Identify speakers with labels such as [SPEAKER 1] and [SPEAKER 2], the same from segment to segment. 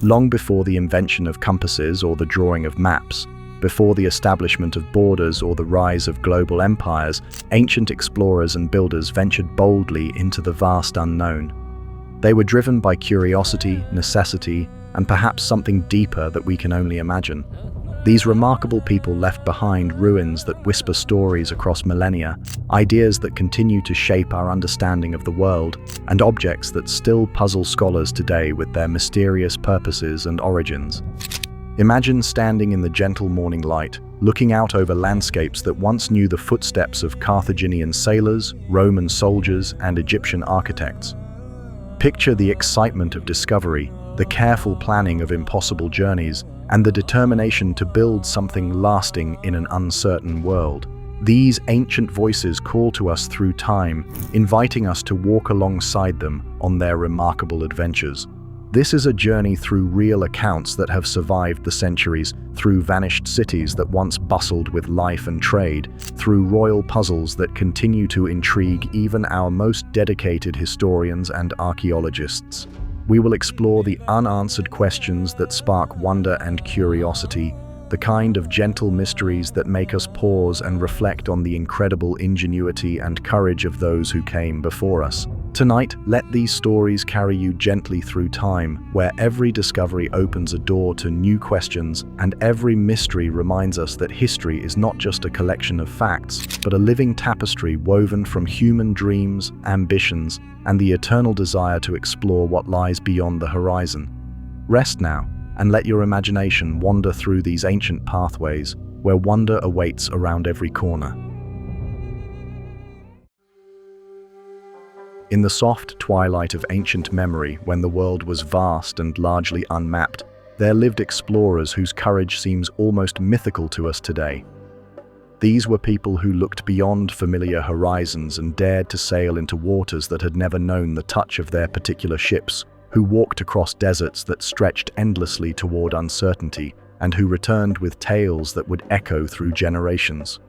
[SPEAKER 1] Long before the invention of compasses or the drawing of maps, before the establishment of borders or the rise of global empires, ancient explorers and builders ventured boldly into the vast unknown. They were driven by curiosity, necessity, and perhaps something deeper that we can only imagine. These remarkable people left behind ruins that whisper stories across millennia, ideas that continue to shape our understanding of the world, and objects that still puzzle scholars today with their mysterious purposes and origins. Imagine standing in the gentle morning light, looking out over landscapes that once knew the footsteps of Carthaginian sailors, Roman soldiers, and Egyptian architects. Picture the excitement of discovery, the careful planning of impossible journeys, and the determination to build something lasting in an uncertain world. These ancient voices call to us through time, inviting us to walk alongside them on their remarkable adventures. This is a journey through real accounts that have survived the centuries, through vanished cities that once bustled with life and trade, through royal puzzles that continue to intrigue even our most dedicated historians and archaeologists. We will explore the unanswered questions that spark wonder and curiosity, the kind of gentle mysteries that make us pause and reflect on the incredible ingenuity and courage of those who came before us. Tonight, let these stories carry you gently through time, where every discovery opens a door to new questions and every mystery reminds us that history is not just a collection of facts, but a living tapestry woven from human dreams, ambitions, and the eternal desire to explore what lies beyond the horizon. Rest now, and let your imagination wander through these ancient pathways, where wonder awaits around every corner. In the soft twilight of ancient memory, when the world was vast and largely unmapped, there lived explorers whose courage seems almost mythical to us today. These were people who looked beyond familiar horizons and dared to sail into waters that had never known the touch of their particular ships, who walked across deserts that stretched endlessly toward uncertainty, and who returned with tales that would echo through generations.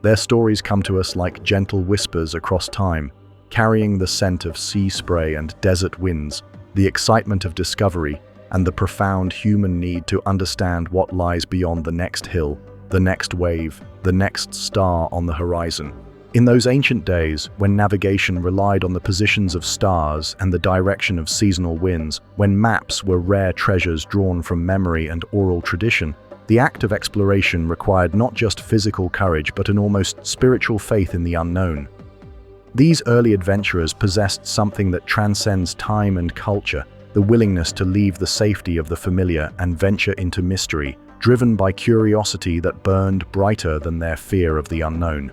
[SPEAKER 1] Their stories come to us like gentle whispers across time, carrying the scent of sea spray and desert winds, the excitement of discovery, and the profound human need to understand what lies beyond the next hill, the next wave, the next star on the horizon. In those ancient days, when navigation relied on the positions of stars and the direction of seasonal winds, when maps were rare treasures drawn from memory and oral tradition, the act of exploration required not just physical courage but an almost spiritual faith in the unknown. These early adventurers possessed something that transcends time and culture, the willingness to leave the safety of the familiar and venture into mystery, driven by curiosity that burned brighter than their fear of the unknown.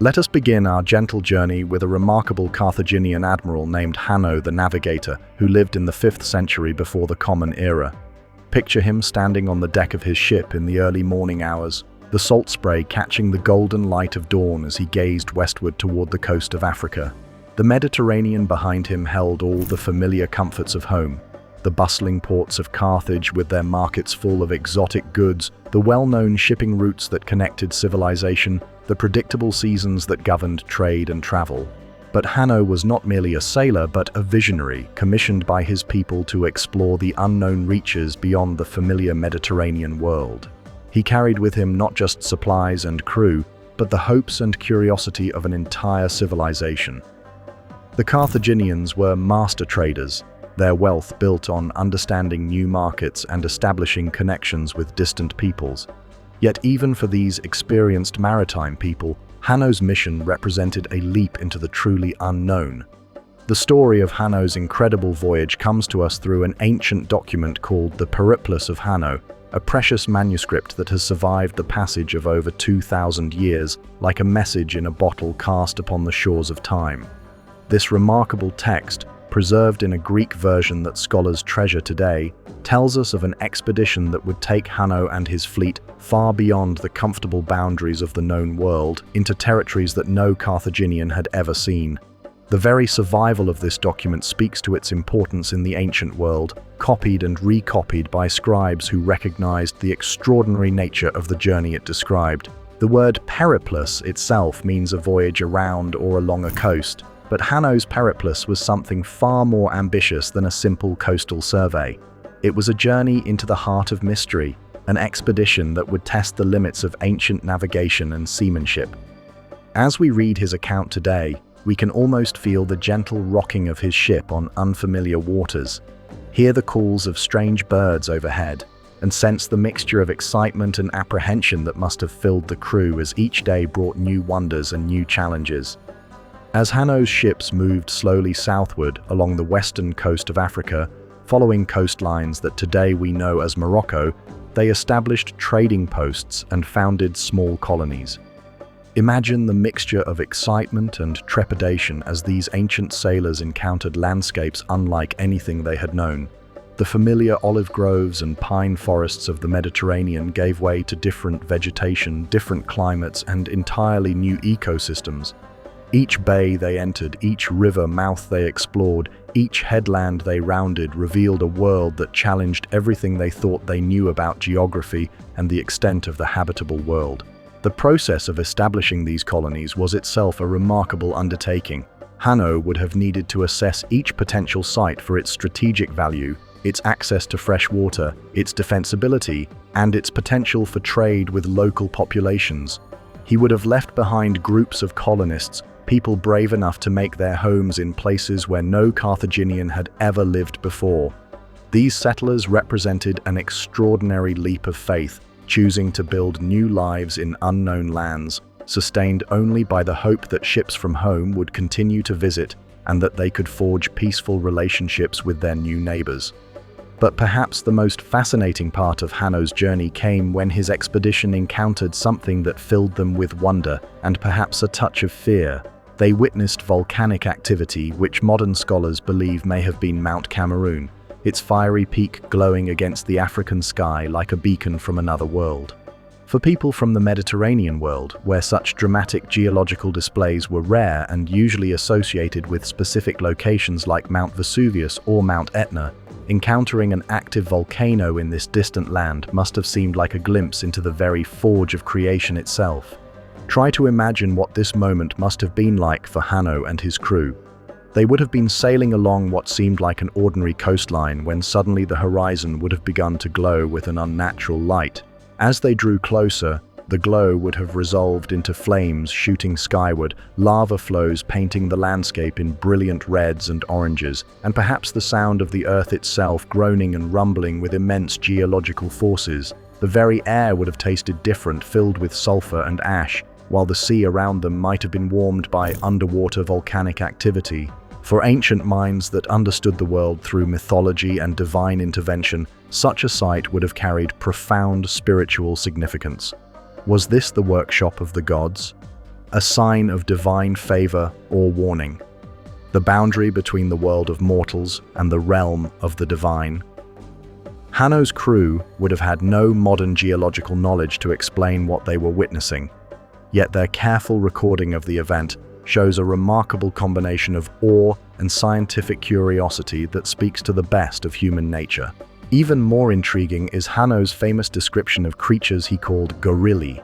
[SPEAKER 1] Let us begin our gentle journey with a remarkable Carthaginian admiral named Hanno the Navigator, who lived in the 5th century before the Common Era. Picture him standing on the deck of his ship in the early morning hours, the salt spray catching the golden light of dawn as he gazed westward toward the coast of Africa. The Mediterranean behind him held all the familiar comforts of home. The bustling ports of Carthage with their markets full of exotic goods, the well-known shipping routes that connected civilization, the predictable seasons that governed trade and travel. But Hanno was not merely a sailor, but a visionary, commissioned by his people to explore the unknown reaches beyond the familiar Mediterranean world. He carried with him not just supplies and crew, but the hopes and curiosity of an entire civilization. The Carthaginians were master traders, their wealth built on understanding new markets and establishing connections with distant peoples. Yet even for these experienced maritime people, Hanno's mission represented a leap into the truly unknown. The story of Hanno's incredible voyage comes to us through an ancient document called the Periplus of Hanno, a precious manuscript that has survived the passage of over 2,000 years, like a message in a bottle cast upon the shores of time. This remarkable text, preserved in a Greek version that scholars treasure today, tells us of an expedition that would take Hanno and his fleet far beyond the comfortable boundaries of the known world, into territories that no Carthaginian had ever seen. The very survival of this document speaks to its importance in the ancient world, copied and recopied by scribes who recognized the extraordinary nature of the journey it described. The word periplus itself means a voyage around or along a coast, but Hanno's periplus was something far more ambitious than a simple coastal survey. It was a journey into the heart of mystery, an expedition that would test the limits of ancient navigation and seamanship. As we read his account today, we can almost feel the gentle rocking of his ship on unfamiliar waters, hear the calls of strange birds overhead, and sense the mixture of excitement and apprehension that must have filled the crew as each day brought new wonders and new challenges. As Hanno's ships moved slowly southward along the western coast of Africa, following coastlines that today we know as Morocco, they established trading posts and founded small colonies. Imagine the mixture of excitement and trepidation as these ancient sailors encountered landscapes unlike anything they had known. The familiar olive groves and pine forests of the Mediterranean gave way to different vegetation, different climates, and entirely new ecosystems. Each bay they entered, each river mouth they explored, each headland they rounded revealed a world that challenged everything they thought they knew about geography and the extent of the habitable world. The process of establishing these colonies was itself a remarkable undertaking. Hanno would have needed to assess each potential site for its strategic value, its access to fresh water, its defensibility, and its potential for trade with local populations. He would have left behind groups of colonists, people brave enough to make their homes in places where no Carthaginian had ever lived before. These settlers represented an extraordinary leap of faith, choosing to build new lives in unknown lands, sustained only by the hope that ships from home would continue to visit and that they could forge peaceful relationships with their new neighbors. But perhaps the most fascinating part of Hanno's journey came when his expedition encountered something that filled them with wonder and perhaps a touch of fear. They witnessed volcanic activity which modern scholars believe may have been Mount Cameroon, its fiery peak glowing against the African sky like a beacon from another world. For people from the Mediterranean world, where such dramatic geological displays were rare and usually associated with specific locations like Mount Vesuvius or Mount Etna, encountering an active volcano in this distant land must have seemed like a glimpse into the very forge of creation itself. Try to imagine what this moment must have been like for Hanno and his crew. They would have been sailing along what seemed like an ordinary coastline when suddenly the horizon would have begun to glow with an unnatural light. As they drew closer, the glow would have resolved into flames shooting skyward, lava flows painting the landscape in brilliant reds and oranges, and perhaps the sound of the earth itself groaning and rumbling with immense geological forces. The very air would have tasted different, filled with sulfur and ash, while the sea around them might have been warmed by underwater volcanic activity. For ancient minds that understood the world through mythology and divine intervention, such a sight would have carried profound spiritual significance. Was this the workshop of the gods? A sign of divine favor or warning? The boundary between the world of mortals and the realm of the divine? Hanno's crew would have had no modern geological knowledge to explain what they were witnessing, yet their careful recording of the event shows a remarkable combination of awe and scientific curiosity that speaks to the best of human nature. Even more intriguing is Hanno's famous description of creatures he called gorilli.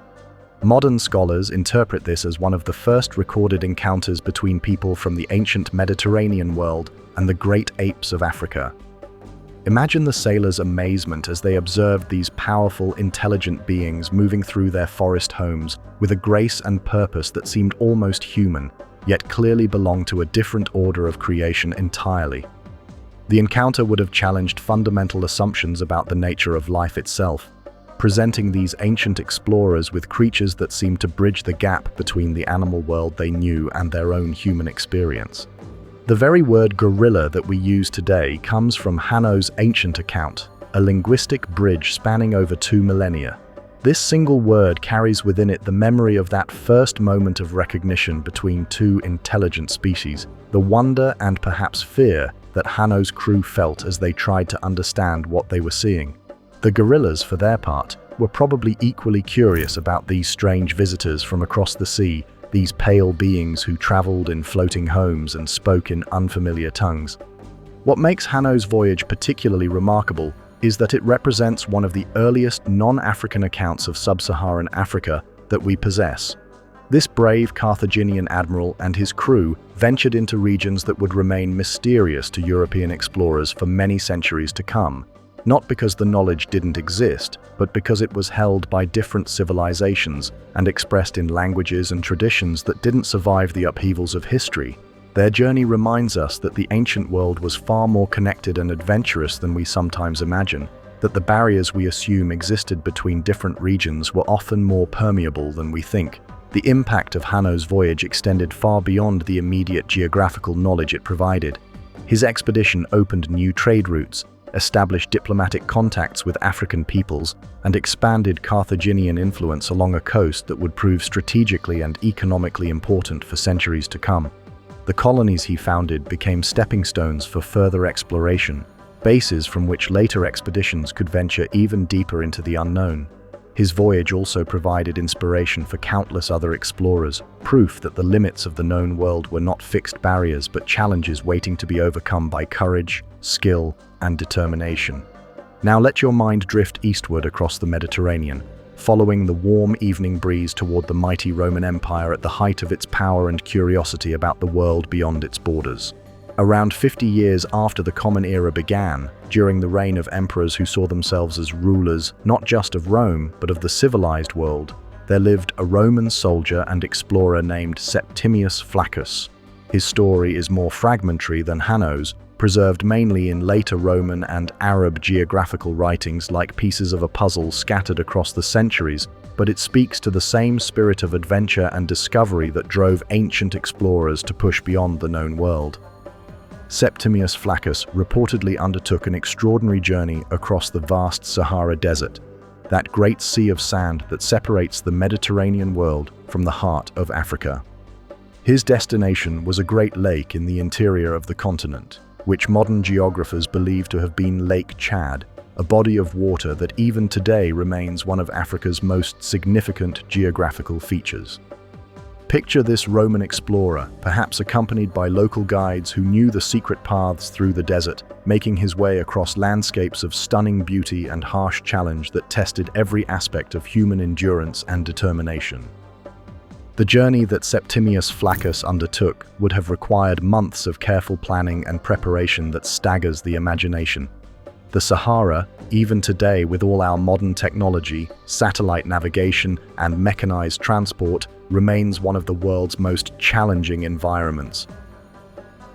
[SPEAKER 1] Modern scholars interpret this as one of the first recorded encounters between people from the ancient Mediterranean world and the great apes of Africa. Imagine the sailors' amazement as they observed these powerful, intelligent beings moving through their forest homes with a grace and purpose that seemed almost human, yet clearly belonged to a different order of creation entirely. The encounter would have challenged fundamental assumptions about the nature of life itself, presenting these ancient explorers with creatures that seemed to bridge the gap between the animal world they knew and their own human experience. The very word gorilla that we use today comes from Hanno's ancient account, a linguistic bridge spanning over 2 millennia. This single word carries within it the memory of that first moment of recognition between two intelligent species, the wonder and perhaps fear that Hanno's crew felt as they tried to understand what they were seeing. The gorillas, for their part, were probably equally curious about these strange visitors from across the sea, these pale beings who traveled in floating homes and spoke in unfamiliar tongues. What makes Hanno's voyage particularly remarkable is that it represents one of the earliest non-African accounts of sub-Saharan Africa that we possess. This brave Carthaginian admiral and his crew ventured into regions that would remain mysterious to European explorers for many centuries to come. not because the knowledge didn't exist, but because it was held by different civilizations and expressed in languages and traditions that didn't survive the upheavals of history. Their journey reminds us that the ancient world was far more connected and adventurous than we sometimes imagine, that the barriers we assume existed between different regions were often more permeable than we think. The impact of Hanno's voyage extended far beyond the immediate geographical knowledge it provided. His expedition opened new trade routes, established diplomatic contacts with African peoples, and expanded Carthaginian influence along a coast that would prove strategically and economically important for centuries to come. The colonies he founded became stepping stones for further exploration, bases from which later expeditions could venture even deeper into the unknown. His voyage also provided inspiration for countless other explorers, proof that the limits of the known world were not fixed barriers but challenges waiting to be overcome by courage, skill, and determination. Now let your mind drift eastward across the Mediterranean, following the warm evening breeze toward the mighty Roman Empire at the height of its power and curiosity about the world beyond its borders. Around 50 years after the Common Era began, during the reign of emperors who saw themselves as rulers not just of Rome, but of the civilized world, there lived a Roman soldier and explorer named Septimius Flaccus. His story is more fragmentary than Hanno's, preserved mainly in later Roman and Arab geographical writings like pieces of a puzzle scattered across the centuries, but it speaks to the same spirit of adventure and discovery that drove ancient explorers to push beyond the known world. Septimius Flaccus reportedly undertook an extraordinary journey across the vast Sahara Desert, that great sea of sand that separates the Mediterranean world from the heart of Africa. His destination was a great lake in the interior of the continent, which modern geographers believe to have been Lake Chad, a body of water that even today remains one of Africa's most significant geographical features. Picture this Roman explorer, perhaps accompanied by local guides who knew the secret paths through the desert, making his way across landscapes of stunning beauty and harsh challenge that tested every aspect of human endurance and determination. The journey that Septimius Flaccus undertook would have required months of careful planning and preparation that staggers the imagination. The Sahara, even today with all our modern technology, satellite navigation, and mechanized transport, remains one of the world's most challenging environments.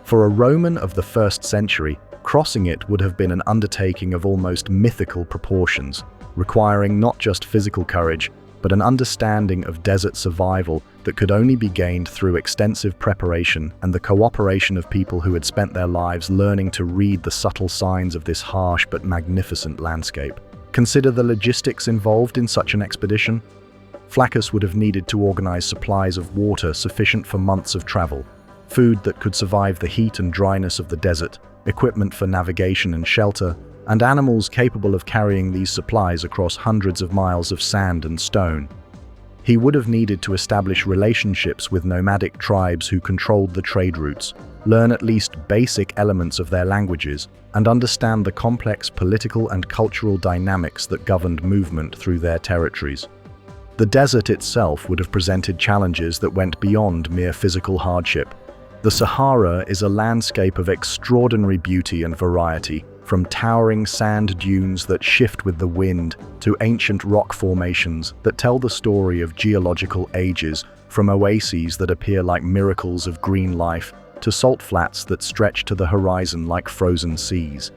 [SPEAKER 1] For a Roman of the 1st century, crossing it would have been an undertaking of almost mythical proportions, requiring not just physical courage, but an understanding of desert survival that could only be gained through extensive preparation and the cooperation of people who had spent their lives learning to read the subtle signs of this harsh but magnificent landscape. Consider the logistics involved in such an expedition. Flaccus would have needed to organize supplies of water sufficient for months of travel, food that could survive the heat and dryness of the desert, equipment for navigation and shelter, and animals capable of carrying these supplies across hundreds of miles of sand and stone. He would have needed to establish relationships with nomadic tribes who controlled the trade routes, learn at least basic elements of their languages, and understand the complex political and cultural dynamics that governed movement through their territories. The desert itself would have presented challenges that went beyond mere physical hardship. The Sahara is a landscape of extraordinary beauty and variety, from towering sand dunes that shift with the wind to ancient rock formations that tell the story of geological ages, from oases that appear like miracles of green life to salt flats that stretch to the horizon like frozen seas.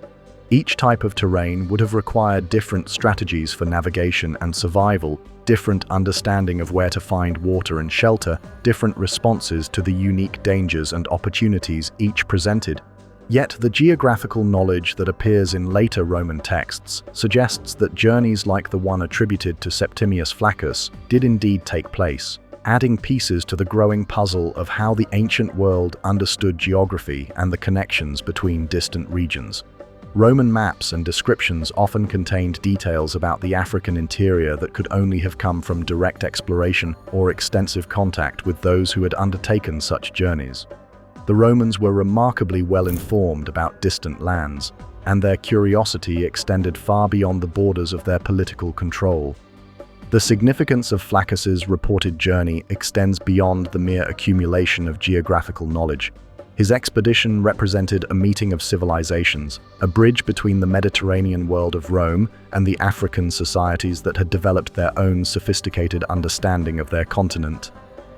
[SPEAKER 1] Each type of terrain would have required different strategies for navigation and survival, different understanding of where to find water and shelter, different responses to the unique dangers and opportunities each presented. Yet the geographical knowledge that appears in later Roman texts suggests that journeys like the one attributed to Septimius Flaccus did indeed take place, adding pieces to the growing puzzle of how the ancient world understood geography and the connections between distant regions. Roman maps and descriptions often contained details about the African interior that could only have come from direct exploration or extensive contact with those who had undertaken such journeys. The Romans were remarkably well informed about distant lands, and their curiosity extended far beyond the borders of their political control. The significance of Flaccus's reported journey extends beyond the mere accumulation of geographical knowledge. His expedition represented a meeting of civilizations, a bridge between the Mediterranean world of Rome and the African societies that had developed their own sophisticated understanding of their continent.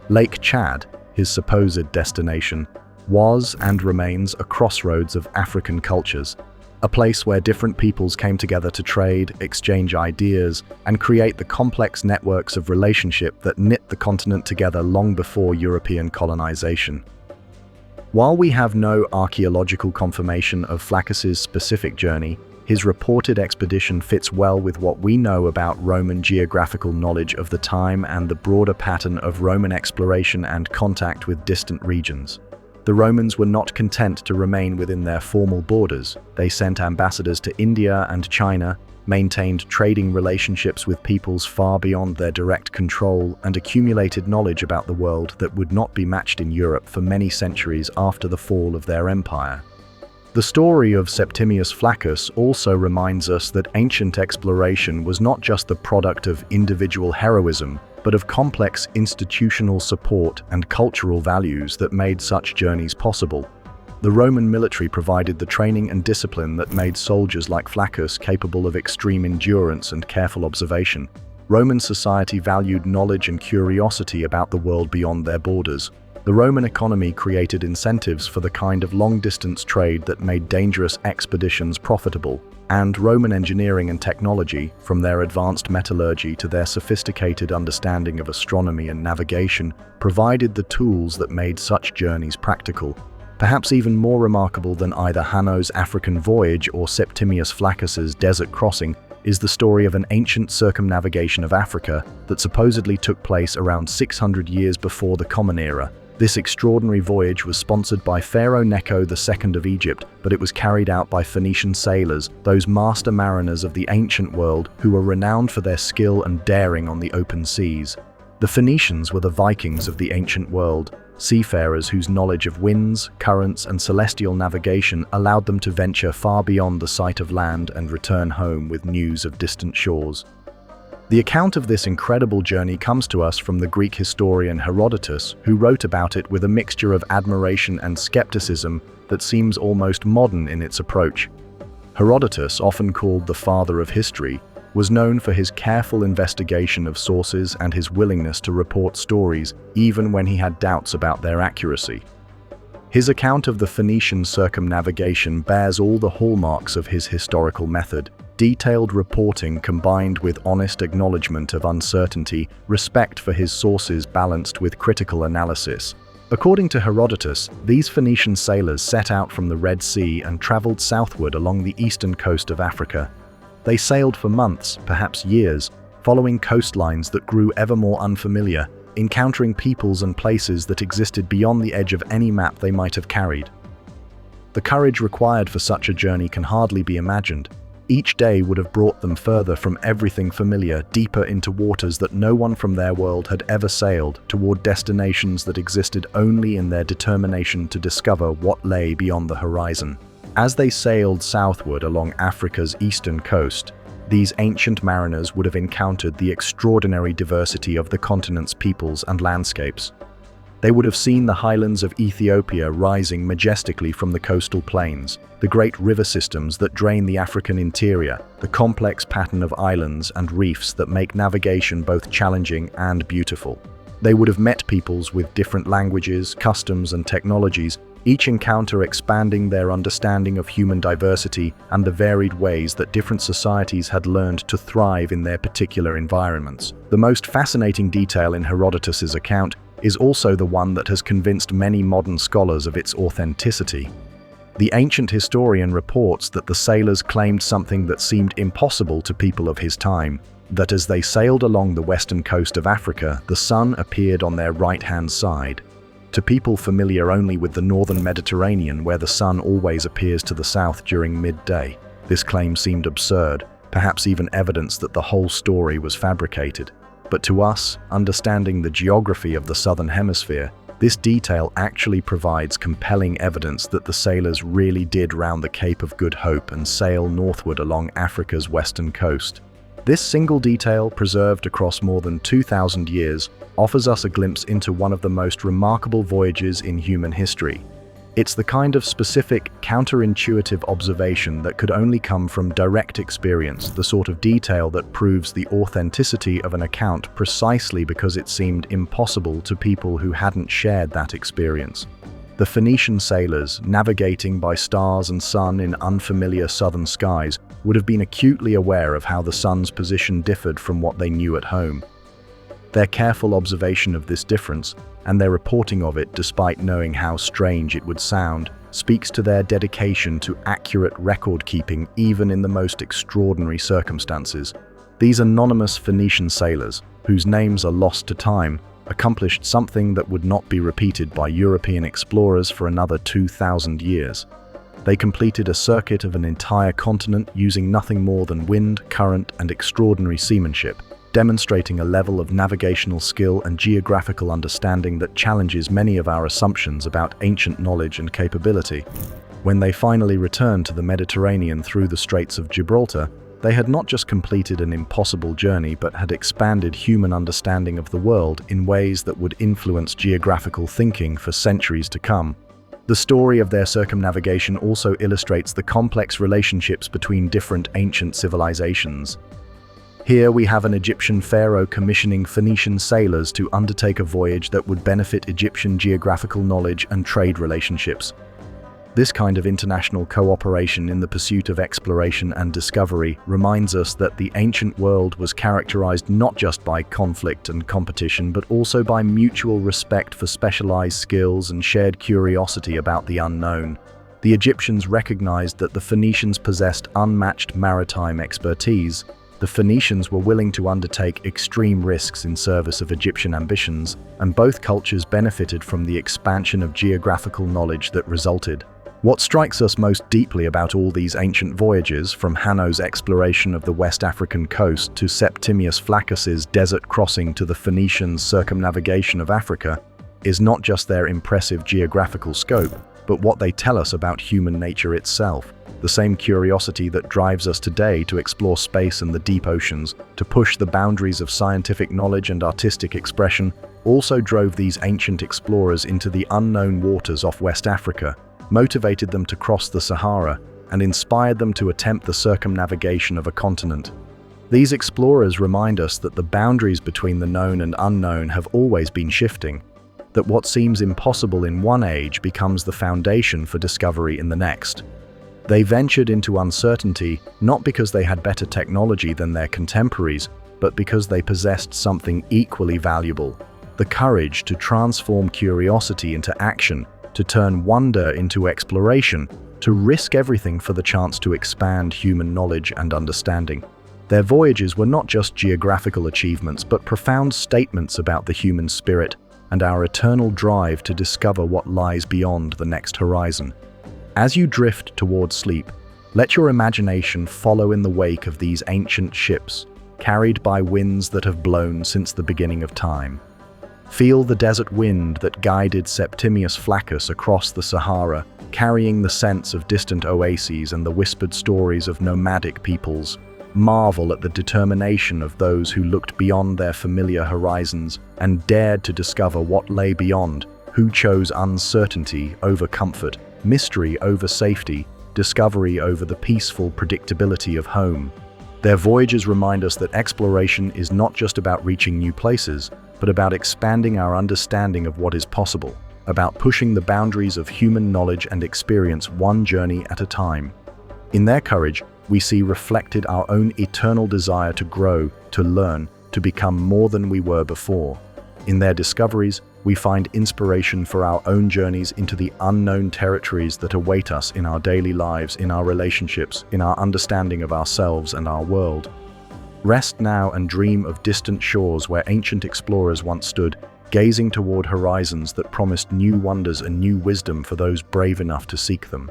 [SPEAKER 1] Lake Chad, his supposed destination, was and remains a crossroads of African cultures, a place where different peoples came together to trade, exchange ideas, and create the complex networks of relationship that knit the continent together long before European colonization. While we have no archaeological confirmation of Flaccus's specific journey, his reported expedition fits well with what we know about Roman geographical knowledge of the time and the broader pattern of Roman exploration and contact with distant regions. The Romans were not content to remain within their formal borders. They sent ambassadors to India and China, maintained trading relationships with peoples far beyond their direct control, and accumulated knowledge about the world that would not be matched in Europe for many centuries after the fall of their empire. The story of Septimius Flaccus also reminds us that ancient exploration was not just the product of individual heroism, but of complex institutional support and cultural values that made such journeys possible. The Roman military provided the training and discipline that made soldiers like Flaccus capable of extreme endurance and careful observation. Roman society valued knowledge and curiosity about the world beyond their borders. The Roman economy created incentives for the kind of long-distance trade that made dangerous expeditions profitable, and Roman engineering and technology, from their advanced metallurgy to their sophisticated understanding of astronomy and navigation, provided the tools that made such journeys practical. Perhaps even more remarkable than either Hanno's African voyage or Septimius Flaccus's desert crossing is the story of an ancient circumnavigation of Africa that supposedly took place around 600 years before the Common Era. This extraordinary voyage was sponsored by Pharaoh Necho II of Egypt, but it was carried out by Phoenician sailors, those master mariners of the ancient world who were renowned for their skill and daring on the open seas. The Phoenicians were the Vikings of the ancient world, seafarers whose knowledge of winds, currents, and celestial navigation allowed them to venture far beyond the sight of land and return home with news of distant shores. The account of this incredible journey comes to us from the Greek historian Herodotus, who wrote about it with a mixture of admiration and skepticism that seems almost modern in its approach. Herodotus, often called the father of history, was known for his careful investigation of sources and his willingness to report stories even when he had doubts about their accuracy. His account of the Phoenician circumnavigation bears all the hallmarks of his historical method: detailed reporting combined with honest acknowledgement of uncertainty, respect for his sources balanced with critical analysis. According to Herodotus, these Phoenician sailors set out from the Red Sea and traveled southward along the eastern coast of Africa. They sailed for months, perhaps years, following coastlines that grew ever more unfamiliar, encountering peoples and places that existed beyond the edge of any map they might have carried. The courage required for such a journey can hardly be imagined. Each day would have brought them further from everything familiar, deeper into waters that no one from their world had ever sailed, toward destinations that existed only in their determination to discover what lay beyond the horizon. As they sailed southward along Africa's eastern coast, these ancient mariners would have encountered the extraordinary diversity of the continent's peoples and landscapes. They would have seen the highlands of Ethiopia rising majestically from the coastal plains, the great river systems that drain the African interior, the complex pattern of islands and reefs that make navigation both challenging and beautiful. They would have met peoples with different languages, customs, and technologies, each encounter expanding their understanding of human diversity and the varied ways that different societies had learned to thrive in their particular environments. The most fascinating detail in Herodotus's account is also the one that has convinced many modern scholars of its authenticity. The ancient historian reports that the sailors claimed something that seemed impossible to people of his time, that as they sailed along the western coast of Africa, the sun appeared on their right-hand side. To people familiar only with the northern Mediterranean, where the sun always appears to the south during midday, this claim seemed absurd, perhaps even evidence that the whole story was fabricated. But to us, understanding the geography of the southern hemisphere, this detail actually provides compelling evidence that the sailors really did round the Cape of Good Hope and sail northward along Africa's western coast. This single detail, preserved across more than 2,000 years, offers us a glimpse into one of the most remarkable voyages in human history. It's the kind of specific, counterintuitive observation that could only come from direct experience, the sort of detail that proves the authenticity of an account precisely because it seemed impossible to people who hadn't shared that experience. The Phoenician sailors, navigating by stars and sun in unfamiliar southern skies, would have been acutely aware of how the sun's position differed from what they knew at home. Their careful observation of this difference, and their reporting of it despite knowing how strange it would sound, speaks to their dedication to accurate record-keeping even in the most extraordinary circumstances. These anonymous Phoenician sailors, whose names are lost to time, accomplished something that would not be repeated by European explorers for another 2,000 years. They completed a circuit of an entire continent using nothing more than wind, current, and extraordinary seamanship, demonstrating a level of navigational skill and geographical understanding that challenges many of our assumptions about ancient knowledge and capability. When they finally returned to the Mediterranean through the Straits of Gibraltar, they had not just completed an impossible journey but had expanded human understanding of the world in ways that would influence geographical thinking for centuries to come. The story of their circumnavigation also illustrates the complex relationships between different ancient civilizations. Here we have an Egyptian pharaoh commissioning Phoenician sailors to undertake a voyage that would benefit Egyptian geographical knowledge and trade relationships. This kind of international cooperation in the pursuit of exploration and discovery reminds us that the ancient world was characterized not just by conflict and competition, but also by mutual respect for specialized skills and shared curiosity about the unknown. The Egyptians recognized that the Phoenicians possessed unmatched maritime expertise. The Phoenicians were willing to undertake extreme risks in service of Egyptian ambitions, and both cultures benefited from the expansion of geographical knowledge that resulted. What strikes us most deeply about all these ancient voyages, from Hanno's exploration of the West African coast to Septimius Flaccus's desert crossing to the Phoenicians' circumnavigation of Africa, is not just their impressive geographical scope, but what they tell us about human nature itself. The same curiosity that drives us today to explore space and the deep oceans, to push the boundaries of scientific knowledge and artistic expression, also drove these ancient explorers into the unknown waters off West Africa, motivated them to cross the Sahara, and inspired them to attempt the circumnavigation of a continent. These explorers remind us that the boundaries between the known and unknown have always been shifting, that what seems impossible in one age becomes the foundation for discovery in the next. They ventured into uncertainty not because they had better technology than their contemporaries, but because they possessed something equally valuable: the courage to transform curiosity into action, to turn wonder into exploration, to risk everything for the chance to expand human knowledge and understanding. Their voyages were not just geographical achievements, but profound statements about the human spirit and our eternal drive to discover what lies beyond the next horizon. As you drift towards sleep, let your imagination follow in the wake of these ancient ships, carried by winds that have blown since the beginning of time. Feel the desert wind that guided Septimius Flaccus across the Sahara, carrying the sense of distant oases and the whispered stories of nomadic peoples. Marvel at the determination of those who looked beyond their familiar horizons and dared to discover what lay beyond, who chose uncertainty over comfort, mystery over safety, discovery over the peaceful predictability of home. Their voyages remind us that exploration is not just about reaching new places, but about expanding our understanding of what is possible, about pushing the boundaries of human knowledge and experience one journey at a time. In their courage, we see reflected our own eternal desire to grow, to learn, to become more than we were before. In their discoveries, we find inspiration for our own journeys into the unknown territories that await us in our daily lives, in our relationships, in our understanding of ourselves and our world. Rest now and dream of distant shores where ancient explorers once stood, gazing toward horizons that promised new wonders and new wisdom for those brave enough to seek them.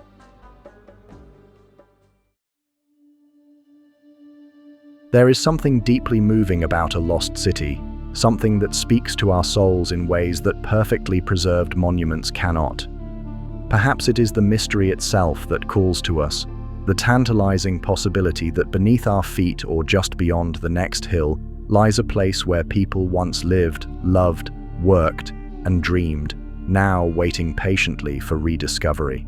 [SPEAKER 1] There is something deeply moving about a lost city, something that speaks to our souls in ways that perfectly preserved monuments cannot. Perhaps it is the mystery itself that calls to us, the tantalizing possibility that beneath our feet or just beyond the next hill lies a place where people once lived, loved, worked, and dreamed. now waiting patiently for rediscovery.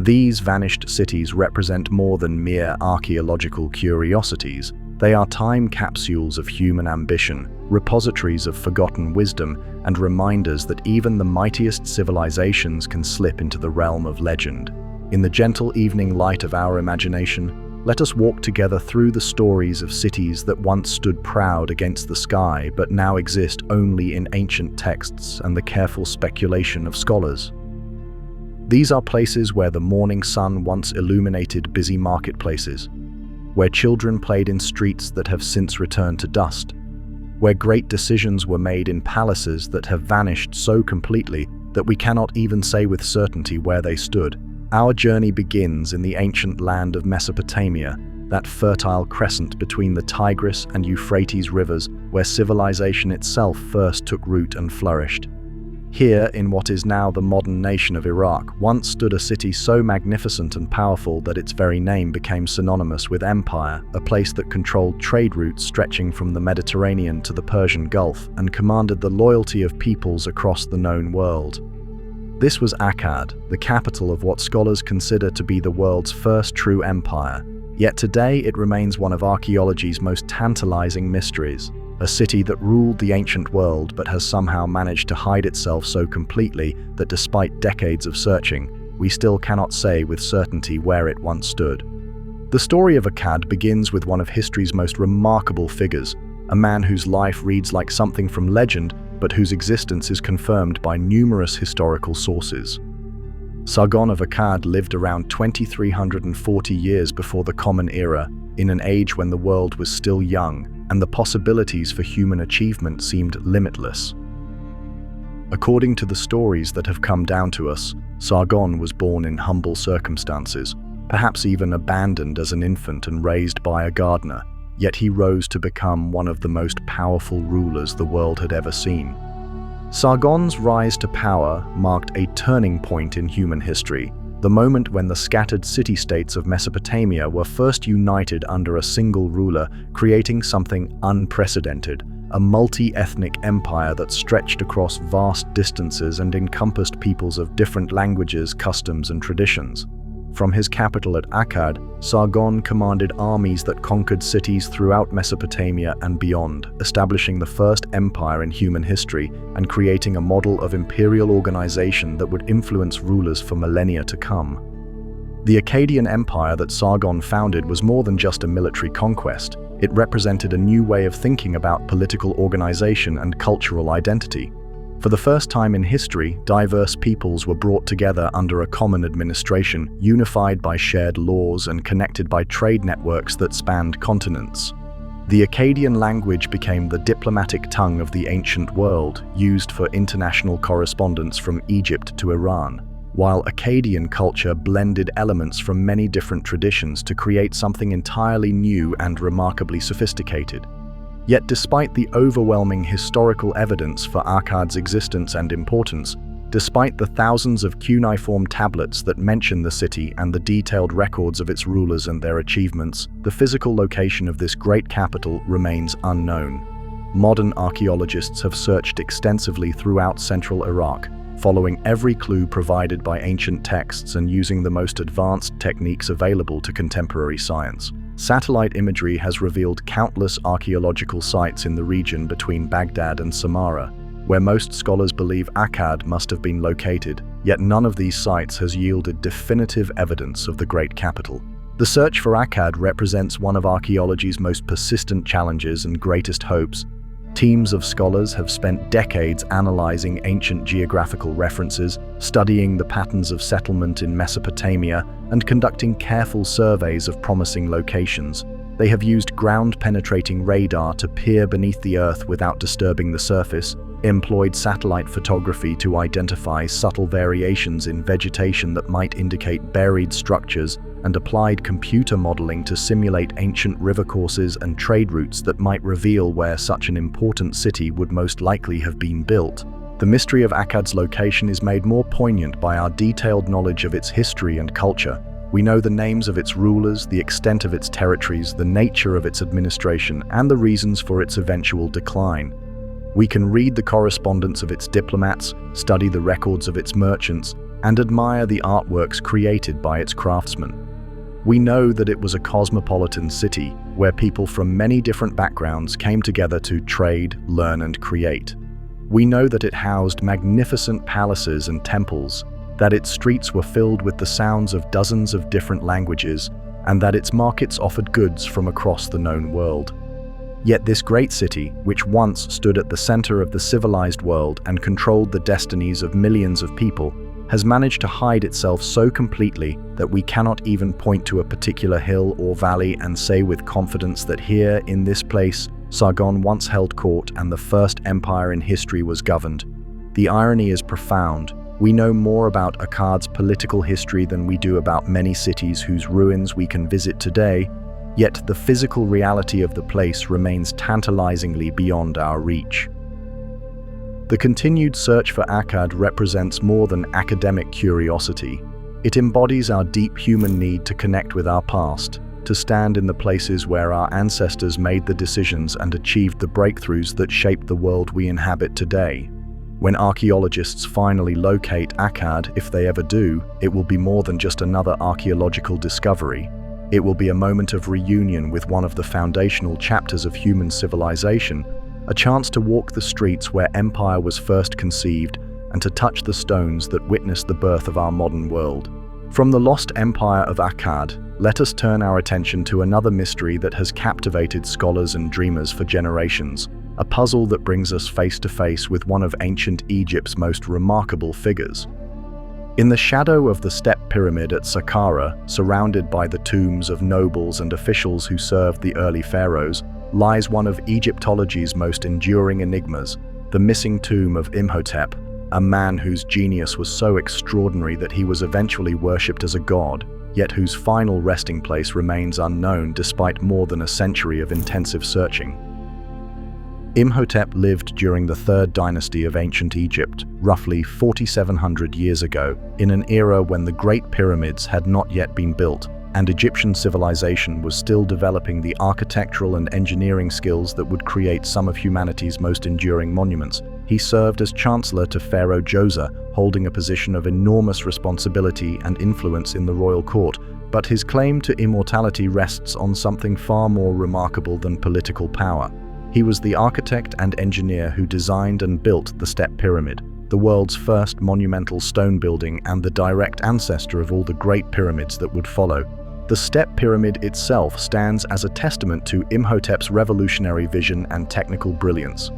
[SPEAKER 1] These vanished cities represent more than mere archaeological curiosities. They are time capsules of human ambition, repositories of forgotten wisdom, and reminders that even the mightiest civilizations can slip into the realm of legend. In the gentle evening light of our imagination, let us walk together through the stories of cities that once stood proud against the sky but now exist only in ancient texts and the careful speculation of scholars. These are places where the morning sun once illuminated busy marketplaces, where children played in streets that have since returned to dust, where great decisions were made in palaces that have vanished so completely that we cannot even say with certainty where they stood. Our journey begins in the ancient land of Mesopotamia, that fertile crescent between the Tigris and Euphrates rivers where civilization itself first took root and flourished. Here, in what is now the modern nation of Iraq, once stood a city so magnificent and powerful that its very name became synonymous with empire, a place that controlled trade routes stretching from the Mediterranean to the Persian Gulf and commanded the loyalty of peoples across the known world. This was Akkad, the capital of what scholars consider to be the world's first true empire, yet today it remains one of archaeology's most tantalizing mysteries. A city that ruled the ancient world but has somehow managed to hide itself so completely that despite decades of searching, we still cannot say with certainty where it once stood. The story of Akkad begins with one of history's most remarkable figures, a man whose life reads like something from legend but whose existence is confirmed by numerous historical sources. Sargon of Akkad lived around 2340 years before the Common Era, in an age when the world was still young and the possibilities for human achievement seemed limitless. According to the stories that have come down to us, Sargon was born in humble circumstances, perhaps even abandoned as an infant and raised by a gardener, yet he rose to become one of the most powerful rulers the world had ever seen. Sargon's rise to power marked a turning point in human history, the moment when the scattered city-states of Mesopotamia were first united under a single ruler, creating something unprecedented, a multi-ethnic empire that stretched across vast distances and encompassed peoples of different languages, customs, and traditions. From his capital at Akkad, Sargon commanded armies that conquered cities throughout Mesopotamia and beyond, establishing the first empire in human history and creating a model of imperial organization that would influence rulers for millennia to come. The Akkadian Empire that Sargon founded was more than just a military conquest. It represented a new way of thinking about political organization and cultural identity. For the first time in history, diverse peoples were brought together under a common administration, unified by shared laws and connected by trade networks that spanned continents. The Akkadian language became the diplomatic tongue of the ancient world, used for international correspondence from Egypt to Iran, while Akkadian culture blended elements from many different traditions to create something entirely new and remarkably sophisticated. Yet despite the overwhelming historical evidence for Akkad's existence and importance, despite the thousands of cuneiform tablets that mention the city and the detailed records of its rulers and their achievements, the physical location of this great capital remains unknown. Modern archaeologists have searched extensively throughout central Iraq, following every clue provided by ancient texts and using the most advanced techniques available to contemporary science. Satellite imagery has revealed countless archaeological sites in the region between Baghdad and Samarra, where most scholars believe Akkad must have been located, yet none of these sites has yielded definitive evidence of the great capital. The search for Akkad represents one of archaeology's most persistent challenges and greatest hopes. Teams of scholars have spent decades analyzing ancient geographical references, studying the patterns of settlement in Mesopotamia, and conducting careful surveys of promising locations. They have used ground-penetrating radar to peer beneath the earth without disturbing the surface, employed satellite photography to identify subtle variations in vegetation that might indicate buried structures, and applied computer modeling to simulate ancient river courses and trade routes that might reveal where such an important city would most likely have been built. The mystery of Akkad's location is made more poignant by our detailed knowledge of its history and culture. We know the names of its rulers, the extent of its territories, the nature of its administration, and the reasons for its eventual decline. We can read the correspondence of its diplomats, study the records of its merchants, and admire the artworks created by its craftsmen. We know that it was a cosmopolitan city where people from many different backgrounds came together to trade, learn, and create. We know that it housed magnificent palaces and temples, that its streets were filled with the sounds of dozens of different languages, and that its markets offered goods from across the known world. Yet this great city, which once stood at the center of the civilized world and controlled the destinies of millions of people, has managed to hide itself so completely that we cannot even point to a particular hill or valley and say with confidence that here, in this place, Sargon once held court and the first empire in history was governed. The irony is profound. We know more about Akkad's political history than we do about many cities whose ruins we can visit today, yet the physical reality of the place remains tantalizingly beyond our reach. The continued search for Akkad represents more than academic curiosity. It embodies our deep human need to connect with our past, to stand in the places where our ancestors made the decisions and achieved the breakthroughs that shape the world we inhabit today. When archaeologists finally locate Akkad, if they ever do, it will be more than just another archaeological discovery. It will be a moment of reunion with one of the foundational chapters of human civilization, a chance to walk the streets where empire was first conceived and to touch the stones that witnessed the birth of our modern world. From the lost empire of Akkad, let us turn our attention to another mystery that has captivated scholars and dreamers for generations, a puzzle that brings us face to face with one of ancient Egypt's most remarkable figures. In the shadow of the Step Pyramid at Saqqara, surrounded by the tombs of nobles and officials who served the early pharaohs, lies one of Egyptology's most enduring enigmas, the missing tomb of Imhotep, a man whose genius was so extraordinary that he was eventually worshipped as a god, yet whose final resting place remains unknown despite more than a century of intensive searching. Imhotep lived during the Third Dynasty of ancient Egypt, roughly 4,700 years ago, in an era when the Great Pyramids had not yet been built, and Egyptian civilization was still developing the architectural and engineering skills that would create some of humanity's most enduring monuments. He served as chancellor to Pharaoh Djoser, holding a position of enormous responsibility and influence in the royal court, but his claim to immortality rests on something far more remarkable than political power. He was the architect and engineer who designed and built the Step Pyramid, the world's first monumental stone building and the direct ancestor of all the great pyramids that would follow. The Step Pyramid itself stands as a testament to Imhotep's revolutionary vision and technical brilliance.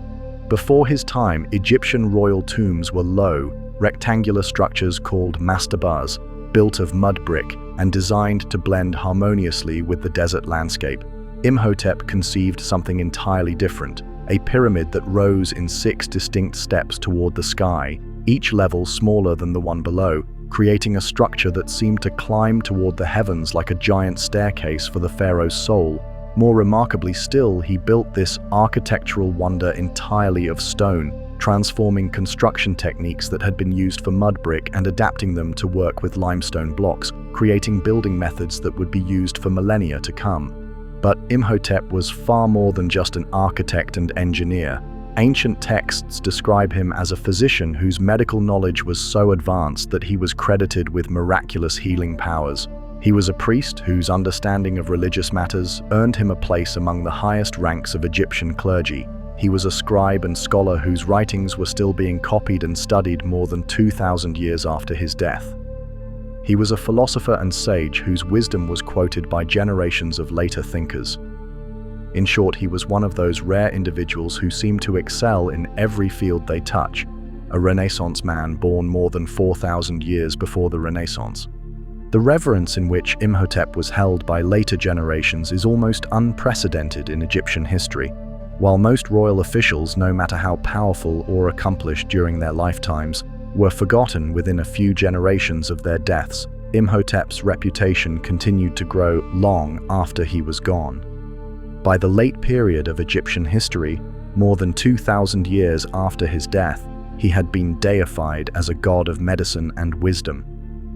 [SPEAKER 1] Before his time, Egyptian royal tombs were low, rectangular structures called mastabas, built of mud brick and designed to blend harmoniously with the desert landscape. Imhotep conceived something entirely different, a pyramid that rose in 6 distinct steps toward the sky, each level smaller than the one below, creating a structure that seemed to climb toward the heavens like a giant staircase for the pharaoh's soul. More remarkably still, he built this architectural wonder entirely of stone, transforming construction techniques that had been used for mud brick and adapting them to work with limestone blocks, creating building methods that would be used for millennia to come. But Imhotep was far more than just an architect and engineer. Ancient texts describe him as a physician whose medical knowledge was so advanced that he was credited with miraculous healing powers. He was a priest whose understanding of religious matters earned him a place among the highest ranks of Egyptian clergy. He was a scribe and scholar whose writings were still being copied and studied more than 2,000 years after his death. He was a philosopher and sage whose wisdom was quoted by generations of later thinkers. In short, he was one of those rare individuals who seem to excel in every field they touch, a Renaissance man born more than 4,000 years before the Renaissance. The reverence in which Imhotep was held by later generations is almost unprecedented in Egyptian history. While most royal officials, no matter how powerful or accomplished during their lifetimes, were forgotten within a few generations of their deaths, Imhotep's reputation continued to grow long after he was gone. By the late period of Egyptian history, more than 2,000 years after his death, he had been deified as a god of medicine and wisdom.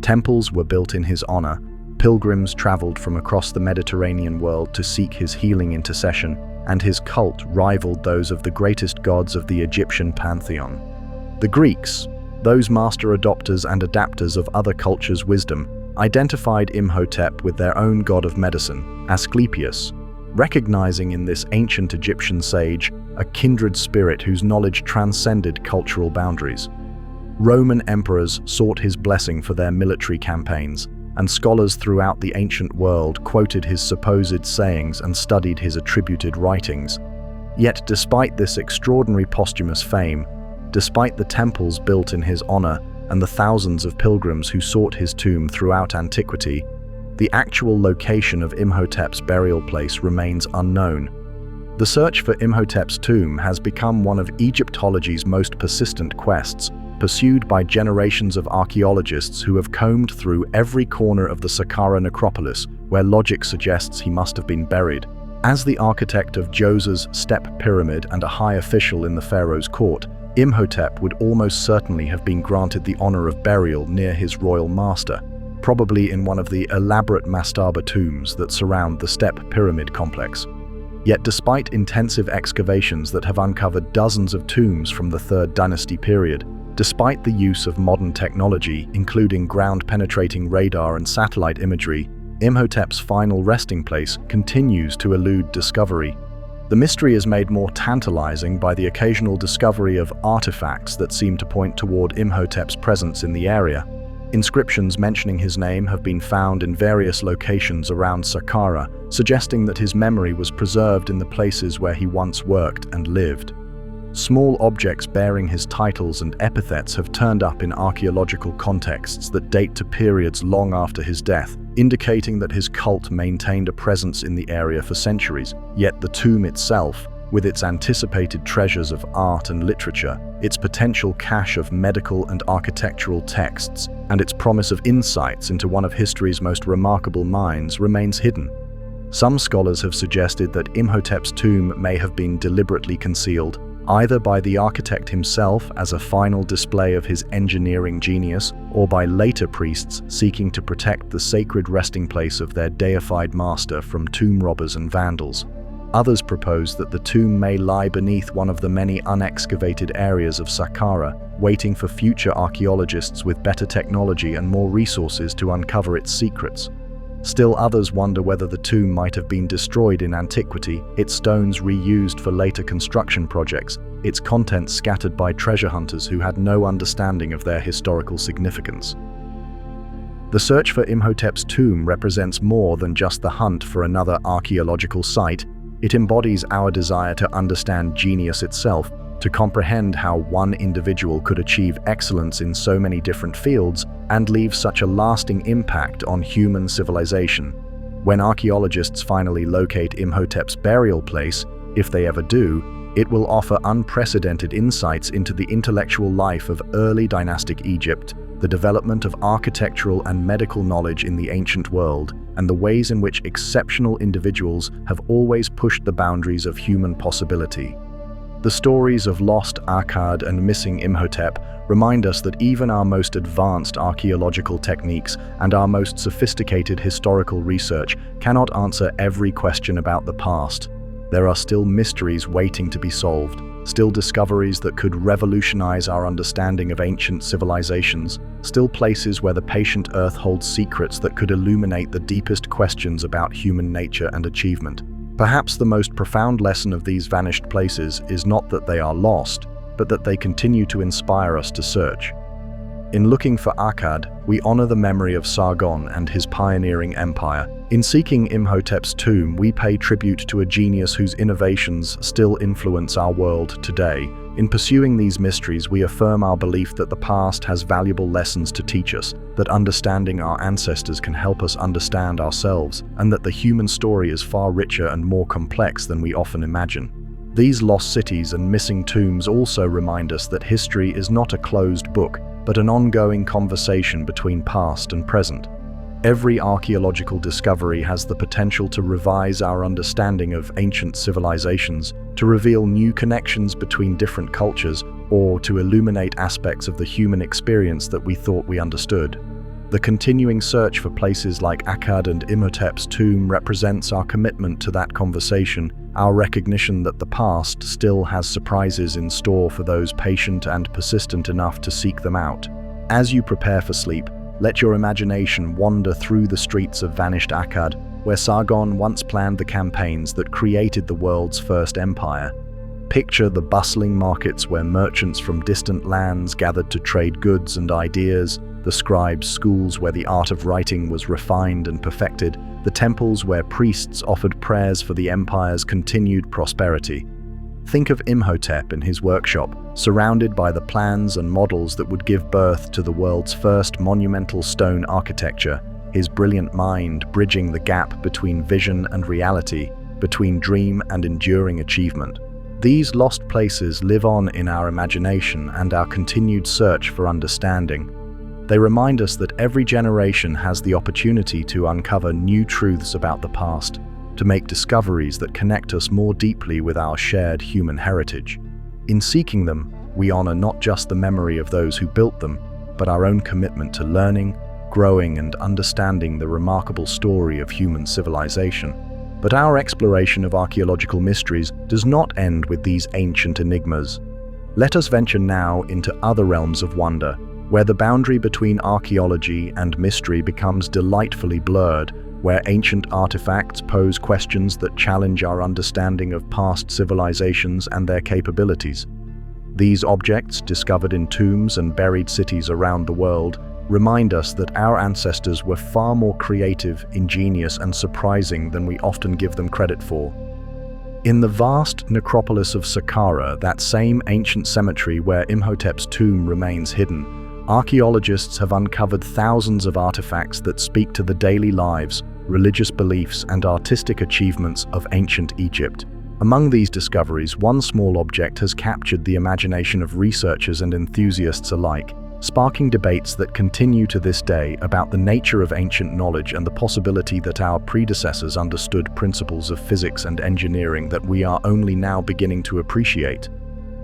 [SPEAKER 1] Temples were built in his honor, pilgrims traveled from across the Mediterranean world to seek his healing intercession, and his cult rivaled those of the greatest gods of the Egyptian pantheon. The Greeks, those master adopters and adapters of other cultures' wisdom, identified Imhotep with their own god of medicine, Asclepius, recognizing in this ancient Egyptian sage a kindred spirit whose knowledge transcended cultural boundaries. Roman emperors sought his blessing for their military campaigns, and scholars throughout the ancient world quoted his supposed sayings and studied his attributed writings. Yet despite this extraordinary posthumous fame, despite the temples built in his honor and the thousands of pilgrims who sought his tomb throughout antiquity, the actual location of Imhotep's burial place remains unknown. The search for Imhotep's tomb has become one of Egyptology's most persistent quests, pursued by generations of archaeologists who have combed through every corner of the Saqqara necropolis, where logic suggests he must have been buried. As the architect of Djoser's step pyramid and a high official in the pharaoh's court, Imhotep would almost certainly have been granted the honor of burial near his royal master, probably in one of the elaborate mastaba tombs that surround the step pyramid complex. Yet despite intensive excavations that have uncovered dozens of tombs from the 3rd Dynasty period, despite the use of modern technology, including ground-penetrating radar and satellite imagery, Imhotep's final resting place continues to elude discovery. The mystery is made more tantalizing by the occasional discovery of artifacts that seem to point toward Imhotep's presence in the area. Inscriptions mentioning his name have been found in various locations around Saqqara, suggesting that his memory was preserved in the places where he once worked and lived. Small objects bearing his titles and epithets have turned up in archaeological contexts that date to periods long after his death, indicating that his cult maintained a presence in the area for centuries. Yet the tomb itself, with its anticipated treasures of art and literature, its potential cache of medical and architectural texts, and its promise of insights into one of history's most remarkable minds, remains hidden. Some scholars have suggested that Imhotep's tomb may have been deliberately concealed, either by the architect himself as a final display of his engineering genius, or by later priests seeking to protect the sacred resting place of their deified master from tomb robbers and vandals. Others propose that the tomb may lie beneath one of the many unexcavated areas of Saqqara, waiting for future archaeologists with better technology and more resources to uncover its secrets. Still others wonder whether the tomb might have been destroyed in antiquity, its stones reused for later construction projects, its contents scattered by treasure hunters who had no understanding of their historical significance. The search for Imhotep's tomb represents more than just the hunt for another archaeological site. It embodies our desire to understand genius itself, to comprehend how one individual could achieve excellence in so many different fields and leave such a lasting impact on human civilization. When archaeologists finally locate Imhotep's burial place, if they ever do, it will offer unprecedented insights into the intellectual life of early dynastic Egypt, the development of architectural and medical knowledge in the ancient world, and the ways in which exceptional individuals have always pushed the boundaries of human possibility. The stories of lost Akkad and missing Imhotep remind us that even our most advanced archaeological techniques and our most sophisticated historical research cannot answer every question about the past. There are still mysteries waiting to be solved, still discoveries that could revolutionize our understanding of ancient civilizations, still places where the patient Earth holds secrets that could illuminate the deepest questions about human nature and achievement. Perhaps the most profound lesson of these vanished places is not that they are lost, but that they continue to inspire us to search. In looking for Akkad, we honor the memory of Sargon and his pioneering empire. In seeking Imhotep's tomb, we pay tribute to a genius whose innovations still influence our world today. In pursuing these mysteries, we affirm our belief that the past has valuable lessons to teach us, that understanding our ancestors can help us understand ourselves, and that the human story is far richer and more complex than we often imagine. These lost cities and missing tombs also remind us that history is not a closed book, but an ongoing conversation between past and present. Every archaeological discovery has the potential to revise our understanding of ancient civilizations, to reveal new connections between different cultures, or to illuminate aspects of the human experience that we thought we understood. The continuing search for places like Akkad and Imhotep's tomb represents our commitment to that conversation, our recognition that the past still has surprises in store for those patient and persistent enough to seek them out. As you prepare for sleep, let your imagination wander through the streets of vanished Akkad, where Sargon once planned the campaigns that created the world's first empire. Picture the bustling markets where merchants from distant lands gathered to trade goods and ideas, the scribes' schools where the art of writing was refined and perfected, the temples where priests offered prayers for the empire's continued prosperity. Think of Imhotep in his workshop, surrounded by the plans and models that would give birth to the world's first monumental stone architecture, his brilliant mind bridging the gap between vision and reality, between dream and enduring achievement. These lost places live on in our imagination and our continued search for understanding. They remind us that every generation has the opportunity to uncover new truths about the past, to make discoveries that connect us more deeply with our shared human heritage. In seeking them, we honor not just the memory of those who built them, but our own commitment to learning, growing, and understanding the remarkable story of human civilization. But our exploration of archaeological mysteries does not end with these ancient enigmas. Let us venture now into other realms of wonder, where the boundary between archaeology and mystery becomes delightfully blurred, where ancient artifacts pose questions that challenge our understanding of past civilizations and their capabilities. These objects, discovered in tombs and buried cities around the world, remind us that our ancestors were far more creative, ingenious, and surprising than we often give them credit for. In the vast necropolis of Saqqara, that same ancient cemetery where Imhotep's tomb remains hidden, archaeologists have uncovered thousands of artifacts that speak to the daily lives, religious beliefs, and artistic achievements of ancient Egypt. Among these discoveries, one small object has captured the imagination of researchers and enthusiasts alike, sparking debates that continue to this day about the nature of ancient knowledge and the possibility that our predecessors understood principles of physics and engineering that we are only now beginning to appreciate.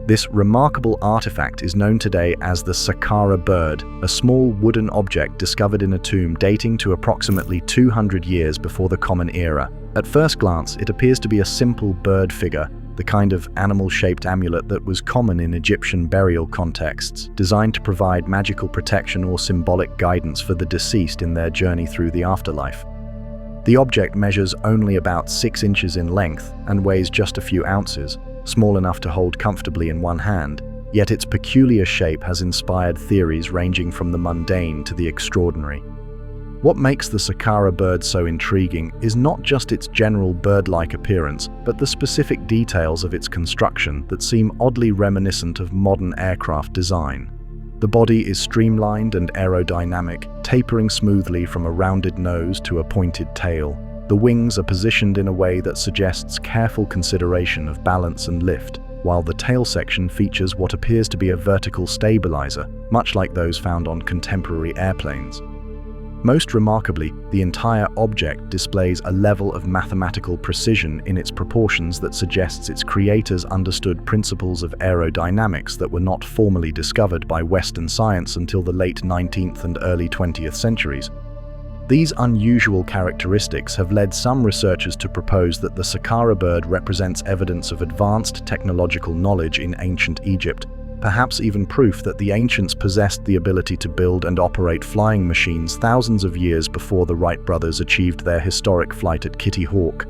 [SPEAKER 1] This remarkable artifact is known today as the Saqqara bird, a small wooden object discovered in a tomb dating to approximately 200 years before the Common Era. At first glance, it appears to be a simple bird figure, the kind of animal-shaped amulet that was common in Egyptian burial contexts, designed to provide magical protection or symbolic guidance for the deceased in their journey through the afterlife. The object measures only about 6 inches in length and weighs just a few ounces, small enough to hold comfortably in one hand, yet its peculiar shape has inspired theories ranging from the mundane to the extraordinary. What makes the Saqqara bird so intriguing is not just its general bird-like appearance, but the specific details of its construction that seem oddly reminiscent of modern aircraft design. The body is streamlined and aerodynamic, tapering smoothly from a rounded nose to a pointed tail. The wings are positioned in a way that suggests careful consideration of balance and lift, while the tail section features what appears to be a vertical stabilizer, much like those found on contemporary airplanes. Most remarkably, the entire object displays a level of mathematical precision in its proportions that suggests its creators understood principles of aerodynamics that were not formally discovered by Western science until the late 19th and early 20th centuries. These unusual characteristics have led some researchers to propose that the Saqqara bird represents evidence of advanced technological knowledge in ancient Egypt, perhaps even proof that the ancients possessed the ability to build and operate flying machines thousands of years before the Wright brothers achieved their historic flight at Kitty Hawk.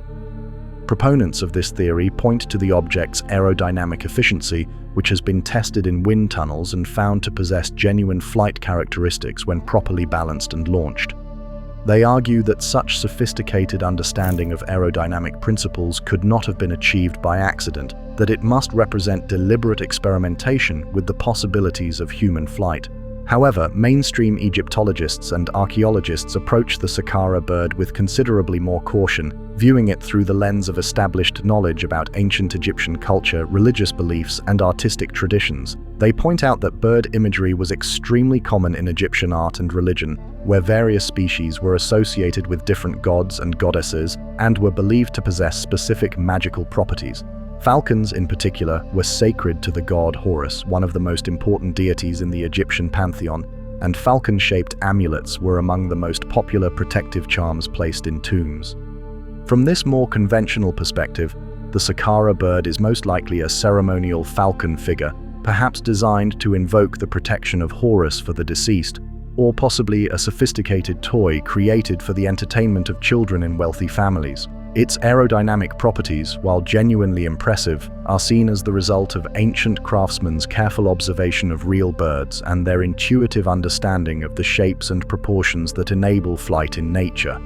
[SPEAKER 1] Proponents of this theory point to the object's aerodynamic efficiency, which has been tested in wind tunnels and found to possess genuine flight characteristics when properly balanced and launched. They argue that such sophisticated understanding of aerodynamic principles could not have been achieved by accident, that it must represent deliberate experimentation with the possibilities of human flight. However, mainstream Egyptologists and archaeologists approach the Saqqara bird with considerably more caution, viewing it through the lens of established knowledge about ancient Egyptian culture, religious beliefs, and artistic traditions. They point out that bird imagery was extremely common in Egyptian art and religion, where various species were associated with different gods and goddesses and were believed to possess specific magical properties. Falcons, in particular, were sacred to the god Horus, one of the most important deities in the Egyptian pantheon, and falcon-shaped amulets were among the most popular protective charms placed in tombs. From this more conventional perspective, the Saqqara bird is most likely a ceremonial falcon figure, perhaps designed to invoke the protection of Horus for the deceased, or possibly a sophisticated toy created for the entertainment of children in wealthy families. Its aerodynamic properties, while genuinely impressive, are seen as the result of ancient craftsmen's careful observation of real birds and their intuitive understanding of the shapes and proportions that enable flight in nature.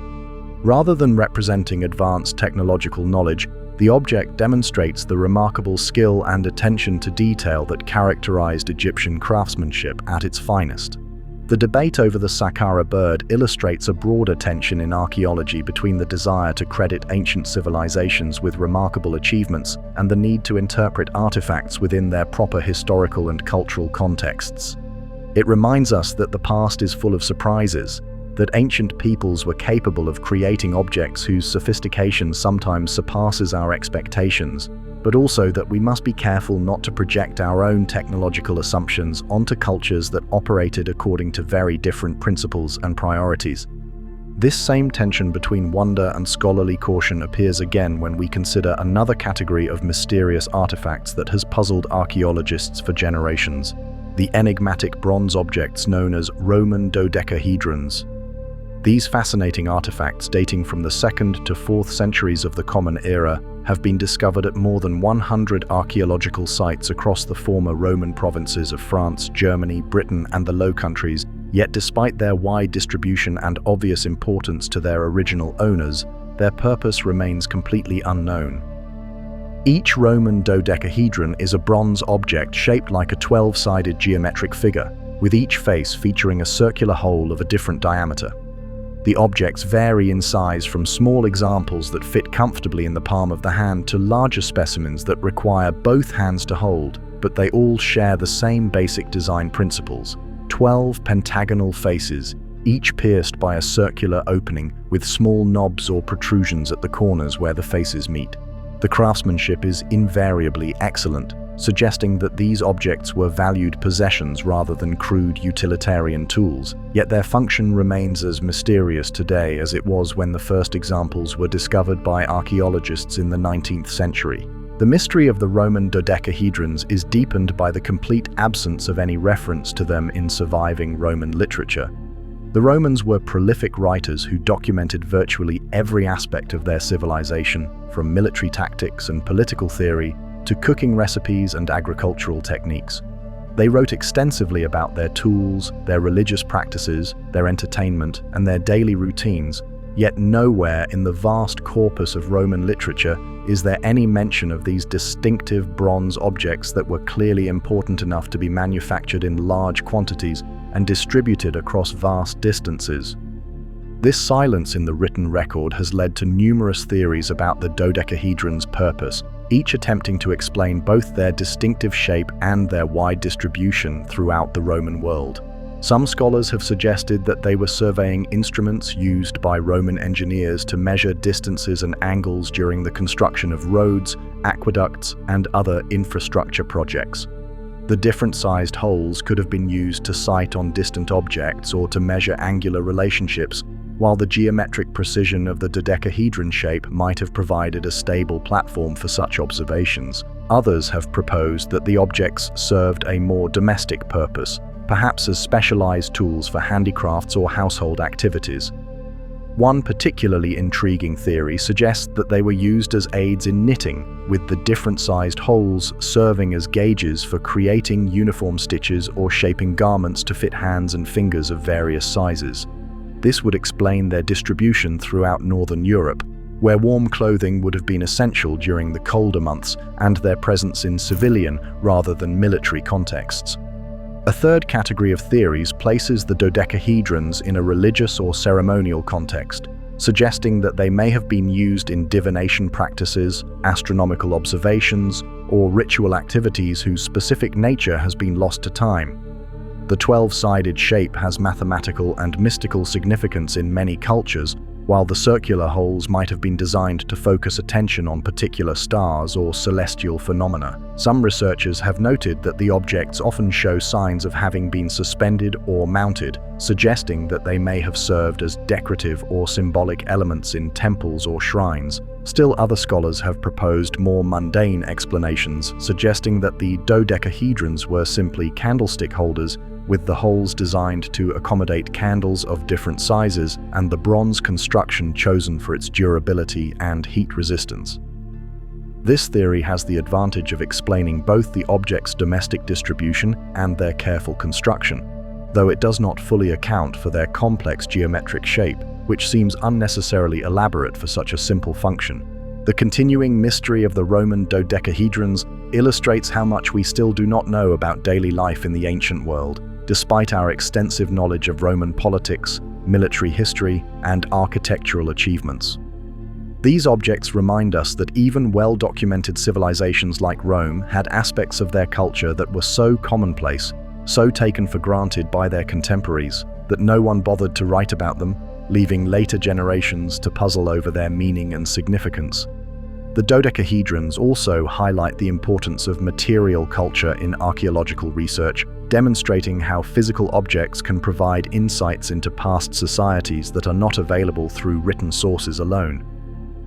[SPEAKER 1] Rather than representing advanced technological knowledge, the object demonstrates the remarkable skill and attention to detail that characterized Egyptian craftsmanship at its finest. The debate over the Saqqara bird illustrates a broader tension in archaeology between the desire to credit ancient civilizations with remarkable achievements and the need to interpret artifacts within their proper historical and cultural contexts. It reminds us that the past is full of surprises, that ancient peoples were capable of creating objects whose sophistication sometimes surpasses our expectations, but also that we must be careful not to project our own technological assumptions onto cultures that operated according to very different principles and priorities. This same tension between wonder and scholarly caution appears again when we consider another category of mysterious artifacts that has puzzled archaeologists for generations: the enigmatic bronze objects known as Roman dodecahedrons. These fascinating artifacts, dating from the 2nd to 4th centuries of the Common Era, have been discovered at more than 100 archaeological sites across the former Roman provinces of France, Germany, Britain, and the Low Countries, yet despite their wide distribution and obvious importance to their original owners, their purpose remains completely unknown. Each Roman dodecahedron is a bronze object shaped like a 12-sided geometric figure, with each face featuring a circular hole of a different diameter. The objects vary in size from small examples that fit comfortably in the palm of the hand to larger specimens that require both hands to hold, but they all share the same basic design principles: 12 pentagonal faces, each pierced by a circular opening with small knobs or protrusions at the corners where the faces meet. The craftsmanship is invariably excellent, suggesting that these objects were valued possessions rather than crude utilitarian tools, yet their function remains as mysterious today as it was when the first examples were discovered by archaeologists in the 19th century. The mystery of the Roman dodecahedrons is deepened by the complete absence of any reference to them in surviving Roman literature. The Romans were prolific writers who documented virtually every aspect of their civilization, from military tactics and political theory to cooking recipes and agricultural techniques. They wrote extensively about their tools, their religious practices, their entertainment, and their daily routines, yet nowhere in the vast corpus of Roman literature is there any mention of these distinctive bronze objects that were clearly important enough to be manufactured in large quantities and distributed across vast distances. This silence in the written record has led to numerous theories about the dodecahedron's purpose, each attempting to explain both their distinctive shape and their wide distribution throughout the Roman world. Some scholars have suggested that they were surveying instruments used by Roman engineers to measure distances and angles during the construction of roads, aqueducts, and other infrastructure projects. The different-sized holes could have been used to sight on distant objects or to measure angular relationships, while the geometric precision of the dodecahedron shape might have provided a stable platform for such observations. Others have proposed that the objects served a more domestic purpose, perhaps as specialized tools for handicrafts or household activities. One particularly intriguing theory suggests that they were used as aids in knitting, with the different-sized holes serving as gauges for creating uniform stitches or shaping garments to fit hands and fingers of various sizes. This would explain their distribution throughout Northern Europe, where warm clothing would have been essential during the colder months, and their presence in civilian rather than military contexts. A third category of theories places the dodecahedrons in a religious or ceremonial context, suggesting that they may have been used in divination practices, astronomical observations, or ritual activities whose specific nature has been lost to time. The 12-sided shape has mathematical and mystical significance in many cultures, while the circular holes might have been designed to focus attention on particular stars or celestial phenomena. Some researchers have noted that the objects often show signs of having been suspended or mounted, suggesting that they may have served as decorative or symbolic elements in temples or shrines. Still, other scholars have proposed more mundane explanations, suggesting that the dodecahedrons were simply candlestick holders with the holes designed to accommodate candles of different sizes and the bronze construction chosen for its durability and heat resistance. This theory has the advantage of explaining both the object's domestic distribution and their careful construction, though it does not fully account for their complex geometric shape, which seems unnecessarily elaborate for such a simple function. The continuing mystery of the Roman dodecahedrons illustrates how much we still do not know about daily life in the ancient world, despite our extensive knowledge of Roman politics, military history, and architectural achievements. These objects remind us that even well-documented civilizations like Rome had aspects of their culture that were so commonplace, so taken for granted by their contemporaries, that no one bothered to write about them, leaving later generations to puzzle over their meaning and significance. The dodecahedrons also highlight the importance of material culture in archaeological research, demonstrating how physical objects can provide insights into past societies that are not available through written sources alone.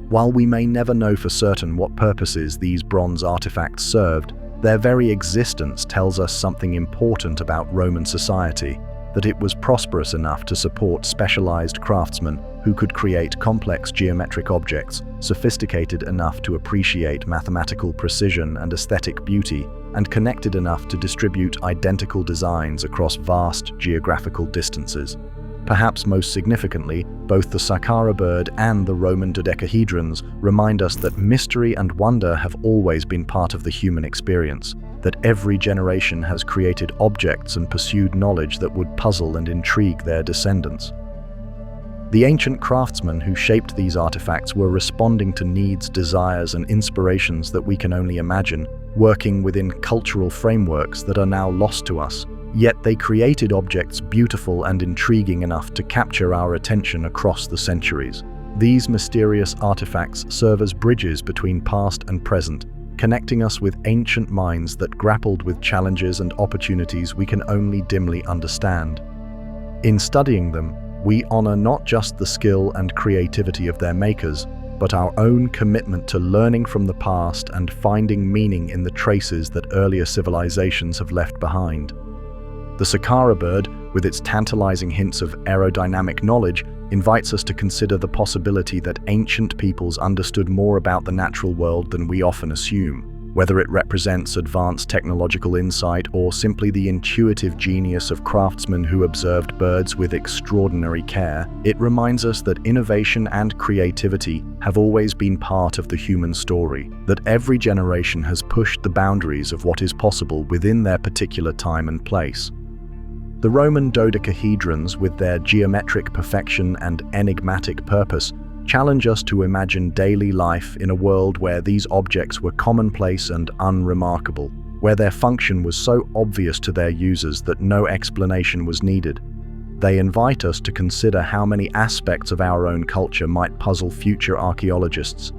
[SPEAKER 1] While we may never know for certain what purposes these bronze artifacts served, their very existence tells us something important about Roman society, that it was prosperous enough to support specialized craftsmen who could create complex geometric objects, sophisticated enough to appreciate mathematical precision and aesthetic beauty, and connected enough to distribute identical designs across vast geographical distances. Perhaps most significantly, both the Saqqara bird and the Roman dodecahedrons remind us that mystery and wonder have always been part of the human experience, that every generation has created objects and pursued knowledge that would puzzle and intrigue their descendants. The ancient craftsmen who shaped these artifacts were responding to needs, desires, and inspirations that we can only imagine, working within cultural frameworks that are now lost to us. Yet they created objects beautiful and intriguing enough to capture our attention across the centuries. These mysterious artifacts serve as bridges between past and present, connecting us with ancient minds that grappled with challenges and opportunities we can only dimly understand. In studying them, we honor not just the skill and creativity of their makers, but our own commitment to learning from the past and finding meaning in the traces that earlier civilizations have left behind. The Saqqara bird, with its tantalizing hints of aerodynamic knowledge, invites us to consider the possibility that ancient peoples understood more about the natural world than we often assume. Whether it represents advanced technological insight or simply the intuitive genius of craftsmen who observed birds with extraordinary care, it reminds us that innovation and creativity have always been part of the human story, that every generation has pushed the boundaries of what is possible within their particular time and place. The Roman dodecahedrons, with their geometric perfection and enigmatic purpose, challenge us to imagine daily life in a world where these objects were commonplace and unremarkable, where their function was so obvious to their users that no explanation was needed. They invite us to consider how many aspects of our own culture might puzzle future archaeologists,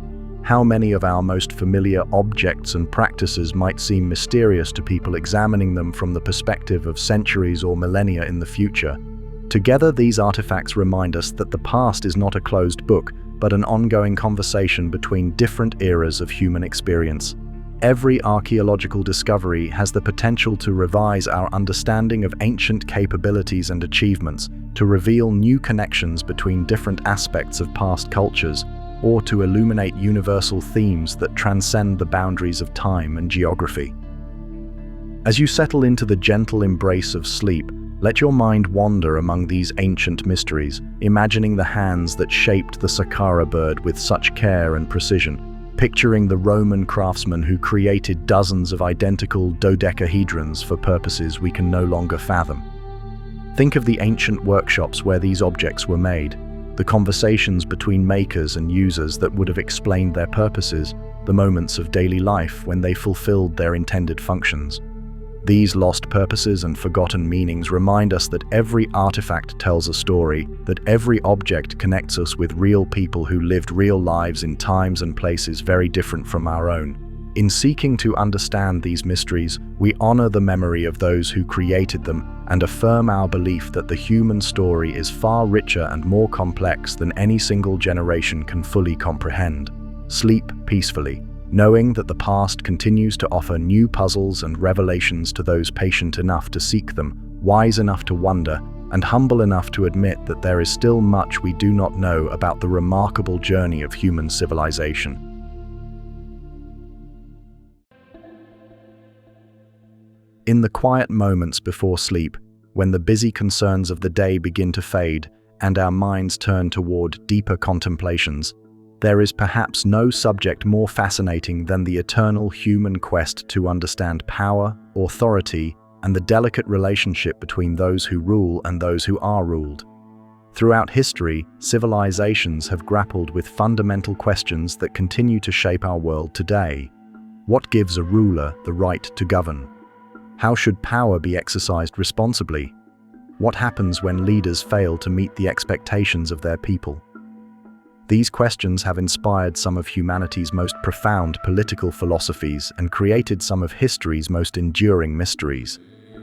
[SPEAKER 1] how many of our most familiar objects and practices might seem mysterious to people examining them from the perspective of centuries or millennia in the future. Together, these artifacts remind us that the past is not a closed book, but an ongoing conversation between different eras of human experience. Every archaeological discovery has the potential to revise our understanding of ancient capabilities and achievements, to reveal new connections between different aspects of past cultures, or to illuminate universal themes that transcend the boundaries of time and geography. As you settle into the gentle embrace of sleep, let your mind wander among these ancient mysteries, imagining the hands that shaped the Saqqara bird with such care and precision, picturing the Roman craftsmen who created dozens of identical dodecahedrons for purposes we can no longer fathom. Think of the ancient workshops where these objects were made, the conversations between makers and users that would have explained their purposes, the moments of daily life when they fulfilled their intended functions. These lost purposes and forgotten meanings remind us that every artifact tells a story, that every object connects us with real people who lived real lives in times and places very different from our own. In seeking to understand these mysteries, we honor the memory of those who created them and affirm our belief that the human story is far richer and more complex than any single generation can fully comprehend. Sleep peacefully, knowing that the past continues to offer new puzzles and revelations to those patient enough to seek them, wise enough to wonder, and humble enough to admit that there is still much we do not know about the remarkable journey of human civilization. In the quiet moments before sleep, when the busy concerns of the day begin to fade and our minds turn toward deeper contemplations, there is perhaps no subject more fascinating than the eternal human quest to understand power, authority, and the delicate relationship between those who rule and those who are ruled. Throughout history, civilizations have grappled with fundamental questions that continue to shape our world today. What gives a ruler the right to govern? How should power be exercised responsibly? What happens when leaders fail to meet the expectations of their people? These questions have inspired some of humanity's most profound political philosophies and created some of history's most enduring mysteries.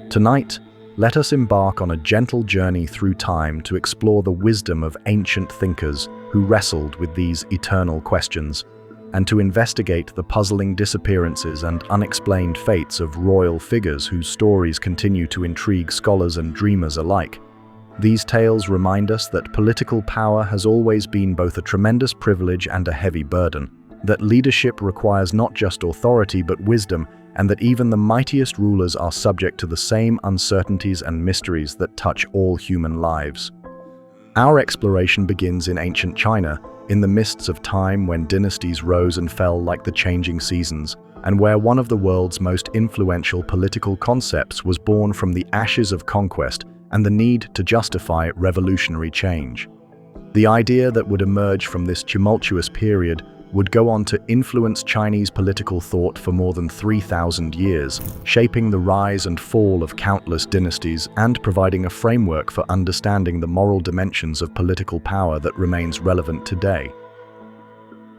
[SPEAKER 1] Tonight, let us embark on a gentle journey through time to explore the wisdom of ancient thinkers who wrestled with these eternal questions, and to investigate the puzzling disappearances and unexplained fates of royal figures whose stories continue to intrigue scholars and dreamers alike. These tales remind us that political power has always been both a tremendous privilege and a heavy burden, that leadership requires not just authority but wisdom, and that even the mightiest rulers are subject to the same uncertainties and mysteries that touch all human lives. Our exploration begins in ancient China, in the mists of time when dynasties rose and fell like the changing seasons, and where one of the world's most influential political concepts was born from the ashes of conquest and the need to justify revolutionary change. The idea that would emerge from this tumultuous period would go on to influence Chinese political thought for more than 3,000 years, shaping the rise and fall of countless dynasties and providing a framework for understanding the moral dimensions of political power that remains relevant today.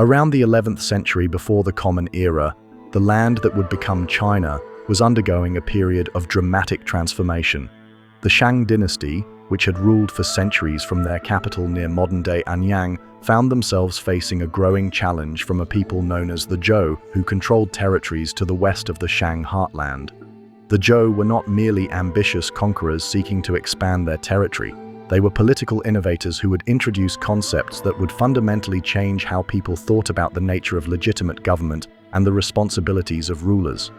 [SPEAKER 1] Around the 11th century before the Common Era, the land that would become China was undergoing a period of dramatic transformation. The Shang dynasty, which had ruled for centuries from their capital near modern-day Anyang, found themselves facing a growing challenge from a people known as the Zhou, who controlled territories to the west of the Shang heartland. The Zhou were not merely ambitious conquerors seeking to expand their territory. They were political innovators who would introduce concepts that would fundamentally change how people thought about the nature of legitimate government and the responsibilities of rulers.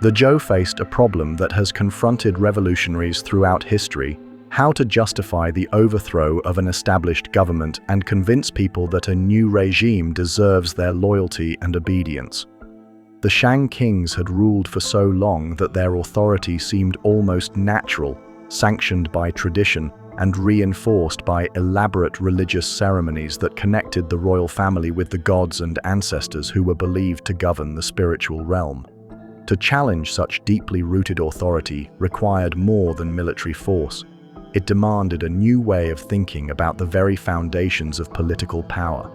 [SPEAKER 1] The Zhou faced a problem that has confronted revolutionaries throughout history: how to justify the overthrow of an established government and convince people that a new regime deserves their loyalty and obedience. The Shang kings had ruled for so long that their authority seemed almost natural, sanctioned by tradition and reinforced by elaborate religious ceremonies that connected the royal family with the gods and ancestors who were believed to govern the spiritual realm. To challenge such deeply rooted authority required more than military force. It demanded a new way of thinking about the very foundations of political power.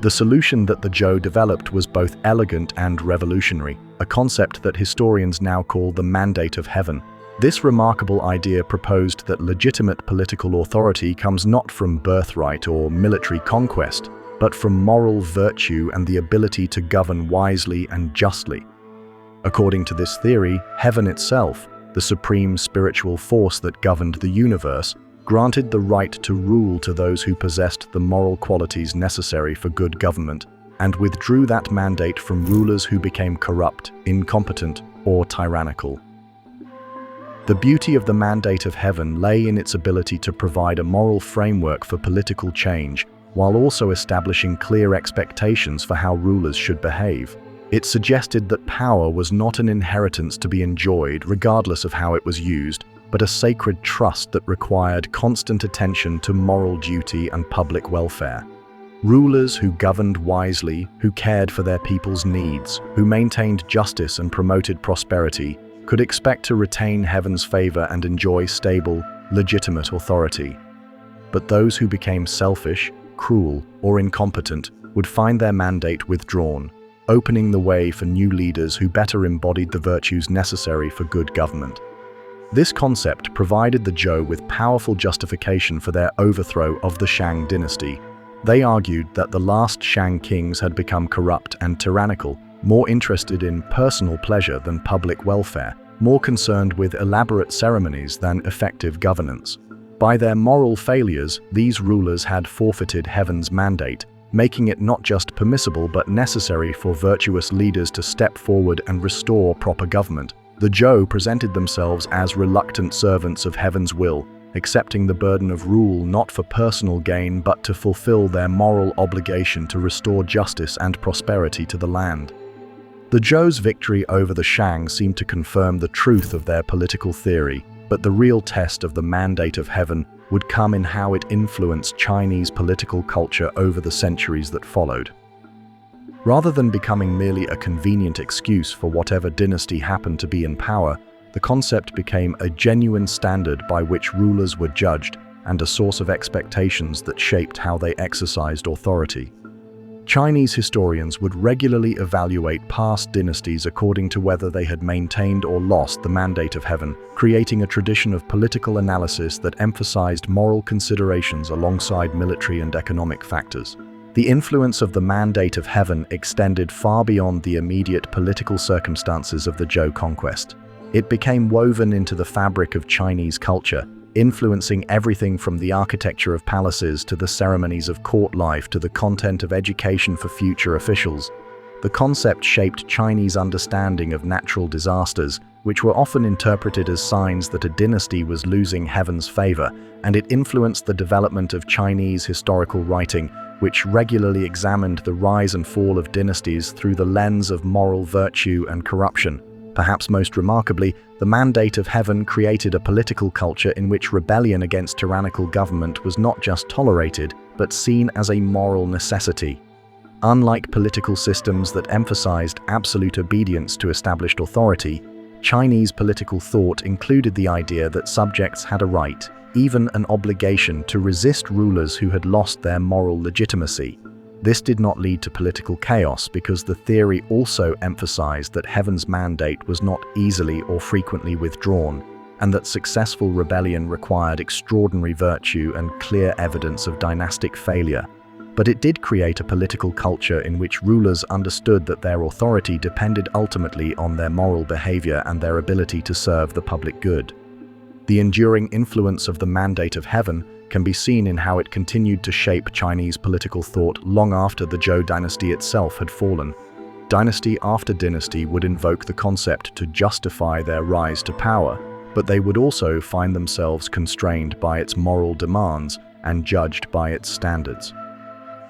[SPEAKER 1] The solution that the Zhou developed was both elegant and revolutionary, a concept that historians now call the Mandate of Heaven. This remarkable idea proposed that legitimate political authority comes not from birthright or military conquest, but from moral virtue and the ability to govern wisely and justly. According to this theory, heaven itself, the supreme spiritual force that governed the universe, granted the right to rule to those who possessed the moral qualities necessary for good government, and withdrew that mandate from rulers who became corrupt, incompetent, or tyrannical. The beauty of the Mandate of Heaven lay in its ability to provide a moral framework for political change, while also establishing clear expectations for how rulers should behave. It suggested that power was not an inheritance to be enjoyed regardless of how it was used, but a sacred trust that required constant attention to moral duty and public welfare. Rulers who governed wisely, who cared for their people's needs, who maintained justice and promoted prosperity, could expect to retain heaven's favor and enjoy stable, legitimate authority. But those who became selfish, cruel, or incompetent would find their mandate withdrawn, opening the way for new leaders who better embodied the virtues necessary for good government. This concept provided the Zhou with powerful justification for their overthrow of the Shang dynasty. They argued that the last Shang kings had become corrupt and tyrannical, more interested in personal pleasure than public welfare, more concerned with elaborate ceremonies than effective governance. By their moral failures, these rulers had forfeited heaven's mandate, making it not just permissible but necessary for virtuous leaders to step forward and restore proper government. The Zhou presented themselves as reluctant servants of heaven's will, accepting the burden of rule not for personal gain but to fulfill their moral obligation to restore justice and prosperity to the land. The Zhou's victory over the Shang seemed to confirm the truth of their political theory, but the real test of the mandate of heaven would come in how it influenced Chinese political culture over the centuries that followed. Rather than becoming merely a convenient excuse for whatever dynasty happened to be in power, the concept became a genuine standard by which rulers were judged and a source of expectations that shaped how they exercised authority. Chinese historians would regularly evaluate past dynasties according to whether they had maintained or lost the mandate of heaven, creating a tradition of political analysis that emphasized moral considerations alongside military and economic factors. The influence of the mandate of heaven extended far beyond the immediate political circumstances of the Zhou conquest. It became woven into the fabric of Chinese culture, influencing everything from the architecture of palaces to the ceremonies of court life to the content of education for future officials. The concept shaped Chinese understanding of natural disasters, which were often interpreted as signs that a dynasty was losing heaven's favor, and it influenced the development of Chinese historical writing, which regularly examined the rise and fall of dynasties through the lens of moral virtue and corruption. Perhaps most remarkably, the mandate of heaven created a political culture in which rebellion against tyrannical government was not just tolerated, but seen as a moral necessity. Unlike political systems that emphasized absolute obedience to established authority, Chinese political thought included the idea that subjects had a right, even an obligation, to resist rulers who had lost their moral legitimacy. This did not lead to political chaos because the theory also emphasized that heaven's mandate was not easily or frequently withdrawn, and that successful rebellion required extraordinary virtue and clear evidence of dynastic failure. But it did create a political culture in which rulers understood that their authority depended ultimately on their moral behavior and their ability to serve the public good. The enduring influence of the mandate of heaven can be seen in how it continued to shape Chinese political thought long after the Zhou dynasty itself had fallen. Dynasty after dynasty would invoke the concept to justify their rise to power, but they would also find themselves constrained by its moral demands and judged by its standards.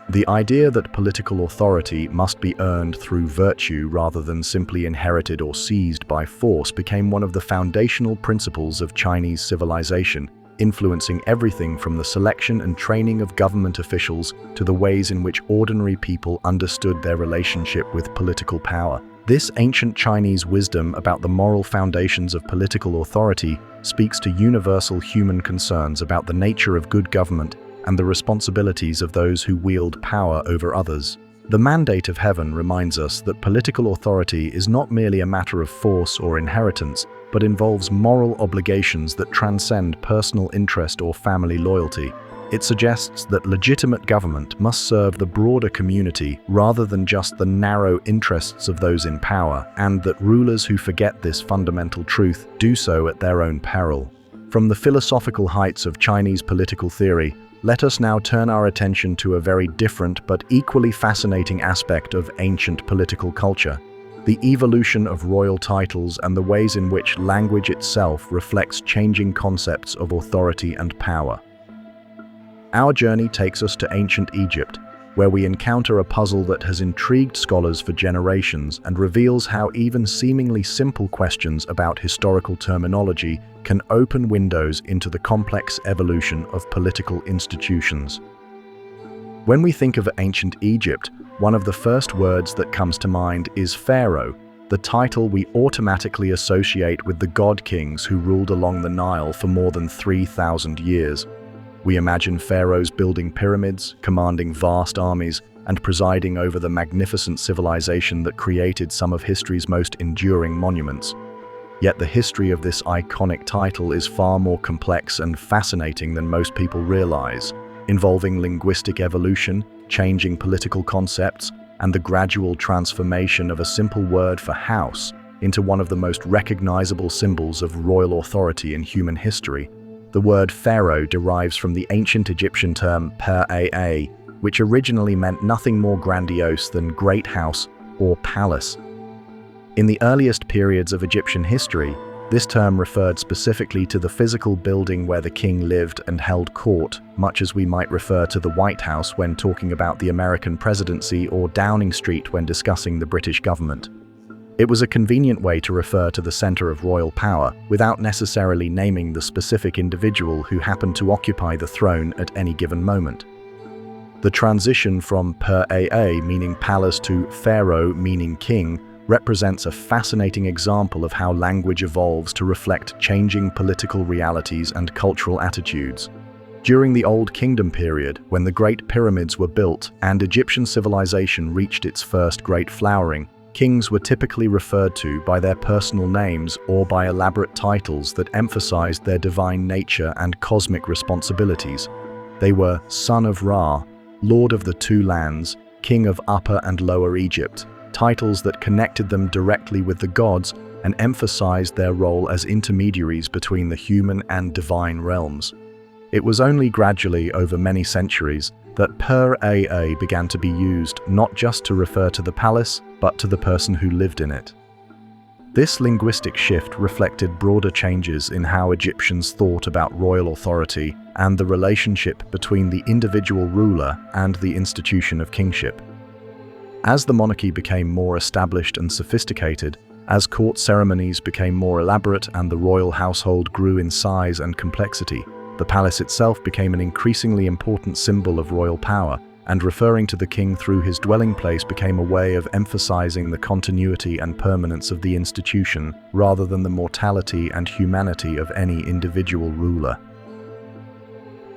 [SPEAKER 1] The idea that political authority must be earned through virtue rather than simply inherited or seized by force became one of the foundational principles of Chinese civilization, influencing everything from the selection and training of government officials to the ways in which ordinary people understood their relationship with political power. This ancient Chinese wisdom about the moral foundations of political authority speaks to universal human concerns about the nature of good government and the responsibilities of those who wield power over others. The mandate of heaven reminds us that political authority is not merely a matter of force or inheritance, but involves moral obligations that transcend personal interest or family loyalty. It suggests that legitimate government must serve the broader community rather than just the narrow interests of those in power, and that rulers who forget this fundamental truth do so at their own peril. From the philosophical heights of Chinese political theory, let us now turn our attention to a very different but equally fascinating aspect of ancient political culture: the evolution of royal titles and the ways in which language itself reflects changing concepts of authority and power. Our journey takes us to ancient Egypt, where we encounter a puzzle that has intrigued scholars for generations and reveals how even seemingly simple questions about historical terminology can open windows into the complex evolution of political institutions. When we think of ancient Egypt, one of the first words that comes to mind is pharaoh, the title we automatically associate with the god kings who ruled along the Nile for more than 3,000 years. We imagine pharaohs building pyramids, commanding vast armies, and presiding over the magnificent civilization that created some of history's most enduring monuments. Yet the history of this iconic title is far more complex and fascinating than most people realize, involving linguistic evolution, changing political concepts, and the gradual transformation of a simple word for house into one of the most recognizable symbols of royal authority in human history. The word pharaoh derives from the ancient Egyptian term per-aa, which originally meant nothing more grandiose than great house or palace. In the earliest periods of Egyptian history, this term referred specifically to the physical building where the king lived and held court, much as we might refer to the White House when talking about the American presidency or Downing Street when discussing the British government. It was a convenient way to refer to the center of royal power without necessarily naming the specific individual who happened to occupy the throne at any given moment. The transition from per-aa, meaning palace, to pharaoh, meaning king, represents a fascinating example of how language evolves to reflect changing political realities and cultural attitudes. During the Old Kingdom period, when the Great Pyramids were built and Egyptian civilization reached its first great flowering, kings were typically referred to by their personal names or by elaborate titles that emphasized their divine nature and cosmic responsibilities. They were Son of Ra, Lord of the Two Lands, King of Upper and Lower Egypt, titles that connected them directly with the gods and emphasized their role as intermediaries between the human and divine realms. It was only gradually, over many centuries, that per-aa began to be used not just to refer to the palace, but to the person who lived in it. This linguistic shift reflected broader changes in how Egyptians thought about royal authority and the relationship between the individual ruler and the institution of kingship. As the monarchy became more established and sophisticated, as court ceremonies became more elaborate and the royal household grew in size and complexity, the palace itself became an increasingly important symbol of royal power, and referring to the king through his dwelling place became a way of emphasizing the continuity and permanence of the institution rather than the mortality and humanity of any individual ruler.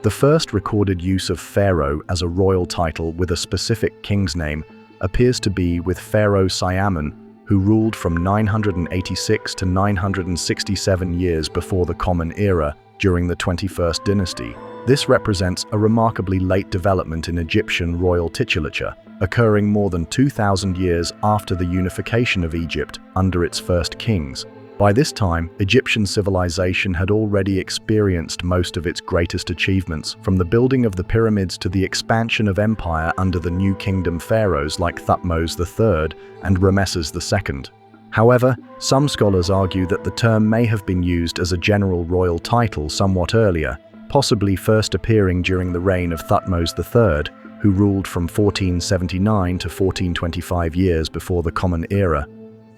[SPEAKER 1] The first recorded use of pharaoh as a royal title with a specific king's name appears to be with Pharaoh Siamun, who ruled from 986 to 967 years before the Common Era during the 21st dynasty. This represents a remarkably late development in Egyptian royal titulature, occurring more than 2,000 years after the unification of Egypt under its first kings. By this time, Egyptian civilization had already experienced most of its greatest achievements, from the building of the pyramids to the expansion of empire under the New Kingdom pharaohs like Thutmose III and Ramesses II. However, some scholars argue that the term may have been used as a general royal title somewhat earlier, possibly first appearing during the reign of Thutmose III, who ruled from 1479 to 1425 years before the Common Era.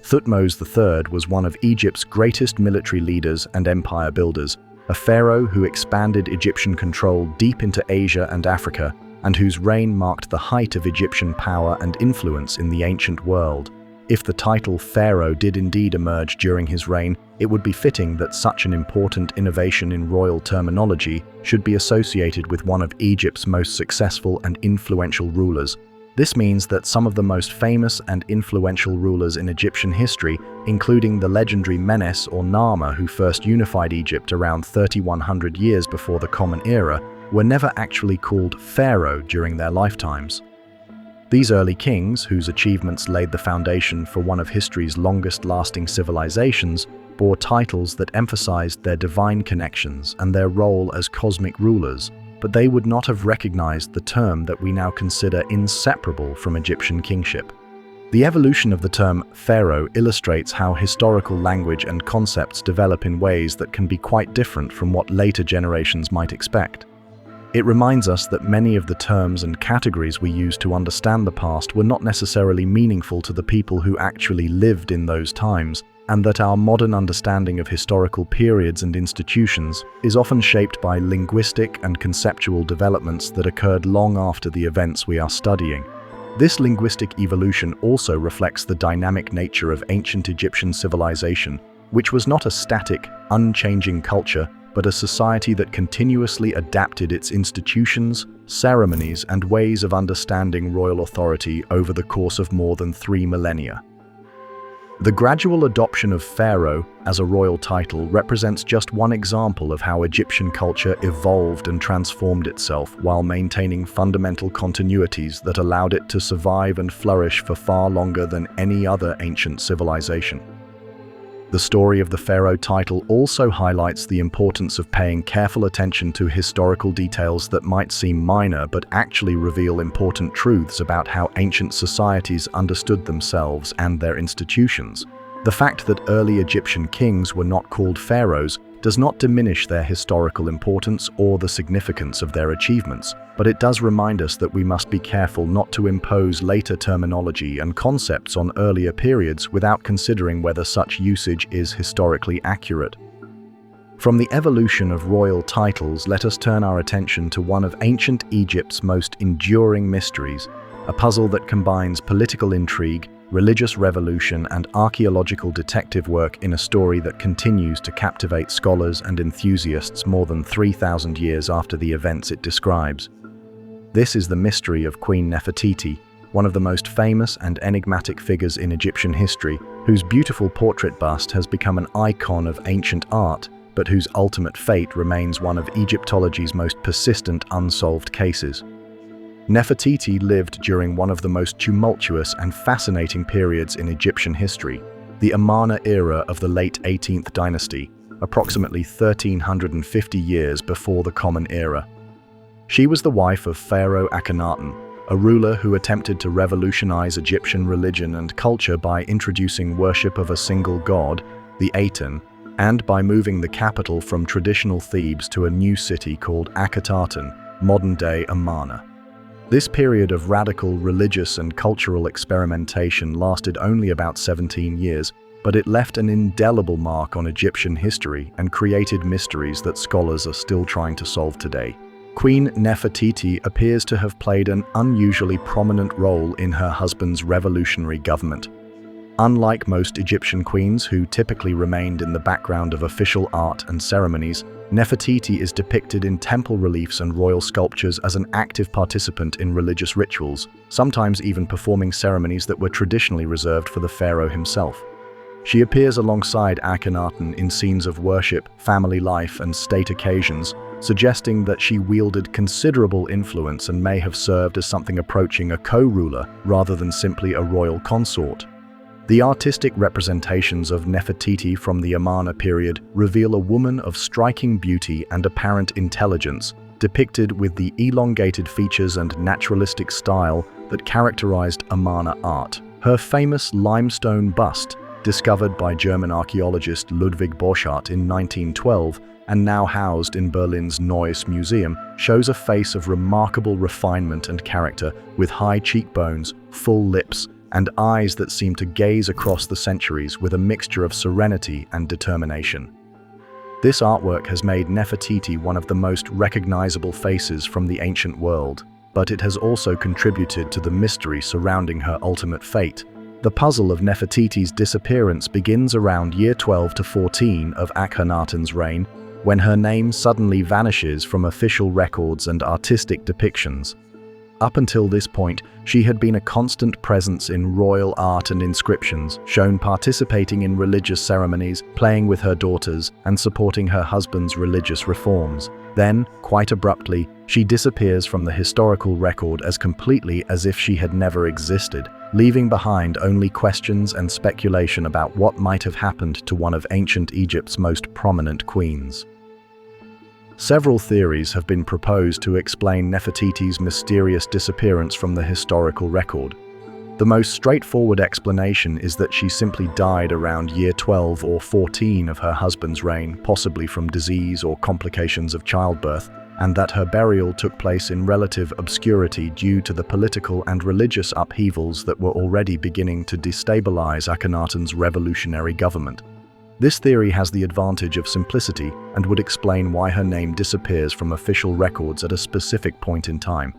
[SPEAKER 1] Thutmose III was one of Egypt's greatest military leaders and empire builders, a pharaoh who expanded Egyptian control deep into Asia and Africa, and whose reign marked the height of Egyptian power and influence in the ancient world. If the title pharaoh did indeed emerge during his reign, it would be fitting that such an important innovation in royal terminology should be associated with one of Egypt's most successful and influential rulers. This means that some of the most famous and influential rulers in Egyptian history, including the legendary Menes or Narmer who first unified Egypt around 3,100 years before the Common Era, were never actually called pharaoh during their lifetimes. These early kings, whose achievements laid the foundation for one of history's longest-lasting civilizations, bore titles that emphasized their divine connections and their role as cosmic rulers, but they would not have recognized the term that we now consider inseparable from Egyptian kingship. The evolution of the term pharaoh illustrates how historical language and concepts develop in ways that can be quite different from what later generations might expect. It reminds us that many of the terms and categories we use to understand the past were not necessarily meaningful to the people who actually lived in those times, and that our modern understanding of historical periods and institutions is often shaped by linguistic and conceptual developments that occurred long after the events we are studying. This linguistic evolution also reflects the dynamic nature of ancient Egyptian civilization, which was not a static, unchanging culture, but a society that continuously adapted its institutions, ceremonies, and ways of understanding royal authority over the course of more than 3 millennia. The gradual adoption of pharaoh as a royal title represents just one example of how Egyptian culture evolved and transformed itself while maintaining fundamental continuities that allowed it to survive and flourish for far longer than any other ancient civilization. The story of the pharaoh title also highlights the importance of paying careful attention to historical details that might seem minor but actually reveal important truths about how ancient societies understood themselves and their institutions. The fact that early Egyptian kings were not called pharaohs does not diminish their historical importance or the significance of their achievements, but it does remind us that we must be careful not to impose later terminology and concepts on earlier periods without considering whether such usage is historically accurate. From the evolution of royal titles, let us turn our attention to one of ancient Egypt's most enduring mysteries, a puzzle that combines political intrigue, religious revolution, and archaeological detective work in a story that continues to captivate scholars and enthusiasts more than 3,000 years after the events it describes. This is the mystery of Queen Nefertiti, one of the most famous and enigmatic figures in Egyptian history, whose beautiful portrait bust has become an icon of ancient art, but whose ultimate fate remains one of Egyptology's most persistent unsolved cases. Nefertiti lived during one of the most tumultuous and fascinating periods in Egyptian history, the Amarna era of the late 18th dynasty, approximately 1350 years before the Common Era. She was the wife of Pharaoh Akhenaten, a ruler who attempted to revolutionize Egyptian religion and culture by introducing worship of a single god, the Aten, and by moving the capital from traditional Thebes to a new city called Akhetaten, modern-day Amarna. This period of radical religious and cultural experimentation lasted only about 17 years, but it left an indelible mark on Egyptian history and created mysteries that scholars are still trying to solve today. Queen Nefertiti appears to have played an unusually prominent role in her husband's revolutionary government. Unlike most Egyptian queens who typically remained in the background of official art and ceremonies, Nefertiti is depicted in temple reliefs and royal sculptures as an active participant in religious rituals, sometimes even performing ceremonies that were traditionally reserved for the pharaoh himself. She appears alongside Akhenaten in scenes of worship, family life, and state occasions, suggesting that she wielded considerable influence and may have served as something approaching a co-ruler rather than simply a royal consort. The artistic representations of Nefertiti from the Amarna period reveal a woman of striking beauty and apparent intelligence, depicted with the elongated features and naturalistic style that characterized Amarna art. Her famous limestone bust, discovered by German archaeologist Ludwig Borchardt in 1912 and now housed in Berlin's Neues Museum, shows a face of remarkable refinement and character, with high cheekbones, full lips, and eyes that seem to gaze across the centuries with a mixture of serenity and determination. This artwork has made Nefertiti one of the most recognizable faces from the ancient world, but it has also contributed to the mystery surrounding her ultimate fate. The puzzle of Nefertiti's disappearance begins around year 12 to 14 of Akhenaten's reign, when her name suddenly vanishes from official records and artistic depictions. Up until this point, she had been a constant presence in royal art and inscriptions, shown participating in religious ceremonies, playing with her daughters, and supporting her husband's religious reforms. Then, quite abruptly, she disappears from the historical record as completely as if she had never existed, leaving behind only questions and speculation about what might have happened to one of ancient Egypt's most prominent queens. Several theories have been proposed to explain Nefertiti's mysterious disappearance from the historical record. The most straightforward explanation is that she simply died around year 12 or 14 of her husband's reign, possibly from disease or complications of childbirth, and that her burial took place in relative obscurity due to the political and religious upheavals that were already beginning to destabilize Akhenaten's revolutionary government. This theory has the advantage of simplicity and would explain why her name disappears from official records at a specific point in time.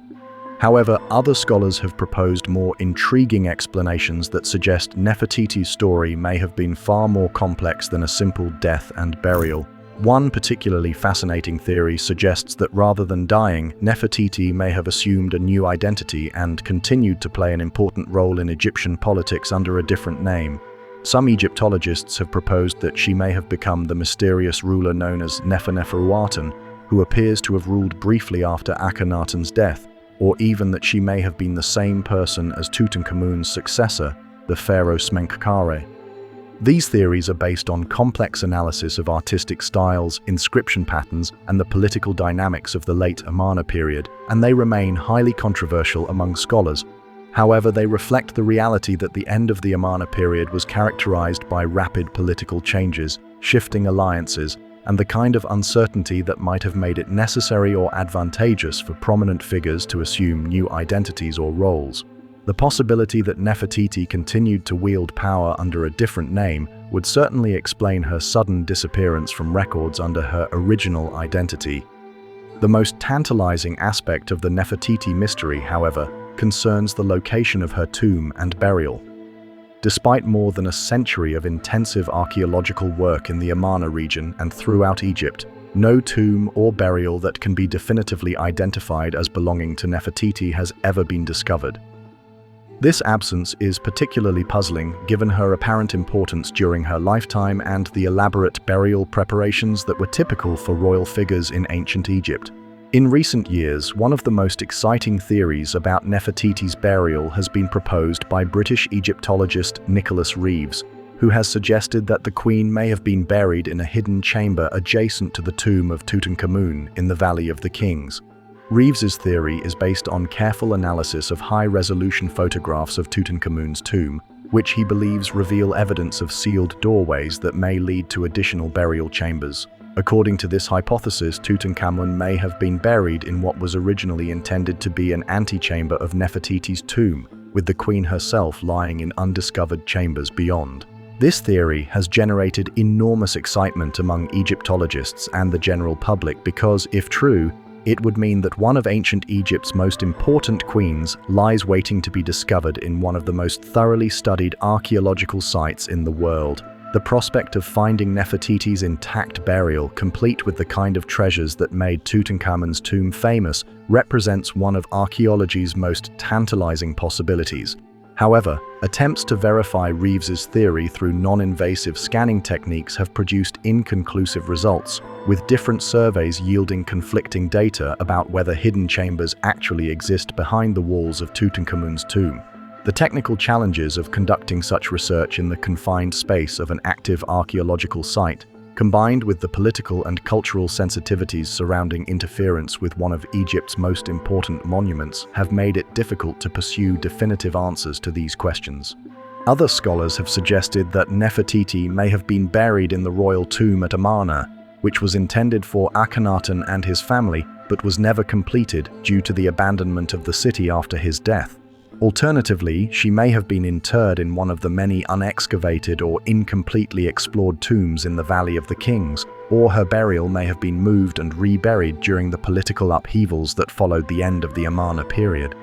[SPEAKER 1] However, other scholars have proposed more intriguing explanations that suggest Nefertiti's story may have been far more complex than a simple death and burial. One particularly fascinating theory suggests that rather than dying, Nefertiti may have assumed a new identity and continued to play an important role in Egyptian politics under a different name. Some Egyptologists have proposed that she may have become the mysterious ruler known as Neferuaten, who appears to have ruled briefly after Akhenaten's death, or even that she may have been the same person as Tutankhamun's successor, the pharaoh Smenkhkare. These theories are based on complex analysis of artistic styles, inscription patterns, and the political dynamics of the late Amarna period, and they remain highly controversial among scholars. However, they reflect the reality that the end of the Amarna period was characterized by rapid political changes, shifting alliances, and the kind of uncertainty that might have made it necessary or advantageous for prominent figures to assume new identities or roles. The possibility that Nefertiti continued to wield power under a different name would certainly explain her sudden disappearance from records under her original identity. The most tantalizing aspect of the Nefertiti mystery, however, concerns the location of her tomb and burial. Despite more than a century of intensive archaeological work in the Amarna region and throughout Egypt, no tomb or burial that can be definitively identified as belonging to Nefertiti has ever been discovered. This absence is particularly puzzling given her apparent importance during her lifetime and the elaborate burial preparations that were typical for royal figures in ancient Egypt. In recent years, one of the most exciting theories about Nefertiti's burial has been proposed by British Egyptologist Nicholas Reeves, who has suggested that the Queen may have been buried in a hidden chamber adjacent to the tomb of Tutankhamun in the Valley of the Kings. Reeves's theory is based on careful analysis of high-resolution photographs of Tutankhamun's tomb, which he believes reveal evidence of sealed doorways that may lead to additional burial chambers. According to this hypothesis, Tutankhamun may have been buried in what was originally intended to be an antechamber of Nefertiti's tomb, with the Queen herself lying in undiscovered chambers beyond. This theory has generated enormous excitement among Egyptologists and the general public because, if true, it would mean that one of ancient Egypt's most important queens lies waiting to be discovered in one of the most thoroughly studied archaeological sites in the world. The prospect of finding Nefertiti's intact burial, complete with the kind of treasures that made Tutankhamun's tomb famous, represents one of archaeology's most tantalizing possibilities. However, attempts to verify Reeves's theory through non-invasive scanning techniques have produced inconclusive results, with different surveys yielding conflicting data about whether hidden chambers actually exist behind the walls of Tutankhamun's tomb. The technical challenges of conducting such research in the confined space of an active archaeological site, combined with the political and cultural sensitivities surrounding interference with one of Egypt's most important monuments, have made it difficult to pursue definitive answers to these questions. Other scholars have suggested that Nefertiti may have been buried in the royal tomb at Amarna, which was intended for Akhenaten and his family, but was never completed due to the abandonment of the city after his death. Alternatively, she may have been interred in one of the many unexcavated or incompletely explored tombs in the Valley of the Kings, or her burial may have been moved and reburied during the political upheavals that followed the end of the Amarna period.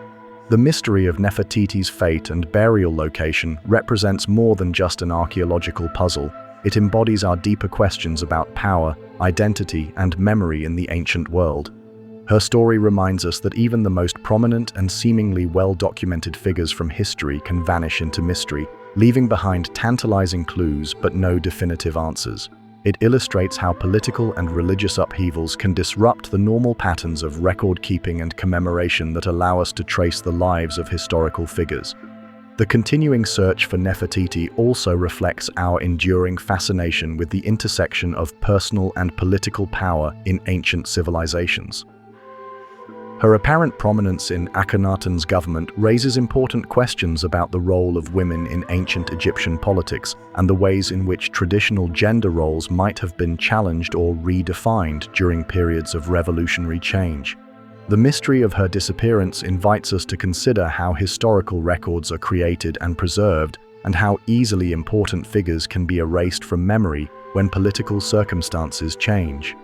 [SPEAKER 1] The mystery of Nefertiti's fate and burial location represents more than just an archaeological puzzle. It embodies our deeper questions about power, identity, and memory in the ancient world. Her story reminds us that even the most prominent and seemingly well-documented figures from history can vanish into mystery, leaving behind tantalizing clues but no definitive answers. It illustrates how political and religious upheavals can disrupt the normal patterns of record-keeping and commemoration that allow us to trace the lives of historical figures. The continuing search for Nefertiti also reflects our enduring fascination with the intersection of personal and political power in ancient civilizations. Her apparent prominence in Akhenaten's government raises important questions about the role of women in ancient Egyptian politics and the ways in which traditional gender roles might have been challenged or redefined during periods of revolutionary change. The mystery of her disappearance invites us to consider how historical records are created and preserved, and how easily important figures can be erased from memory when political circumstances change.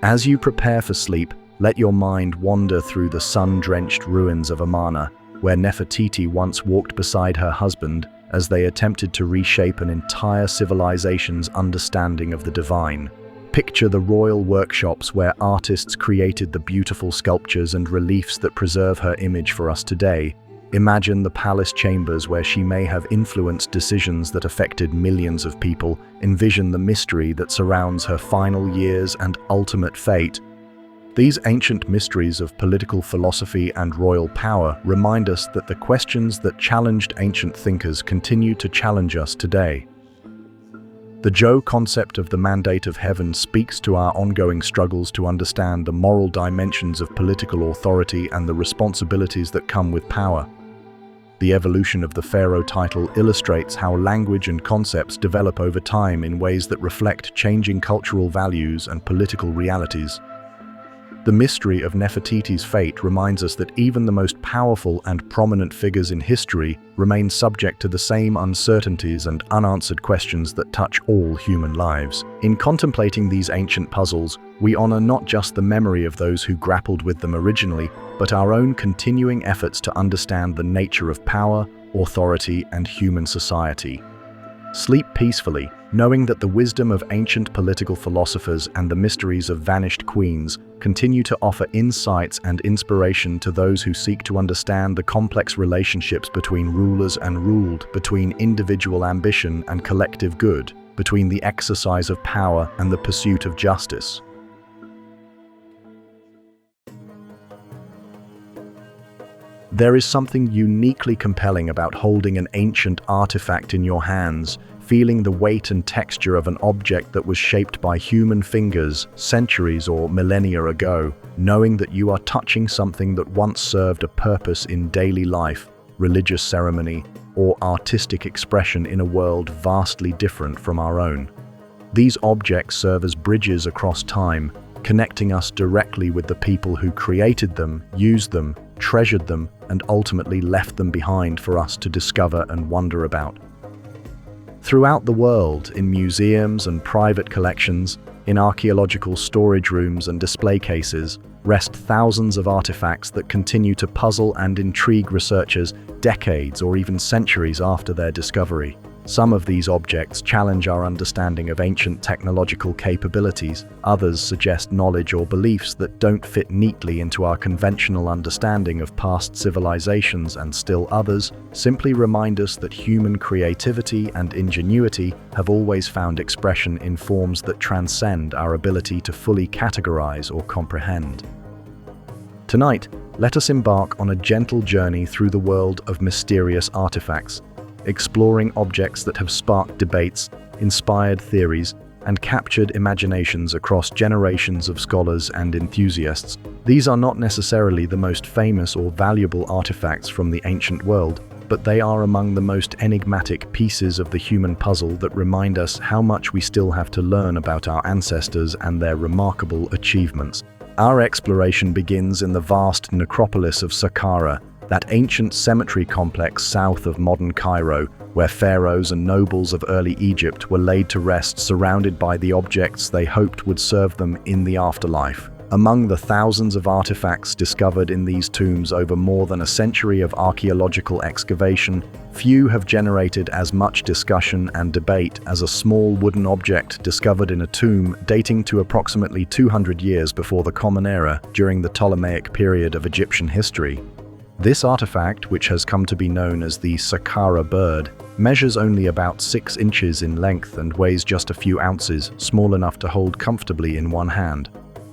[SPEAKER 1] As you prepare for sleep, Let your mind wander through the sun-drenched ruins of Amarna, where Nefertiti once walked beside her husband as they attempted to reshape an entire civilization's understanding of the divine. Picture the royal workshops where artists created the beautiful sculptures and reliefs that preserve her image for us today. Imagine the palace chambers where she may have influenced decisions that affected millions of people. Envision the mystery that surrounds her final years and ultimate fate. These ancient mysteries of political philosophy and royal power remind us that the questions that challenged ancient thinkers continue to challenge us today. The Zhou concept of the mandate of heaven speaks to our ongoing struggles to understand the moral dimensions of political authority and the responsibilities that come with power. The evolution of the pharaoh title illustrates how language and concepts develop over time in ways that reflect changing cultural values and political realities. The mystery of Nefertiti's fate reminds us that even the most powerful and prominent figures in history remain subject to the same uncertainties and unanswered questions that touch all human lives. In contemplating these ancient puzzles, we honor not just the memory of those who grappled with them originally, but our own continuing efforts to understand the nature of power, authority, and human society. Sleep peacefully, knowing that the wisdom of ancient political philosophers and the mysteries of vanished queens continue to offer insights and inspiration to those who seek to understand the complex relationships between rulers and ruled, between individual ambition and collective good, between the exercise of power and the pursuit of justice. There is something uniquely compelling about holding an ancient artifact in your hands, feeling the weight and texture of an object that was shaped by human fingers centuries or millennia ago, knowing that you are touching something that once served a purpose in daily life, religious ceremony, or artistic expression in a world vastly different from our own. These objects serve as bridges across time, connecting us directly with the people who created them, used them, treasured them, and ultimately left them behind for us to discover and wonder about. Throughout the world, in museums and private collections, in archaeological storage rooms and display cases, rest thousands of artifacts that continue to puzzle and intrigue researchers decades or even centuries after their discovery. Some of these objects challenge our understanding of ancient technological capabilities, others suggest knowledge or beliefs that don't fit neatly into our conventional understanding of past civilizations, and still others simply remind us that human creativity and ingenuity have always found expression in forms that transcend our ability to fully categorize or comprehend. Tonight, let us embark on a gentle journey through the world of mysterious artifacts, exploring objects that have sparked debates, inspired theories, and captured imaginations across generations of scholars and enthusiasts. These are not necessarily the most famous or valuable artifacts from the ancient world, but they are among the most enigmatic pieces of the human puzzle that remind us how much we still have to learn about our ancestors and their remarkable achievements. Our exploration begins in the vast necropolis of Saqqara, that ancient cemetery complex south of modern Cairo, where pharaohs and nobles of early Egypt were laid to rest surrounded by the objects they hoped would serve them in the afterlife. Among the thousands of artifacts discovered in these tombs over more than a century of archaeological excavation, few have generated as much discussion and debate as a small wooden object discovered in a tomb dating to approximately 200 years before the Common Era during the Ptolemaic period of Egyptian history. This artifact, which has come to be known as the Saqqara bird, measures only about 6 inches in length and weighs just a few ounces, small enough to hold comfortably in one hand.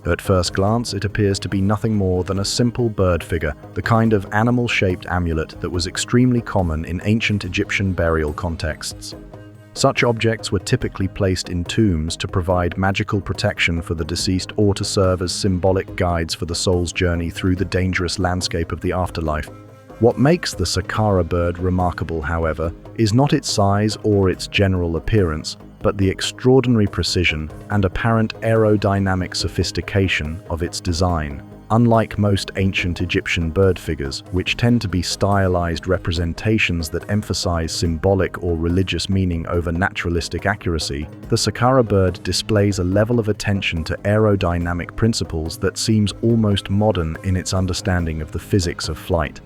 [SPEAKER 1] At first glance, it appears to be nothing more than a simple bird figure, the kind of animal-shaped amulet that was extremely common in ancient Egyptian burial contexts. Such objects were typically placed in tombs to provide magical protection for the deceased or to serve as symbolic guides for the soul's journey through the dangerous landscape of the afterlife. What makes the Saqqara bird remarkable, however, is not its size or its general appearance, but the extraordinary precision and apparent aerodynamic sophistication of its design. Unlike most ancient Egyptian bird figures, which tend to be stylized representations that emphasize symbolic or religious meaning over naturalistic accuracy, the Saqqara bird displays a level of attention to aerodynamic principles that seems almost modern in its understanding of the physics of flight.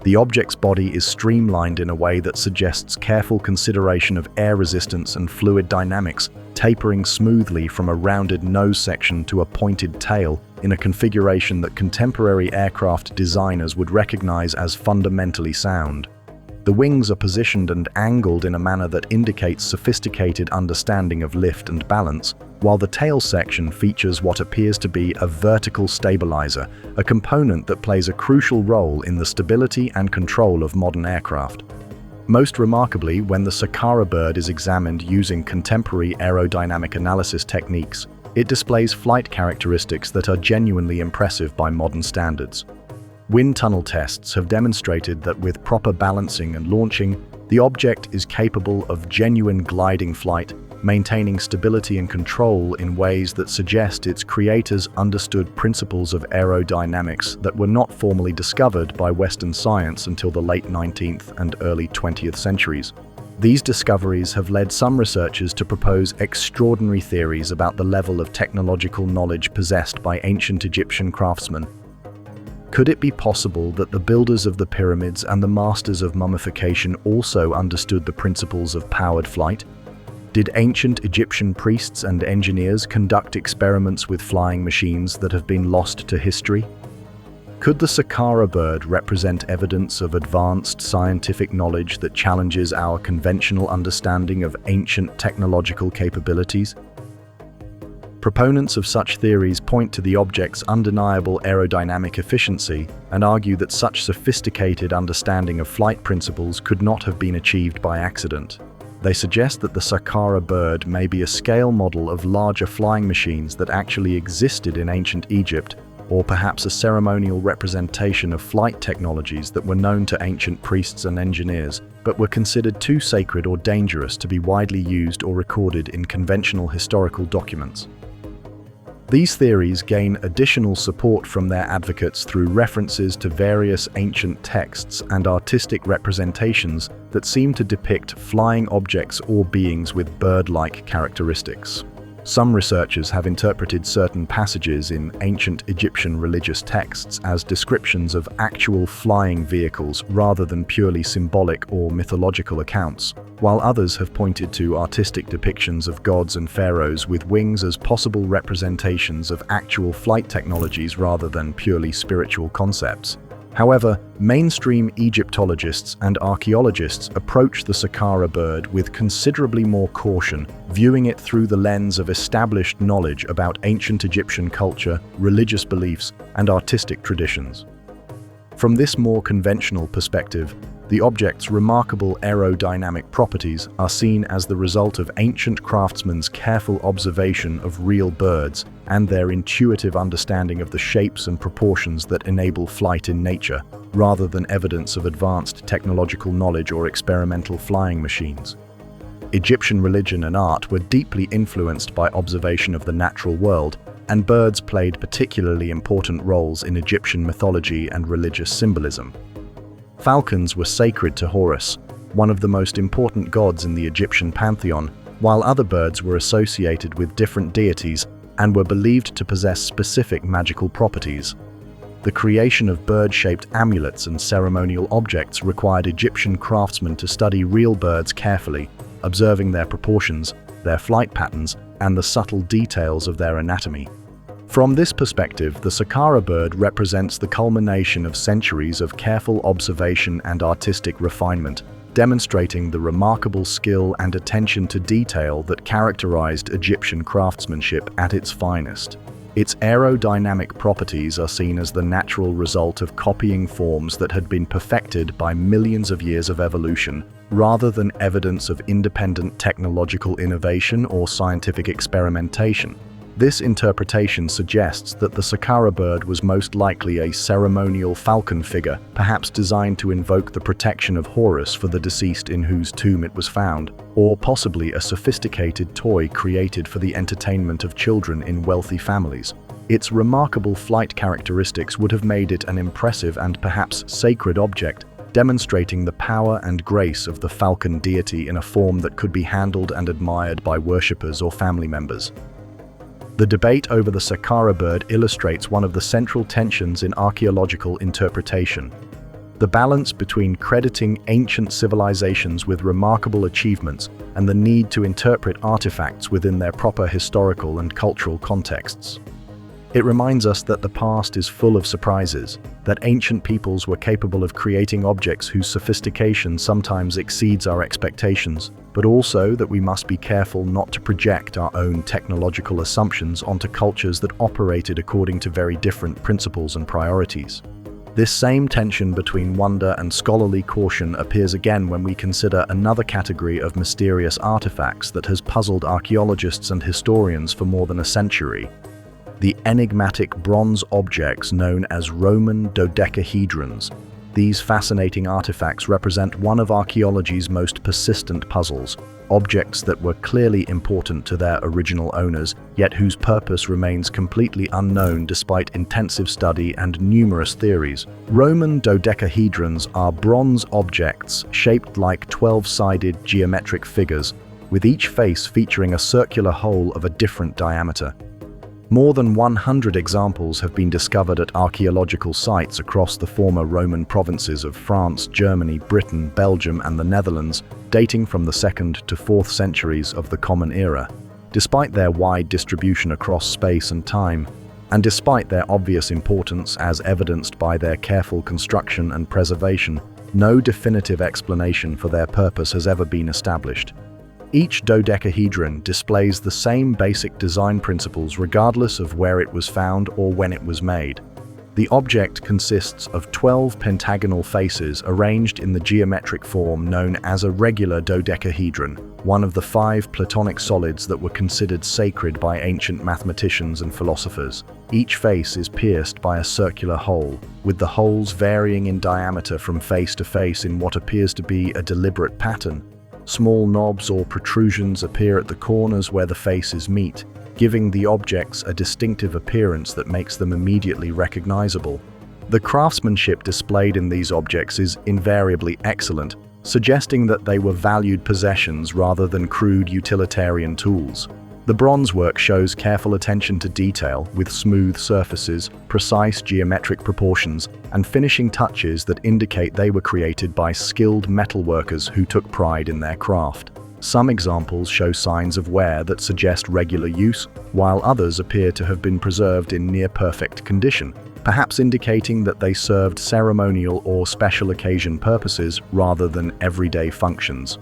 [SPEAKER 1] The object's body is streamlined in a way that suggests careful consideration of air resistance and fluid dynamics, tapering smoothly from a rounded nose section to a pointed tail in a configuration that contemporary aircraft designers would recognize as fundamentally sound. The wings are positioned and angled in a manner that indicates sophisticated understanding of lift and balance, while the tail section features what appears to be a vertical stabilizer, a component that plays a crucial role in the stability and control of modern aircraft. Most remarkably, when the Saqqara bird is examined using contemporary aerodynamic analysis techniques, it displays flight characteristics that are genuinely impressive by modern standards. Wind tunnel tests have demonstrated that with proper balancing and launching, the object is capable of genuine gliding flight, maintaining stability and control in ways that suggest its creators understood principles of aerodynamics that were not formally discovered by Western science until the late 19th and early 20th centuries. These discoveries have led some researchers to propose extraordinary theories about the level of technological knowledge possessed by ancient Egyptian craftsmen. Could it be possible that the builders of the pyramids and the masters of mummification also understood the principles of powered flight? Did ancient Egyptian priests and engineers conduct experiments with flying machines that have been lost to history? Could the Saqqara bird represent evidence of advanced scientific knowledge that challenges our conventional understanding of ancient technological capabilities? Proponents of such theories point to the object's undeniable aerodynamic efficiency and argue that such sophisticated understanding of flight principles could not have been achieved by accident. They suggest that the Saqqara bird may be a scale model of larger flying machines that actually existed in ancient Egypt, or perhaps a ceremonial representation of flight technologies that were known to ancient priests and engineers, but were considered too sacred or dangerous to be widely used or recorded in conventional historical documents. These theories gain additional support from their advocates through references to various ancient texts and artistic representations that seem to depict flying objects or beings with bird-like characteristics. Some researchers have interpreted certain passages in ancient Egyptian religious texts as descriptions of actual flying vehicles rather than purely symbolic or mythological accounts, while others have pointed to artistic depictions of gods and pharaohs with wings as possible representations of actual flight technologies rather than purely spiritual concepts. However, mainstream Egyptologists and archaeologists approach the Saqqara bird with considerably more caution, viewing it through the lens of established knowledge about ancient Egyptian culture, religious beliefs, and artistic traditions. From this more conventional perspective, the object's remarkable aerodynamic properties are seen as the result of ancient craftsmen's careful observation of real birds and their intuitive understanding of the shapes and proportions that enable flight in nature, rather than evidence of advanced technological knowledge or experimental flying machines. Egyptian religion and art were deeply influenced by observation of the natural world, and birds played particularly important roles in Egyptian mythology and religious symbolism. Falcons were sacred to Horus, one of the most important gods in the Egyptian pantheon, while other birds were associated with different deities and were believed to possess specific magical properties. The creation of bird-shaped amulets and ceremonial objects required Egyptian craftsmen to study real birds carefully, observing their proportions, their flight patterns, and the subtle details of their anatomy. From this perspective, the Saqqara bird represents the culmination of centuries of careful observation and artistic refinement, demonstrating the remarkable skill and attention to detail that characterized Egyptian craftsmanship at its finest. Its aerodynamic properties are seen as the natural result of copying forms that had been perfected by millions of years of evolution, rather than evidence of independent technological innovation or scientific experimentation. This interpretation suggests that the Saqqara bird was most likely a ceremonial falcon figure, perhaps designed to invoke the protection of Horus for the deceased in whose tomb it was found, or possibly a sophisticated toy created for the entertainment of children in wealthy families. Its remarkable flight characteristics would have made it an impressive and perhaps sacred object, demonstrating the power and grace of the falcon deity in a form that could be handled and admired by worshippers or family members. The debate over the Saqqara bird illustrates one of the central tensions in archaeological interpretation: the balance between crediting ancient civilizations with remarkable achievements and the need to interpret artifacts within their proper historical and cultural contexts. It reminds us that the past is full of surprises, that ancient peoples were capable of creating objects whose sophistication sometimes exceeds our expectations, but also that we must be careful not to project our own technological assumptions onto cultures that operated according to very different principles and priorities. This same tension between wonder and scholarly caution appears again when we consider another category of mysterious artifacts that has puzzled archaeologists and historians for more than a century: the enigmatic bronze objects known as Roman dodecahedrons. These fascinating artifacts represent one of archaeology's most persistent puzzles, objects that were clearly important to their original owners, yet whose purpose remains completely unknown despite intensive study and numerous theories. Roman dodecahedrons are bronze objects shaped like 12-sided geometric figures, with each face featuring a circular hole of a different diameter. More than 100 examples have been discovered at archaeological sites across the former Roman provinces of France, Germany, Britain, Belgium, and the Netherlands, dating from the 2nd to 4th centuries of the Common Era. Despite their wide distribution across space and time, and despite their obvious importance as evidenced by their careful construction and preservation, no definitive explanation for their purpose has ever been established. Each dodecahedron displays the same basic design principles regardless of where it was found or when it was made. The object consists of 12 pentagonal faces arranged in the geometric form known as a regular dodecahedron, one of the 5 Platonic solids that were considered sacred by ancient mathematicians and philosophers. Each face is pierced by a circular hole, with the holes varying in diameter from face to face in what appears to be a deliberate pattern. Small knobs or protrusions appear at the corners where the faces meet, giving the objects a distinctive appearance that makes them immediately recognizable. The craftsmanship displayed in these objects is invariably excellent, suggesting that they were valued possessions rather than crude utilitarian tools. The bronze work shows careful attention to detail, with smooth surfaces, precise geometric proportions, and finishing touches that indicate they were created by skilled metalworkers who took pride in their craft. Some examples show signs of wear that suggest regular use, while others appear to have been preserved in near-perfect condition, perhaps indicating that they served ceremonial or special occasion purposes rather than everyday functions.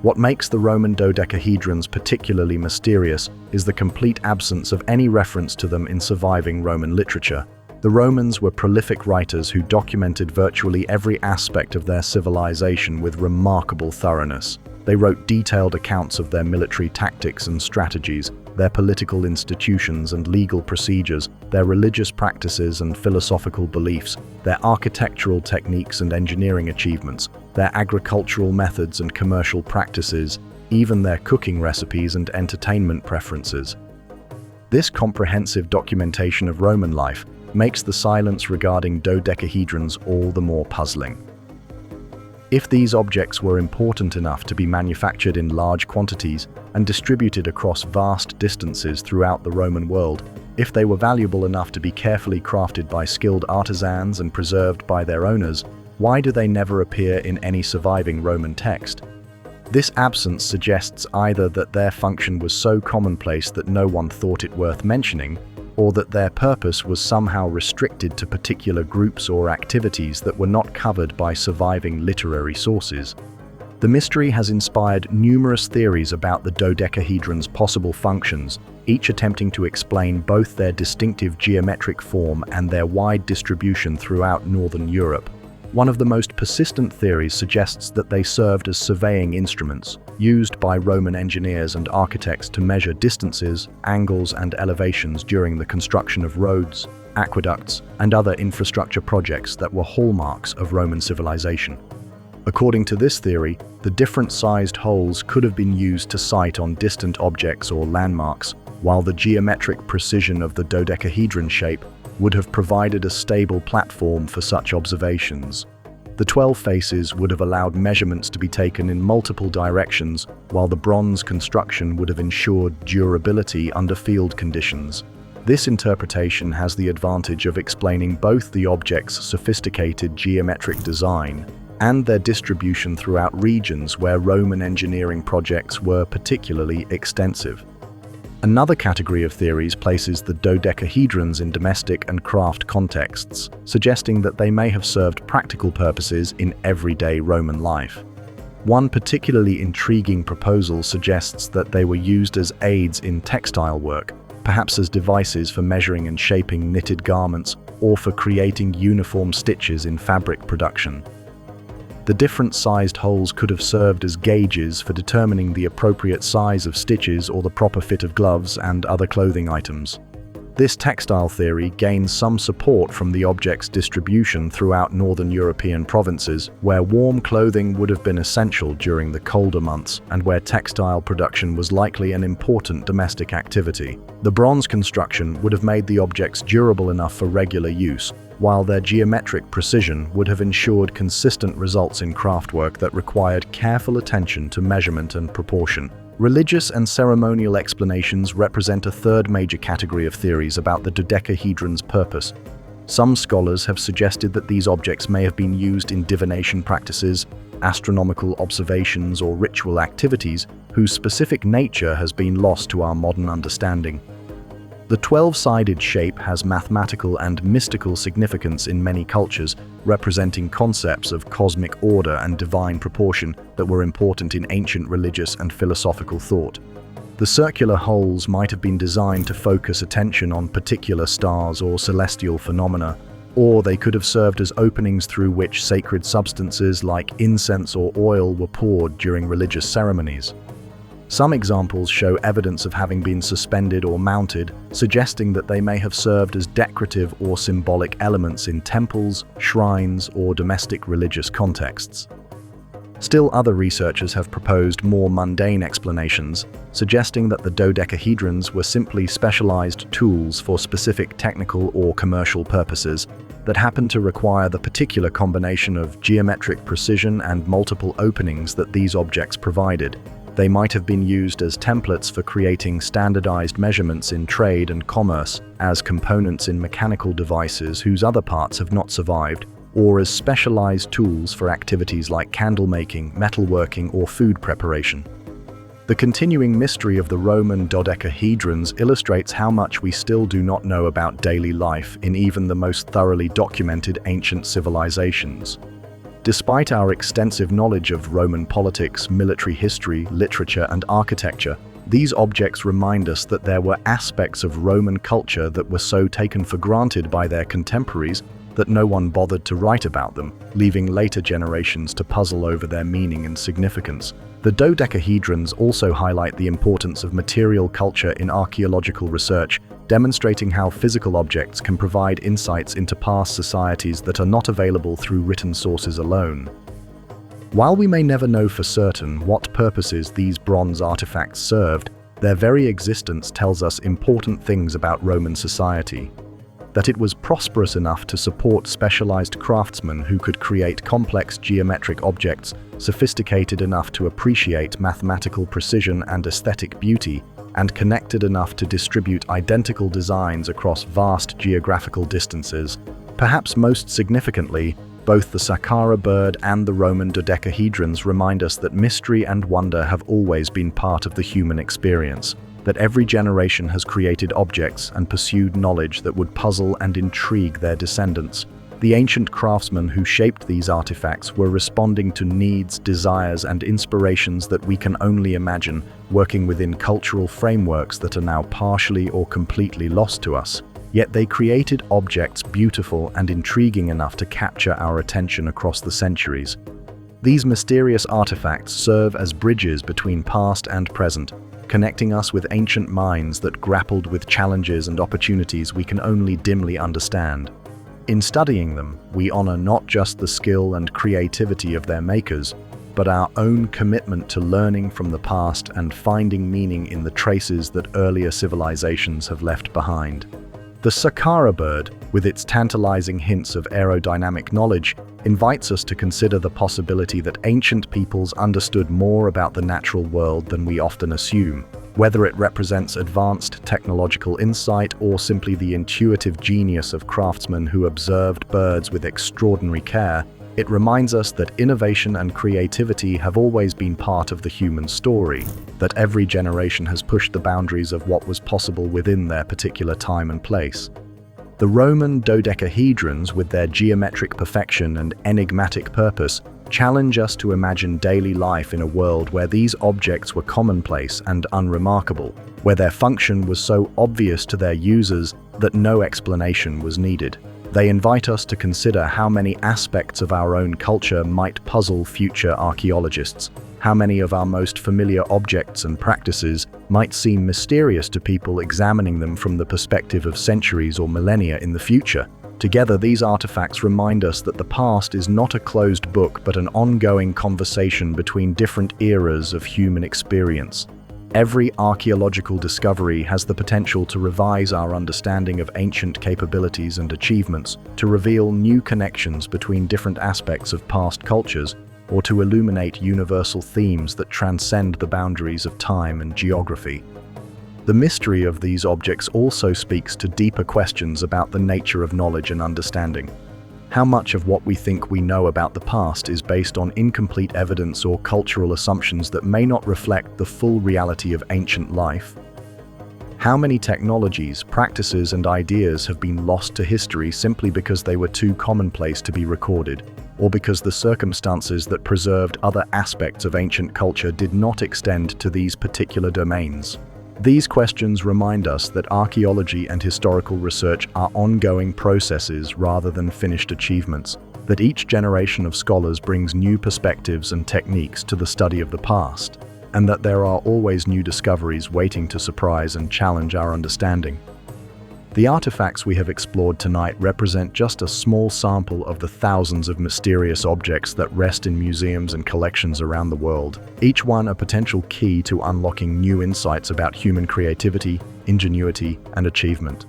[SPEAKER 1] What makes the Roman dodecahedrons particularly mysterious is the complete absence of any reference to them in surviving Roman literature. The Romans were prolific writers who documented virtually every aspect of their civilization with remarkable thoroughness. They wrote detailed accounts of their military tactics and strategies, their political institutions and legal procedures, their religious practices and philosophical beliefs, their architectural techniques and engineering achievements, their agricultural methods and commercial practices, even their cooking recipes and entertainment preferences. This comprehensive documentation of Roman life makes the silence regarding dodecahedrons all the more puzzling. If these objects were important enough to be manufactured in large quantities and distributed across vast distances throughout the Roman world, if they were valuable enough to be carefully crafted by skilled artisans and preserved by their owners, why do they never appear in any surviving Roman text? This absence suggests either that their function was so commonplace that no one thought it worth mentioning, or that their purpose was somehow restricted to particular groups or activities that were not covered by surviving literary sources. The mystery has inspired numerous theories about the dodecahedron's possible functions, each attempting to explain both their distinctive geometric form and their wide distribution throughout Northern Europe. One of the most persistent theories suggests that they served as surveying instruments, used by Roman engineers and architects to measure distances, angles, and elevations during the construction of roads, aqueducts, and other infrastructure projects that were hallmarks of Roman civilization. According to this theory, the different-sized holes could have been used to sight on distant objects or landmarks, while the geometric precision of the dodecahedron shape would have provided a stable platform for such observations. The 12 faces would have allowed measurements to be taken in multiple directions, while the bronze construction would have ensured durability under field conditions. This interpretation has the advantage of explaining both the object's sophisticated geometric design and their distribution throughout regions where Roman engineering projects were particularly extensive. Another category of theories places the dodecahedrons in domestic and craft contexts, suggesting that they may have served practical purposes in everyday Roman life. One particularly intriguing proposal suggests that they were used as aids in textile work, perhaps as devices for measuring and shaping knitted garments or for creating uniform stitches in fabric production. The different-sized holes could have served as gauges for determining the appropriate size of stitches or the proper fit of gloves and other clothing items. This textile theory gains some support from the object's distribution throughout northern European provinces, where warm clothing would have been essential during the colder months and where textile production was likely an important domestic activity. The bronze construction would have made the objects durable enough for regular use, while their geometric precision would have ensured consistent results in craftwork that required careful attention to measurement and proportion. Religious and ceremonial explanations represent a third major category of theories about the dodecahedron's purpose. Some scholars have suggested that these objects may have been used in divination practices, astronomical observations, or ritual activities whose specific nature has been lost to our modern understanding. The 12-sided shape has mathematical and mystical significance in many cultures, representing concepts of cosmic order and divine proportion that were important in ancient religious and philosophical thought. The circular holes might have been designed to focus attention on particular stars or celestial phenomena, or they could have served as openings through which sacred substances like incense or oil were poured during religious ceremonies. Some examples show evidence of having been suspended or mounted, suggesting that they may have served as decorative or symbolic elements in temples, shrines, or domestic religious contexts. Still, other researchers have proposed more mundane explanations, suggesting that the dodecahedrons were simply specialized tools for specific technical or commercial purposes that happened to require the particular combination of geometric precision and multiple openings that these objects provided. They might have been used as templates for creating standardized measurements in trade and commerce, as components in mechanical devices whose other parts have not survived, or as specialized tools for activities like candle making, metalworking, or food preparation. The continuing mystery of the Roman dodecahedrons illustrates how much we still do not know about daily life in even the most thoroughly documented ancient civilizations. Despite our extensive knowledge of Roman politics, military history, literature, and architecture, these objects remind us that there were aspects of Roman culture that were so taken for granted by their contemporaries that no one bothered to write about them, leaving later generations to puzzle over their meaning and significance. The dodecahedrons also highlight the importance of material culture in archaeological research, demonstrating how physical objects can provide insights into past societies that are not available through written sources alone. While we may never know for certain what purposes these bronze artifacts served, their very existence tells us important things about Roman society. That it was prosperous enough to support specialized craftsmen who could create complex geometric objects, sophisticated enough to appreciate mathematical precision and aesthetic beauty, and connected enough to distribute identical designs across vast geographical distances. Perhaps most significantly, both the Saqqara bird and the Roman dodecahedrons remind us that mystery and wonder have always been part of the human experience, that every generation has created objects and pursued knowledge that would puzzle and intrigue their descendants. The ancient craftsmen who shaped these artifacts were responding to needs, desires, and inspirations that we can only imagine, working within cultural frameworks that are now partially or completely lost to us. Yet they created objects beautiful and intriguing enough to capture our attention across the centuries. These mysterious artifacts serve as bridges between past and present, connecting us with ancient minds that grappled with challenges and opportunities we can only dimly understand. In studying them, we honor not just the skill and creativity of their makers, but our own commitment to learning from the past and finding meaning in the traces that earlier civilizations have left behind. The Saqqara bird, with its tantalizing hints of aerodynamic knowledge, invites us to consider the possibility that ancient peoples understood more about the natural world than we often assume. Whether it represents advanced technological insight or simply the intuitive genius of craftsmen who observed birds with extraordinary care, it reminds us that innovation and creativity have always been part of the human story, that every generation has pushed the boundaries of what was possible within their particular time and place. The Roman dodecahedrons, with their geometric perfection and enigmatic purpose, challenge us to imagine daily life in a world where these objects were commonplace and unremarkable, where their function was so obvious to their users that no explanation was needed. They invite us to consider how many aspects of our own culture might puzzle future archaeologists, how many of our most familiar objects and practices might seem mysterious to people examining them from the perspective of centuries or millennia in the future. Together, these artifacts remind us that the past is not a closed book but an ongoing conversation between different eras of human experience. Every archaeological discovery has the potential to revise our understanding of ancient capabilities and achievements, to reveal new connections between different aspects of past cultures, or to illuminate universal themes that transcend the boundaries of time and geography. The mystery of these objects also speaks to deeper questions about the nature of knowledge and understanding. How much of what we think we know about the past is based on incomplete evidence or cultural assumptions that may not reflect the full reality of ancient life? How many technologies, practices, and ideas have been lost to history simply because they were too commonplace to be recorded, or because the circumstances that preserved other aspects of ancient culture did not extend to these particular domains? These questions remind us that archaeology and historical research are ongoing processes rather than finished achievements, that each generation of scholars brings new perspectives and techniques to the study of the past, and that there are always new discoveries waiting to surprise and challenge our understanding. The artifacts we have explored tonight represent just a small sample of the thousands of mysterious objects that rest in museums and collections around the world, each one a potential key to unlocking new insights about human creativity, ingenuity, and achievement.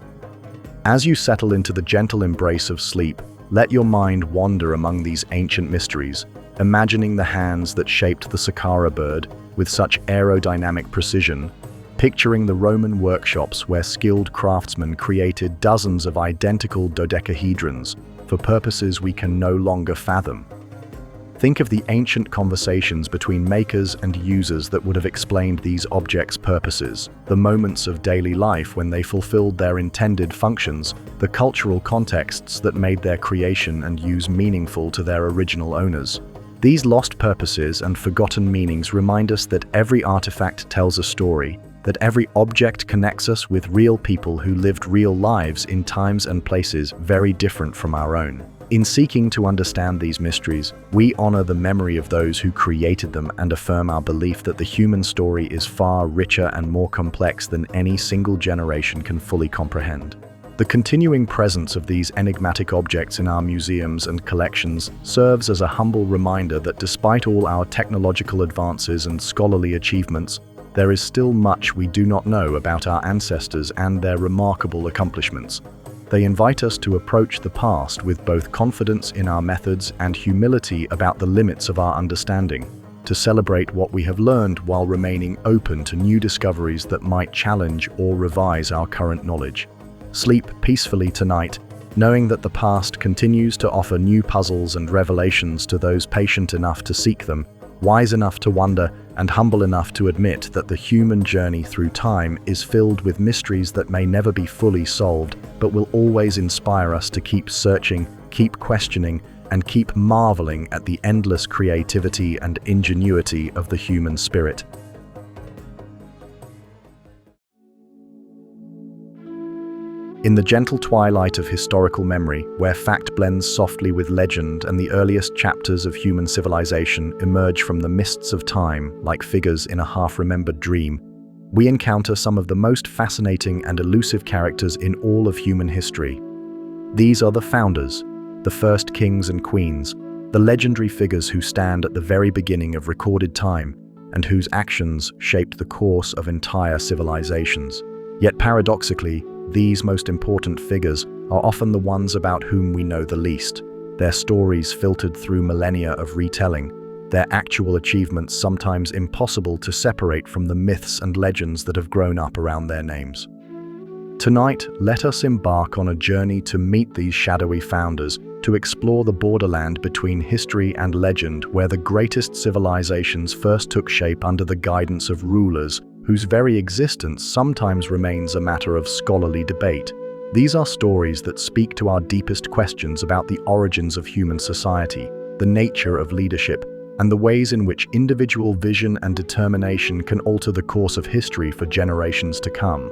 [SPEAKER 1] As you settle into the gentle embrace of sleep, let your mind wander among these ancient mysteries, imagining the hands that shaped the Saqqara bird with such aerodynamic precision, picturing the Roman workshops where skilled craftsmen created dozens of identical dodecahedrons for purposes we can no longer fathom. Think of the ancient conversations between makers and users that would have explained these objects' purposes, the moments of daily life when they fulfilled their intended functions, the cultural contexts that made their creation and use meaningful to their original owners. These lost purposes and forgotten meanings remind us that every artifact tells a story, that every object connects us with real people who lived real lives in times and places very different from our own. In seeking to understand these mysteries, we honor the memory of those who created them and affirm our belief that the human story is far richer and more complex than any single generation can fully comprehend. The continuing presence of these enigmatic objects in our museums and collections serves as a humble reminder that despite all our technological advances and scholarly achievements, there is still much we do not know about our ancestors and their remarkable accomplishments. They invite us to approach the past with both confidence in our methods and humility about the limits of our understanding, to celebrate what we have learned while remaining open to new discoveries that might challenge or revise our current knowledge. Sleep peacefully tonight, knowing that the past continues to offer new puzzles and revelations to those patient enough to seek them, wise enough to wonder, and humble enough to admit that the human journey through time is filled with mysteries that may never be fully solved, but will always inspire us to keep searching, keep questioning, and keep marveling at the endless creativity and ingenuity of the human spirit. In the gentle twilight of historical memory, where fact blends softly with legend and the earliest chapters of human civilization emerge from the mists of time like figures in a half-remembered dream, we encounter some of the most fascinating and elusive characters in all of human history. These are the founders, the first kings and queens, the legendary figures who stand at the very beginning of recorded time and whose actions shaped the course of entire civilizations. Yet paradoxically, these most important figures are often the ones about whom we know the least, their stories filtered through millennia of retelling, their actual achievements sometimes impossible to separate from the myths and legends that have grown up around their names. Tonight, let us embark on a journey to meet these shadowy founders, to explore the borderland between history and legend where the greatest civilizations first took shape under the guidance of rulers whose very existence sometimes remains a matter of scholarly debate. These are stories that speak to our deepest questions about the origins of human society, the nature of leadership, and the ways in which individual vision and determination can alter the course of history for generations to come.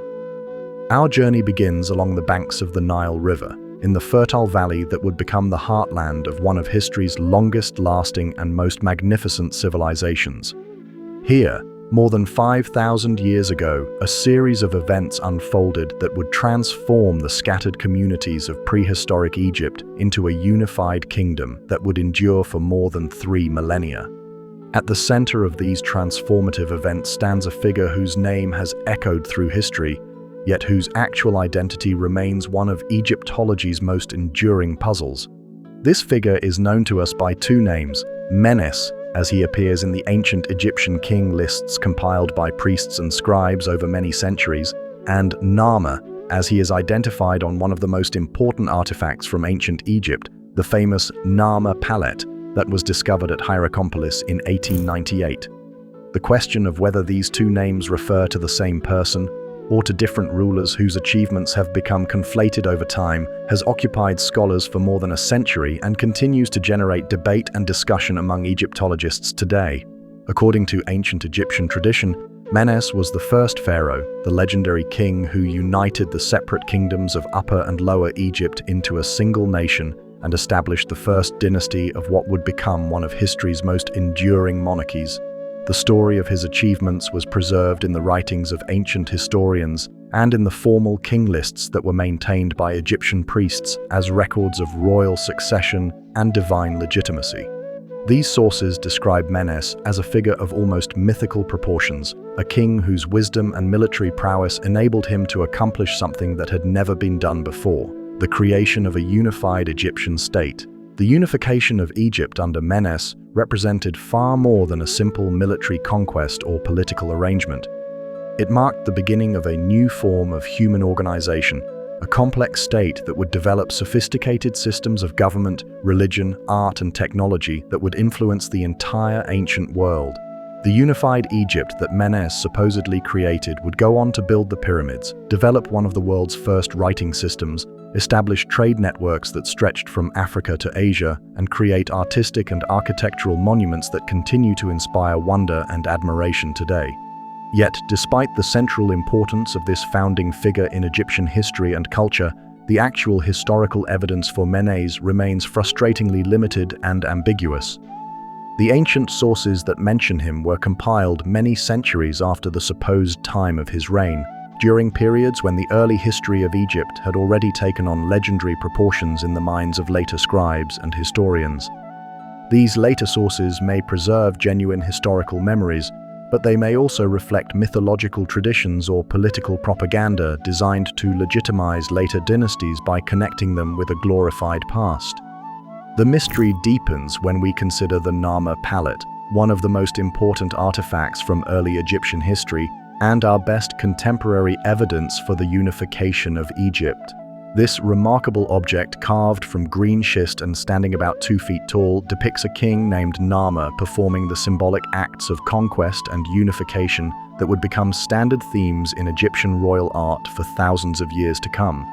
[SPEAKER 1] Our journey begins along the banks of the Nile River, in the fertile valley that would become the heartland of one of history's longest-lasting and most magnificent civilizations. Here, more than 5,000 years ago, a series of events unfolded that would transform the scattered communities of prehistoric Egypt into a unified kingdom that would endure for more than 3 millennia. At the center of these transformative events stands a figure whose name has echoed through history, yet whose actual identity remains one of Egyptology's most enduring puzzles. This figure is known to us by 2 names, Menes, as he appears in the ancient Egyptian king lists compiled by priests and scribes over many centuries, and Narmer, as he is identified on one of the most important artifacts from ancient Egypt, the famous Narmer palette that was discovered at Hierakonpolis in 1898. The question of whether these 2 names refer to the same person or to different rulers whose achievements have become conflated over time has occupied scholars for more than a century and continues to generate debate and discussion among Egyptologists today. According to ancient Egyptian tradition, Menes was the first pharaoh, the legendary king who united the separate kingdoms of Upper and Lower Egypt into a single nation and established the first dynasty of what would become one of history's most enduring monarchies. The story of his achievements was preserved in the writings of ancient historians and in the formal king lists that were maintained by Egyptian priests as records of royal succession and divine legitimacy. These sources describe Menes as a figure of almost mythical proportions, a king whose wisdom and military prowess enabled him to accomplish something that had never been done before, the creation of a unified Egyptian state. The unification of Egypt under Menes represented far more than a simple military conquest or political arrangement. It marked the beginning of a new form of human organization, a complex state that would develop sophisticated systems of government, religion, art, and technology that would influence the entire ancient world. The unified Egypt that Menes supposedly created would go on to build the pyramids, develop one of the world's first writing systems, establish trade networks that stretched from Africa to Asia, and create artistic and architectural monuments that continue to inspire wonder and admiration today. Yet, despite the central importance of this founding figure in Egyptian history and culture, the actual historical evidence for Menes remains frustratingly limited and ambiguous. The ancient sources that mention him were compiled many centuries after the supposed time of his reign, during periods when the early history of Egypt had already taken on legendary proportions in the minds of later scribes and historians. These later sources may preserve genuine historical memories, but they may also reflect mythological traditions or political propaganda designed to legitimize later dynasties by connecting them with a glorified past. The mystery deepens when we consider the Narmer palette, one of the most important artifacts from early Egyptian history and our best contemporary evidence for the unification of Egypt. This remarkable object, carved from green schist and standing about 2 feet tall, depicts a king named Narmer performing the symbolic acts of conquest and unification that would become standard themes in Egyptian royal art for thousands of years to come.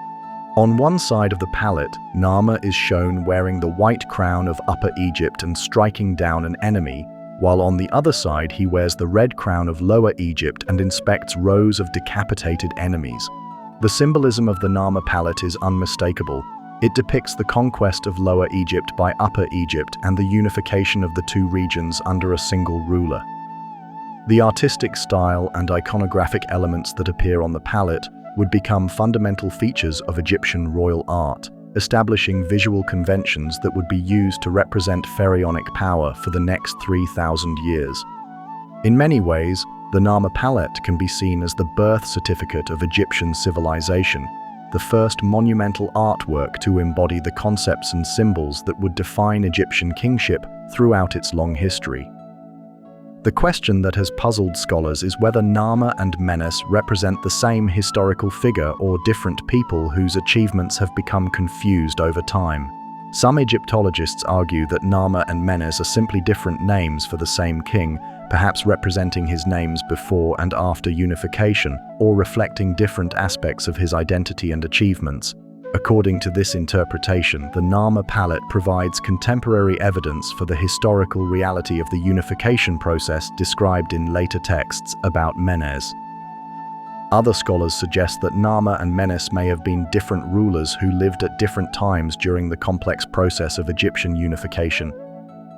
[SPEAKER 1] On one side of the palette, Narmer is shown wearing the white crown of Upper Egypt and striking down an enemy, while on the other side he wears the red crown of Lower Egypt and inspects rows of decapitated enemies. The symbolism of the Narmer palette is unmistakable. It depicts the conquest of Lower Egypt by Upper Egypt and the unification of the 2 regions under a single ruler. The artistic style and iconographic elements that appear on the palette would become fundamental features of Egyptian royal art. establishing visual conventions that would be used to represent pharaonic power for the next 3,000 years. In many ways, the Narmer palette can be seen as the birth certificate of Egyptian civilization, the first monumental artwork to embody the concepts and symbols that would define Egyptian kingship throughout its long history. The question that has puzzled scholars is whether Narmer and Menes represent the same historical figure or different people whose achievements have become confused over time. Some Egyptologists argue that Narmer and Menes are simply different names for the same king, perhaps representing his names before and after unification, or reflecting different aspects of his identity and achievements. According to this interpretation, the Narmer palette provides contemporary evidence for the historical reality of the unification process described in later texts about Menes. Other scholars suggest that Narmer and Menes may have been different rulers who lived at different times during the complex process of Egyptian unification.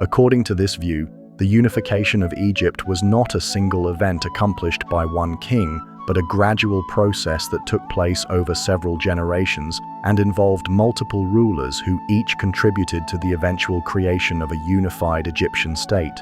[SPEAKER 1] According to this view, the unification of Egypt was not a single event accomplished by one king, but a gradual process that took place over several generations and involved multiple rulers who each contributed to the eventual creation of a unified Egyptian state.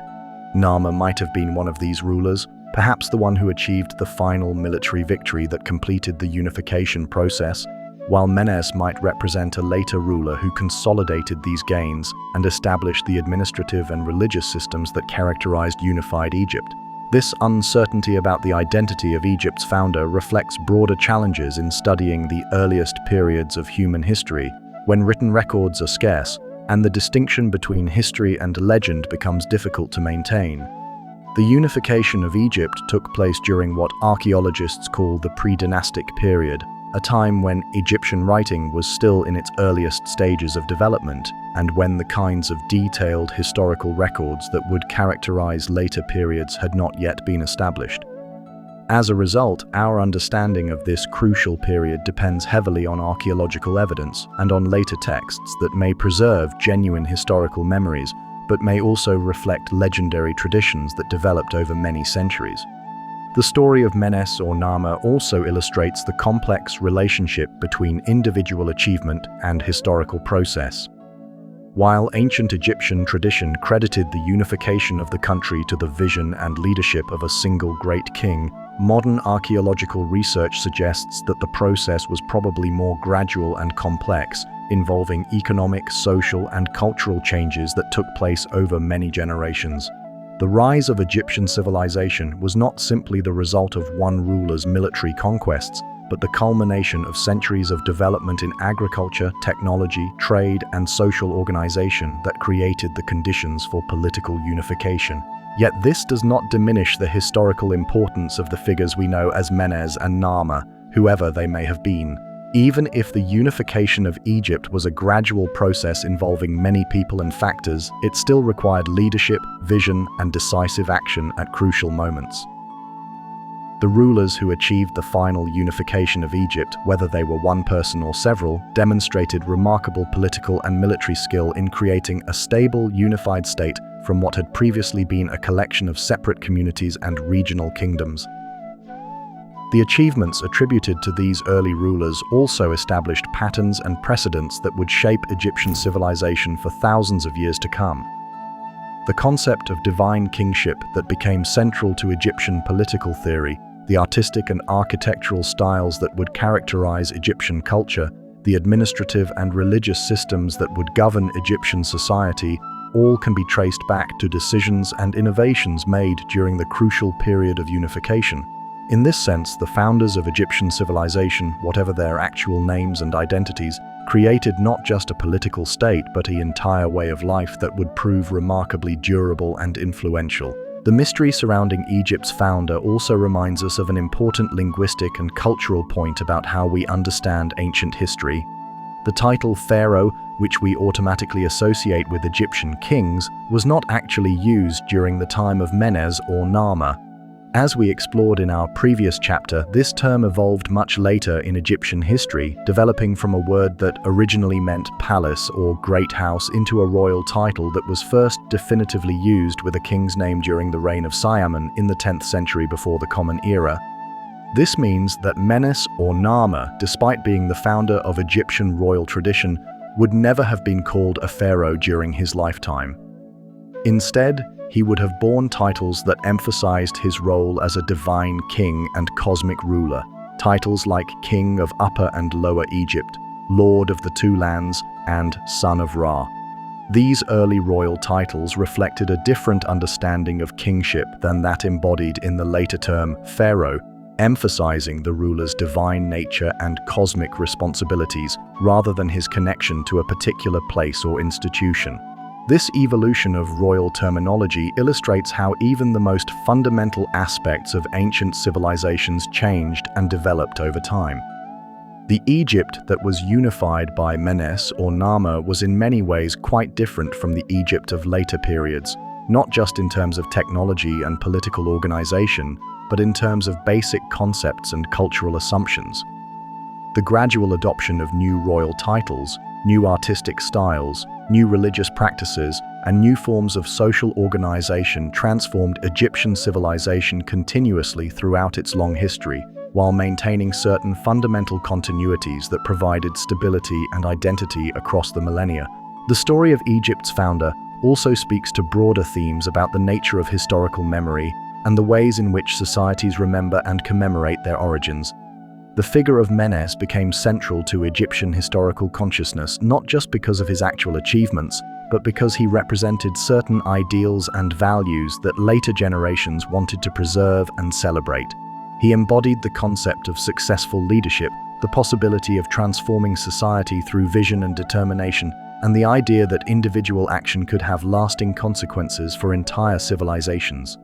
[SPEAKER 1] Narmer might have been one of these rulers, perhaps the one who achieved the final military victory that completed the unification process, while Menes might represent a later ruler who consolidated these gains and established the administrative and religious systems that characterized unified Egypt. This uncertainty about the identity of Egypt's founder reflects broader challenges in studying the earliest periods of human history, when written records are scarce, and the distinction between history and legend becomes difficult to maintain. The unification of Egypt took place during what archaeologists call the pre-dynastic period, a time when Egyptian writing was still in its earliest stages of development, and when the kinds of detailed historical records that would characterize later periods had not yet been established. As a result, our understanding of this crucial period depends heavily on archaeological evidence and on later texts that may preserve genuine historical memories, but may also reflect legendary traditions that developed over many centuries. The story of Menes or Narmer also illustrates the complex relationship between individual achievement and historical process. While ancient Egyptian tradition credited the unification of the country to the vision and leadership of a single great king, modern archaeological research suggests that the process was probably more gradual and complex, involving economic, social, and cultural changes that took place over many generations. The rise of Egyptian civilization was not simply the result of one ruler's military conquests, but the culmination of centuries of development in agriculture, technology, trade, and social organization that created the conditions for political unification. Yet this does not diminish the historical importance of the figures we know as Menes and Narmer, whoever they may have been. Even if the unification of Egypt was a gradual process involving many people and factors, it still required leadership, vision, and decisive action at crucial moments. The rulers who achieved the final unification of Egypt, whether they were one person or several, demonstrated remarkable political and military skill in creating a stable, unified state from what had previously been a collection of separate communities and regional kingdoms. The achievements attributed to these early rulers also established patterns and precedents that would shape Egyptian civilization for thousands of years to come. The concept of divine kingship that became central to Egyptian political theory, the artistic and architectural styles that would characterize Egyptian culture, the administrative and religious systems that would govern Egyptian society, all can be traced back to decisions and innovations made during the crucial period of unification. In this sense, the founders of Egyptian civilization, whatever their actual names and identities, created not just a political state but an entire way of life that would prove remarkably durable and influential. The mystery surrounding Egypt's founder also reminds us of an important linguistic and cultural point about how we understand ancient history. The title pharaoh, which we automatically associate with Egyptian kings, was not actually used during the time of Menes or Narmer. As we explored in our previous chapter, this term evolved much later in Egyptian history, developing from a word that originally meant palace or great house into a royal title that was first definitively used with a king's name during the reign of Siamon in the 10th century before the Common Era. This means that Menes or Narmer, despite being the founder of Egyptian royal tradition, would never have been called a pharaoh during his lifetime. Instead, he would have borne titles that emphasized his role as a divine king and cosmic ruler, titles like King of Upper and Lower Egypt, Lord of the Two Lands, and Son of Ra. These early royal titles reflected a different understanding of kingship than that embodied in the later term pharaoh, emphasizing the ruler's divine nature and cosmic responsibilities rather than his connection to a particular place or institution. This evolution of royal terminology illustrates how even the most fundamental aspects of ancient civilizations changed and developed over time. The Egypt that was unified by Menes or Narmer was in many ways quite different from the Egypt of later periods, not just in terms of technology and political organization, but in terms of basic concepts and cultural assumptions. The gradual adoption of new royal titles, new artistic styles, new religious practices, and new forms of social organization transformed Egyptian civilization continuously throughout its long history, while maintaining certain fundamental continuities that provided stability and identity across the millennia. The story of Egypt's founder also speaks to broader themes about the nature of historical memory and the ways in which societies remember and commemorate their origins. The figure of Menes became central to Egyptian historical consciousness not just because of his actual achievements, but because he represented certain ideals and values that later generations wanted to preserve and celebrate. He embodied the concept of successful leadership, the possibility of transforming society through vision and determination, and the idea that individual action could have lasting consequences for entire civilizations.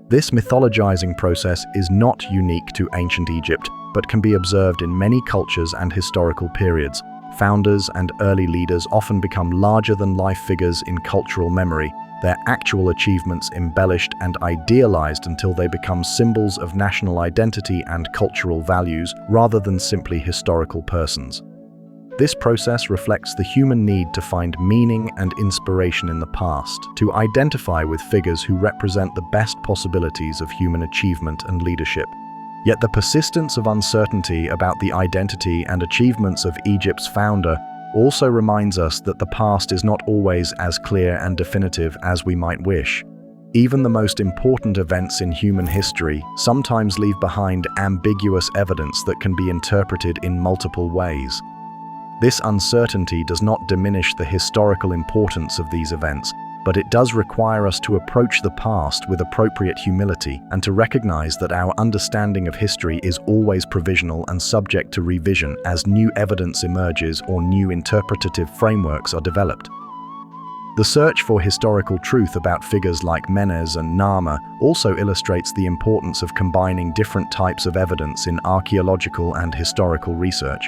[SPEAKER 1] This mythologizing process is not unique to ancient Egypt, but can be observed in many cultures and historical periods. Founders and early leaders often become larger-than-life figures in cultural memory, their actual achievements embellished and idealized until they become symbols of national identity and cultural values rather than simply historical persons. This process reflects the human need to find meaning and inspiration in the past, to identify with figures who represent the best possibilities of human achievement and leadership. Yet the persistence of uncertainty about the identity and achievements of Egypt's founder also reminds us that the past is not always as clear and definitive as we might wish. Even the most important events in human history sometimes leave behind ambiguous evidence that can be interpreted in multiple ways. This uncertainty does not diminish the historical importance of these events, but it does require us to approach the past with appropriate humility and to recognize that our understanding of history is always provisional and subject to revision as new evidence emerges or new interpretative frameworks are developed. The search for historical truth about figures like Menes and Narmer also illustrates the importance of combining different types of evidence in archaeological and historical research.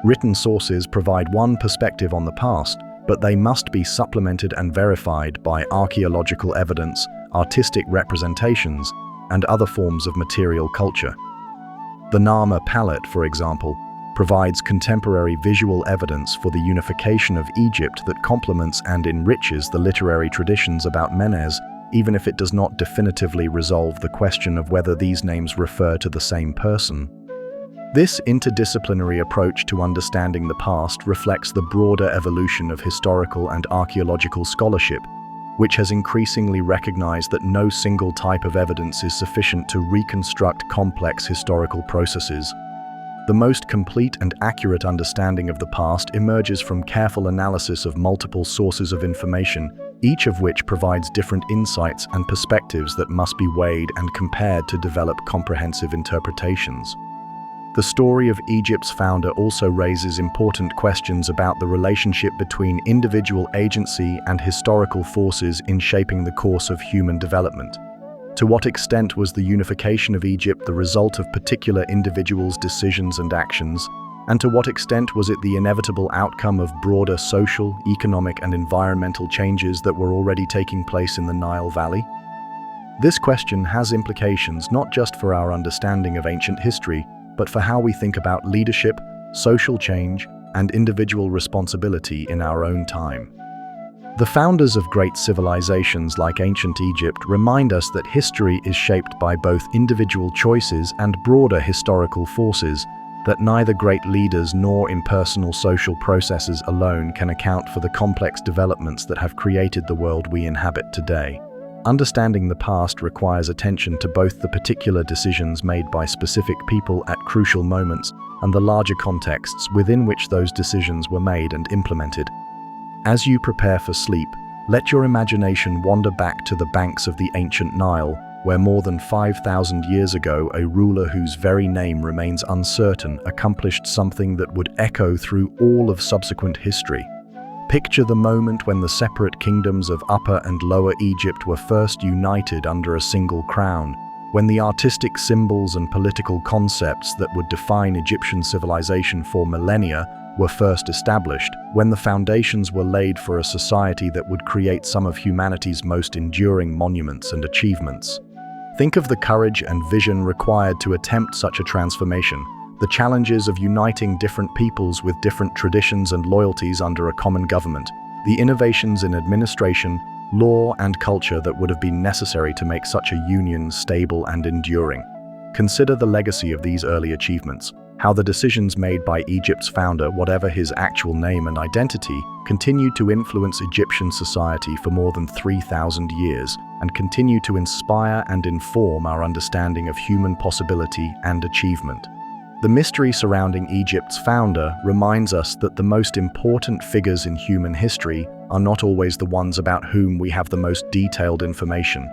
[SPEAKER 1] Written sources provide one perspective on the past, but they must be supplemented and verified by archaeological evidence, artistic representations, and other forms of material culture. The Narmer palette, for example, provides contemporary visual evidence for the unification of Egypt that complements and enriches the literary traditions about Menes, even if it does not definitively resolve the question of whether these names refer to the same person. This interdisciplinary approach to understanding the past reflects the broader evolution of historical and archaeological scholarship, which has increasingly recognized that no single type of evidence is sufficient to reconstruct complex historical processes. The most complete and accurate understanding of the past emerges from careful analysis of multiple sources of information, each of which provides different insights and perspectives that must be weighed and compared to develop comprehensive interpretations. The story of Egypt's founder also raises important questions about the relationship between individual agency and historical forces in shaping the course of human development. To what extent was the unification of Egypt the result of particular individuals' decisions and actions, and to what extent was it the inevitable outcome of broader social, economic, and environmental changes that were already taking place in the Nile Valley? This question has implications not just for our understanding of ancient history, but for how we think about leadership, social change, and individual responsibility in our own time. The founders of great civilizations like ancient Egypt remind us that history is shaped by both individual choices and broader historical forces, that neither great leaders nor impersonal social processes alone can account for the complex developments that have created the world we inhabit today. Understanding the past requires attention to both the particular decisions made by specific people at crucial moments and the larger contexts within which those decisions were made and implemented. As you prepare for sleep, let your imagination wander back to the banks of the ancient Nile, where more than 5,000 years ago a ruler whose very name remains uncertain accomplished something that would echo through all of subsequent history. Picture the moment when the separate kingdoms of Upper and Lower Egypt were first united under a single crown, when the artistic symbols and political concepts that would define Egyptian civilization for millennia were first established, when the foundations were laid for a society that would create some of humanity's most enduring monuments and achievements. Think of the courage and vision required to attempt such a transformation, the challenges of uniting different peoples with different traditions and loyalties under a common government, the innovations in administration, law, and culture that would have been necessary to make such a union stable and enduring. Consider the legacy of these early achievements, how the decisions made by Egypt's founder, whatever his actual name and identity, continued to influence Egyptian society for more than 3,000 years and continue to inspire and inform our understanding of human possibility and achievement. The mystery surrounding Egypt's founder reminds us that the most important figures in human history are not always the ones about whom we have the most detailed information.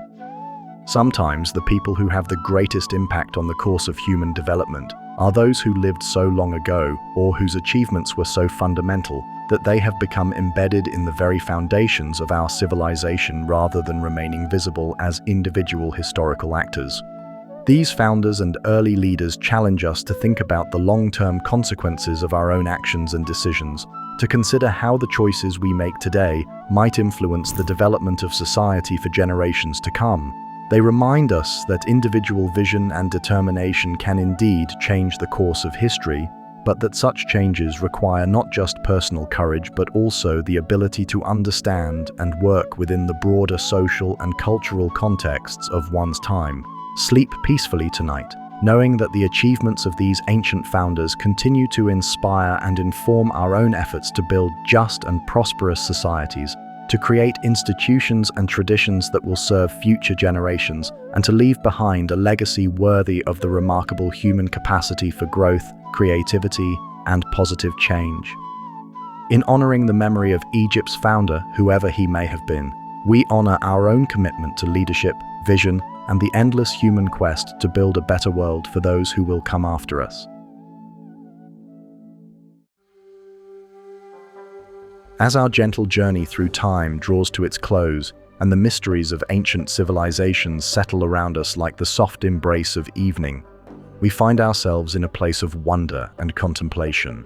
[SPEAKER 1] Sometimes the people who have the greatest impact on the course of human development are those who lived so long ago or whose achievements were so fundamental that they have become embedded in the very foundations of our civilization rather than remaining visible as individual historical actors. These founders and early leaders challenge us to think about the long-term consequences of our own actions and decisions, to consider how the choices we make today might influence the development of society for generations to come. They remind us that individual vision and determination can indeed change the course of history, but that such changes require not just personal courage but also the ability to understand and work within the broader social and cultural contexts of one's time. Sleep peacefully tonight, knowing that the achievements of these ancient founders continue to inspire and inform our own efforts to build just and prosperous societies, to create institutions and traditions that will serve future generations, and to leave behind a legacy worthy of the remarkable human capacity for growth, creativity, and positive change. In honoring the memory of Egypt's founder, whoever he may have been, we honor our own commitment to leadership, vision, and the endless human quest to build a better world for those who will come after us. As our gentle journey through time draws to its close, and the mysteries of ancient civilizations settle around us like the soft embrace of evening, we find ourselves in a place of wonder and contemplation.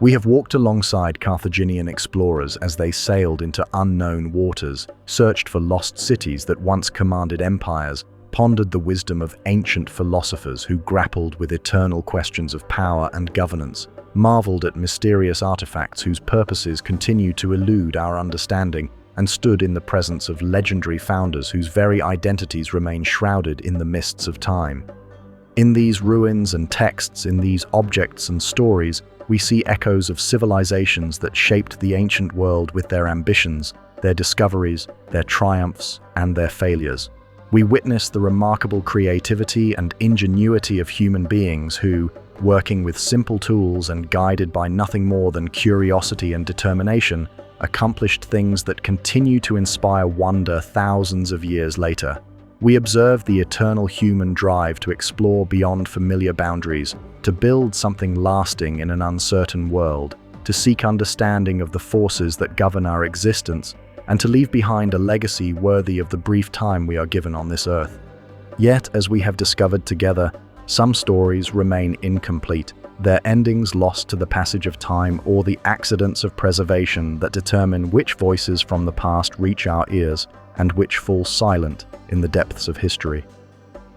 [SPEAKER 1] We have walked alongside Carthaginian explorers as they sailed into unknown waters, searched for lost cities that once commanded empires, pondered the wisdom of ancient philosophers who grappled with eternal questions of power and governance, marveled at mysterious artifacts whose purposes continue to elude our understanding, and stood in the presence of legendary founders whose very identities remain shrouded in the mists of time. In these ruins and texts, in these objects and stories, we see echoes of civilizations that shaped the ancient world with their ambitions, their discoveries, their triumphs, and their failures. We witness the remarkable creativity and ingenuity of human beings who, working with simple tools and guided by nothing more than curiosity and determination, accomplished things that continue to inspire wonder thousands of years later. We observe the eternal human drive to explore beyond familiar boundaries, to build something lasting in an uncertain world, to seek understanding of the forces that govern our existence, and to leave behind a legacy worthy of the brief time we are given on this earth. Yet, as we have discovered together, some stories remain incomplete, their endings lost to the passage of time or the accidents of preservation that determine which voices from the past reach our ears and which fall silent in the depths of history.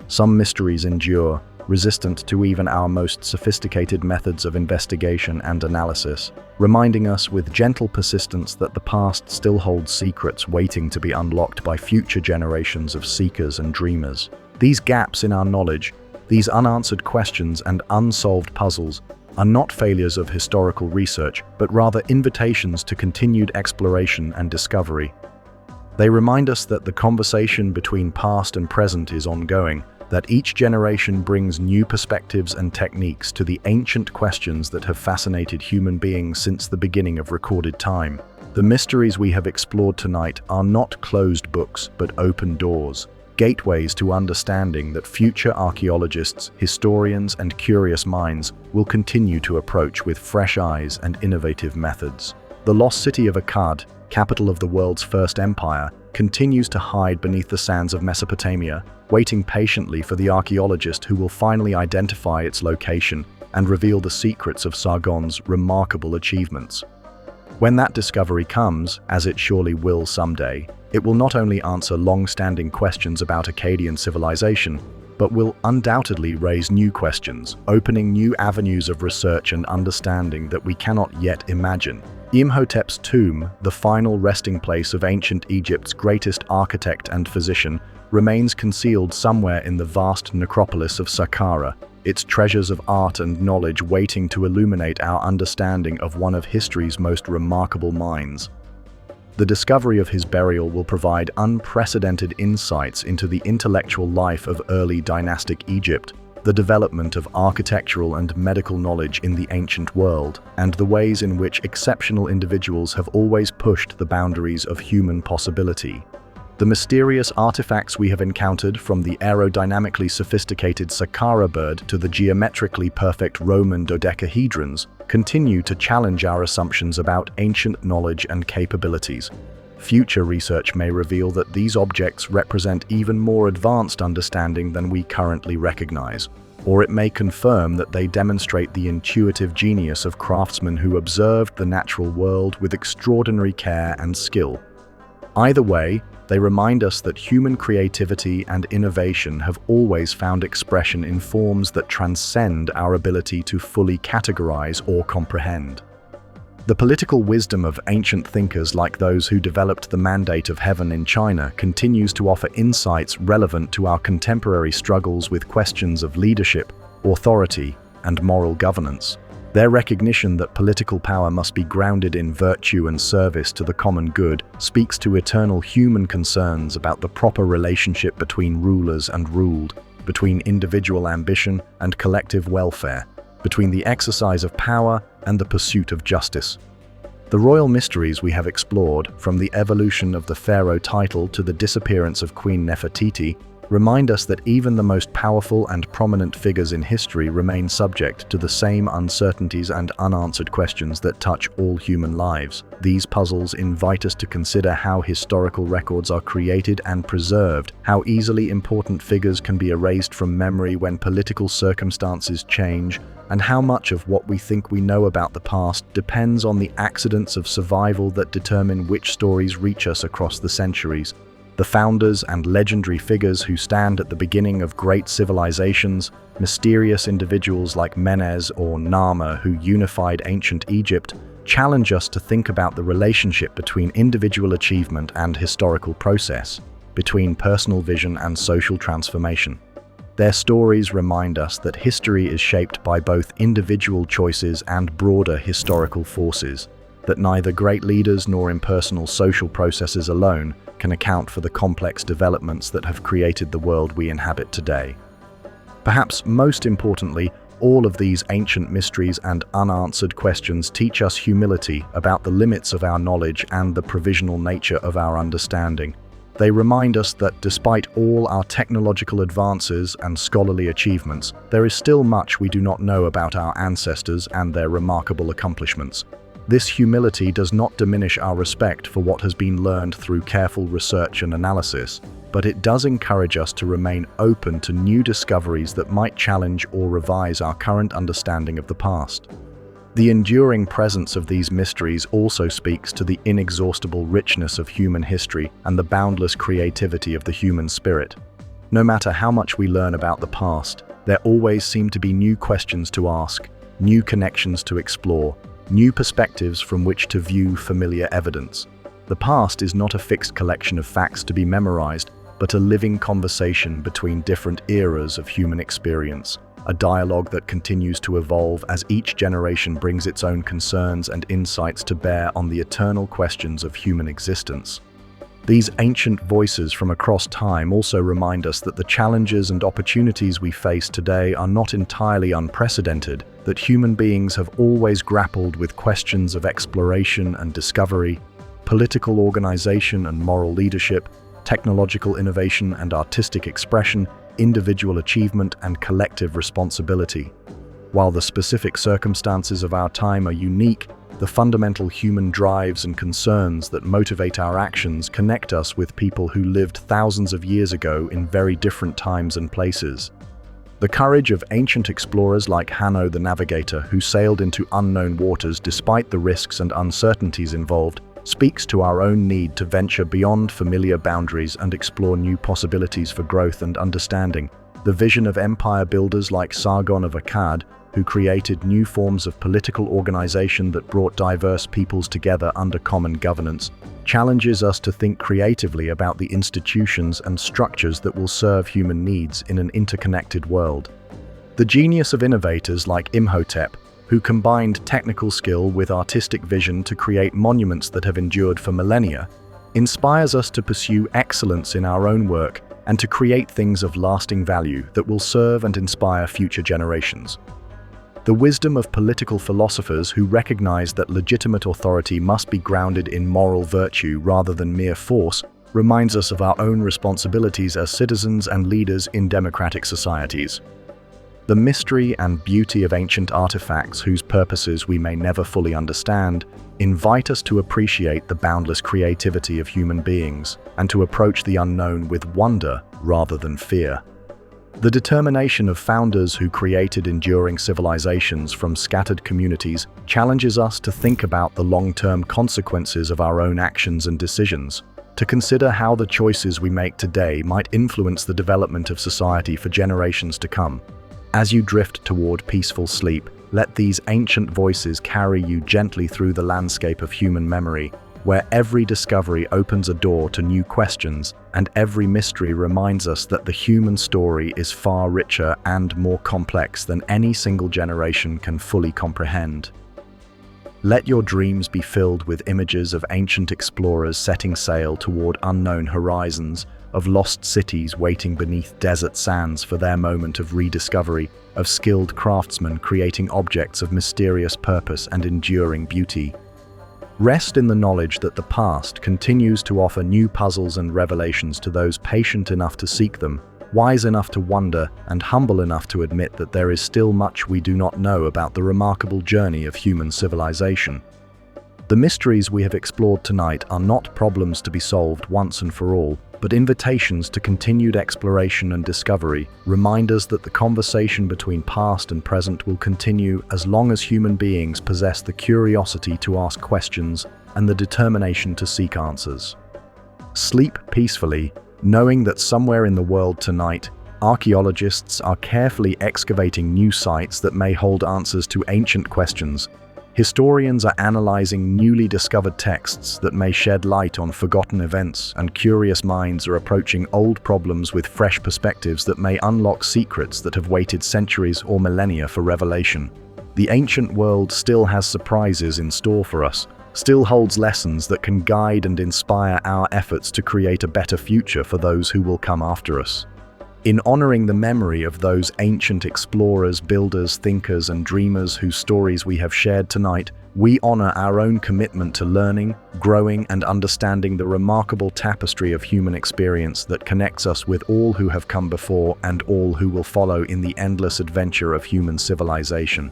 [SPEAKER 1] Some mysteries endure, resistant to even our most sophisticated methods of investigation and analysis, reminding us with gentle persistence that the past still holds secrets waiting to be unlocked by future generations of seekers and dreamers. These gaps in our knowledge, These unanswered questions and unsolved puzzles are not failures of historical research, but rather invitations to continued exploration and discovery. They remind us that the conversation between past and present is ongoing, that each generation brings new perspectives and techniques to the ancient questions that have fascinated human beings since the beginning of recorded time. The mysteries we have explored tonight are not closed books, but open doors, gateways to understanding that future archaeologists, historians, and curious minds will continue to approach with fresh eyes and innovative methods. The lost city of Akkad, capital of the world's first empire, continues to hide beneath the sands of Mesopotamia, waiting patiently for the archaeologist who will finally identify its location and reveal the secrets of Sargon's remarkable achievements. When that discovery comes, as it surely will someday, it will not only answer long-standing questions about Akkadian civilization, but will undoubtedly raise new questions, opening new avenues of research and understanding that we cannot yet imagine. Imhotep's tomb, the final resting place of ancient Egypt's greatest architect and physician, remains concealed somewhere in the vast necropolis of Saqqara, its treasures of art and knowledge waiting to illuminate our understanding of one of history's most remarkable minds. The discovery of his burial will provide unprecedented insights into the intellectual life of early dynastic Egypt, the development of architectural and medical knowledge in the ancient world, and the ways in which exceptional individuals have always pushed the boundaries of human possibility. The mysterious artifacts we have encountered, from the aerodynamically sophisticated Saqqara bird to the geometrically perfect Roman dodecahedrons, continue to challenge our assumptions about ancient knowledge and capabilities. Future research may reveal that these objects represent even more advanced understanding than we currently recognize, or it may confirm that they demonstrate the intuitive genius of craftsmen who observed the natural world with extraordinary care and skill. Either way, they remind us that human creativity and innovation have always found expression in forms that transcend our ability to fully categorize or comprehend. The political wisdom of ancient thinkers like those who developed the Mandate of Heaven in China continues to offer insights relevant to our contemporary struggles with questions of leadership, authority, and moral governance. Their recognition that political power must be grounded in virtue and service to the common good speaks to eternal human concerns about the proper relationship between rulers and ruled, between individual ambition and collective welfare, between the exercise of power and the pursuit of justice. The royal mysteries we have explored, from the evolution of the pharaoh title to the disappearance of Queen Nefertiti, remind us that even the most powerful and prominent figures in history remain subject to the same uncertainties and unanswered questions that touch all human lives. These puzzles invite us to consider how historical records are created and preserved, how easily important figures can be erased from memory when political circumstances change, and how much of what we think we know about the past depends on the accidents of survival that determine which stories reach us across the centuries. The founders and legendary figures who stand at the beginning of great civilizations, mysterious individuals like Menes or Narmer who unified ancient Egypt, challenge us to think about the relationship between individual achievement and historical process, between personal vision and social transformation. Their stories remind us that history is shaped by both individual choices and broader historical forces, that neither great leaders nor impersonal social processes alone can account for the complex developments that have created the world we inhabit today. Perhaps most importantly, all of these ancient mysteries and unanswered questions teach us humility about the limits of our knowledge and the provisional nature of our understanding. They remind us that despite all our technological advances and scholarly achievements, there is still much we do not know about our ancestors and their remarkable accomplishments. This humility does not diminish our respect for what has been learned through careful research and analysis, but it does encourage us to remain open to new discoveries that might challenge or revise our current understanding of the past. The enduring presence of these mysteries also speaks to the inexhaustible richness of human history and the boundless creativity of the human spirit. No matter how much we learn about the past, there always seem to be new questions to ask, new connections to explore, new perspectives from which to view familiar evidence. The past is not a fixed collection of facts to be memorized, but a living conversation between different eras of human experience, a dialogue that continues to evolve as each generation brings its own concerns and insights to bear on the eternal questions of human existence. These ancient voices from across time also remind us that the challenges and opportunities we face today are not entirely unprecedented, that human beings have always grappled with questions of exploration and discovery, political organization and moral leadership, technological innovation and artistic expression, individual achievement and collective responsibility. While the specific circumstances of our time are unique, the fundamental human drives and concerns that motivate our actions connect us with people who lived thousands of years ago in very different times and places. The courage of ancient explorers like Hanno the Navigator, who sailed into unknown waters despite the risks and uncertainties involved, speaks to our own need to venture beyond familiar boundaries and explore new possibilities for growth and understanding. The vision of empire builders like Sargon of Akkad, who created new forms of political organization that brought diverse peoples together under common governance, challenges us to think creatively about the institutions and structures that will serve human needs in an interconnected world. The genius of innovators like Imhotep, who combined technical skill with artistic vision to create monuments that have endured for millennia, inspires us to pursue excellence in our own work and to create things of lasting value that will serve and inspire future generations. The wisdom of political philosophers who recognize that legitimate authority must be grounded in moral virtue rather than mere force reminds us of our own responsibilities as citizens and leaders in democratic societies. The mystery and beauty of ancient artifacts whose purposes we may never fully understand invite us to appreciate the boundless creativity of human beings and to approach the unknown with wonder rather than fear. The determination of founders who created enduring civilizations from scattered communities challenges us to think about the long-term consequences of our own actions and decisions, to consider how the choices we make today might influence the development of society for generations to come. As you drift toward peaceful sleep, let these ancient voices carry you gently through the landscape of human memory, where every discovery opens a door to new questions and every mystery reminds us that the human story is far richer and more complex than any single generation can fully comprehend. Let your dreams be filled with images of ancient explorers setting sail toward unknown horizons, of lost cities waiting beneath desert sands for their moment of rediscovery, of skilled craftsmen creating objects of mysterious purpose and enduring beauty. Rest in the knowledge that the past continues to offer new puzzles and revelations to those patient enough to seek them, wise enough to wonder, and humble enough to admit that there is still much we do not know about the remarkable journey of human civilization. The mysteries we have explored tonight are not problems to be solved once and for all, but invitations to continued exploration and discovery, reminders that the conversation between past and present will continue as long as human beings possess the curiosity to ask questions and the determination to seek answers. Sleep peacefully, knowing that somewhere in the world tonight, archaeologists are carefully excavating new sites that may hold answers to ancient questions. Historians are analyzing newly discovered texts that may shed light on forgotten events, and curious minds are approaching old problems with fresh perspectives that may unlock secrets that have waited centuries or millennia for revelation. The ancient world still has surprises in store for us, still holds lessons that can guide and inspire our efforts to create a better future for those who will come after us. In honoring the memory of those ancient explorers, builders, thinkers, and dreamers whose stories we have shared tonight, we honor our own commitment to learning, growing, and understanding the remarkable tapestry of human experience that connects us with all who have come before and all who will follow in the endless adventure of human civilization.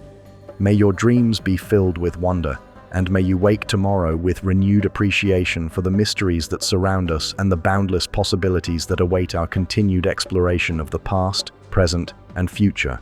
[SPEAKER 1] May your dreams be filled with wonder, and may you wake tomorrow with renewed appreciation for the mysteries that surround us and the boundless possibilities that await our continued exploration of the past, present, and future.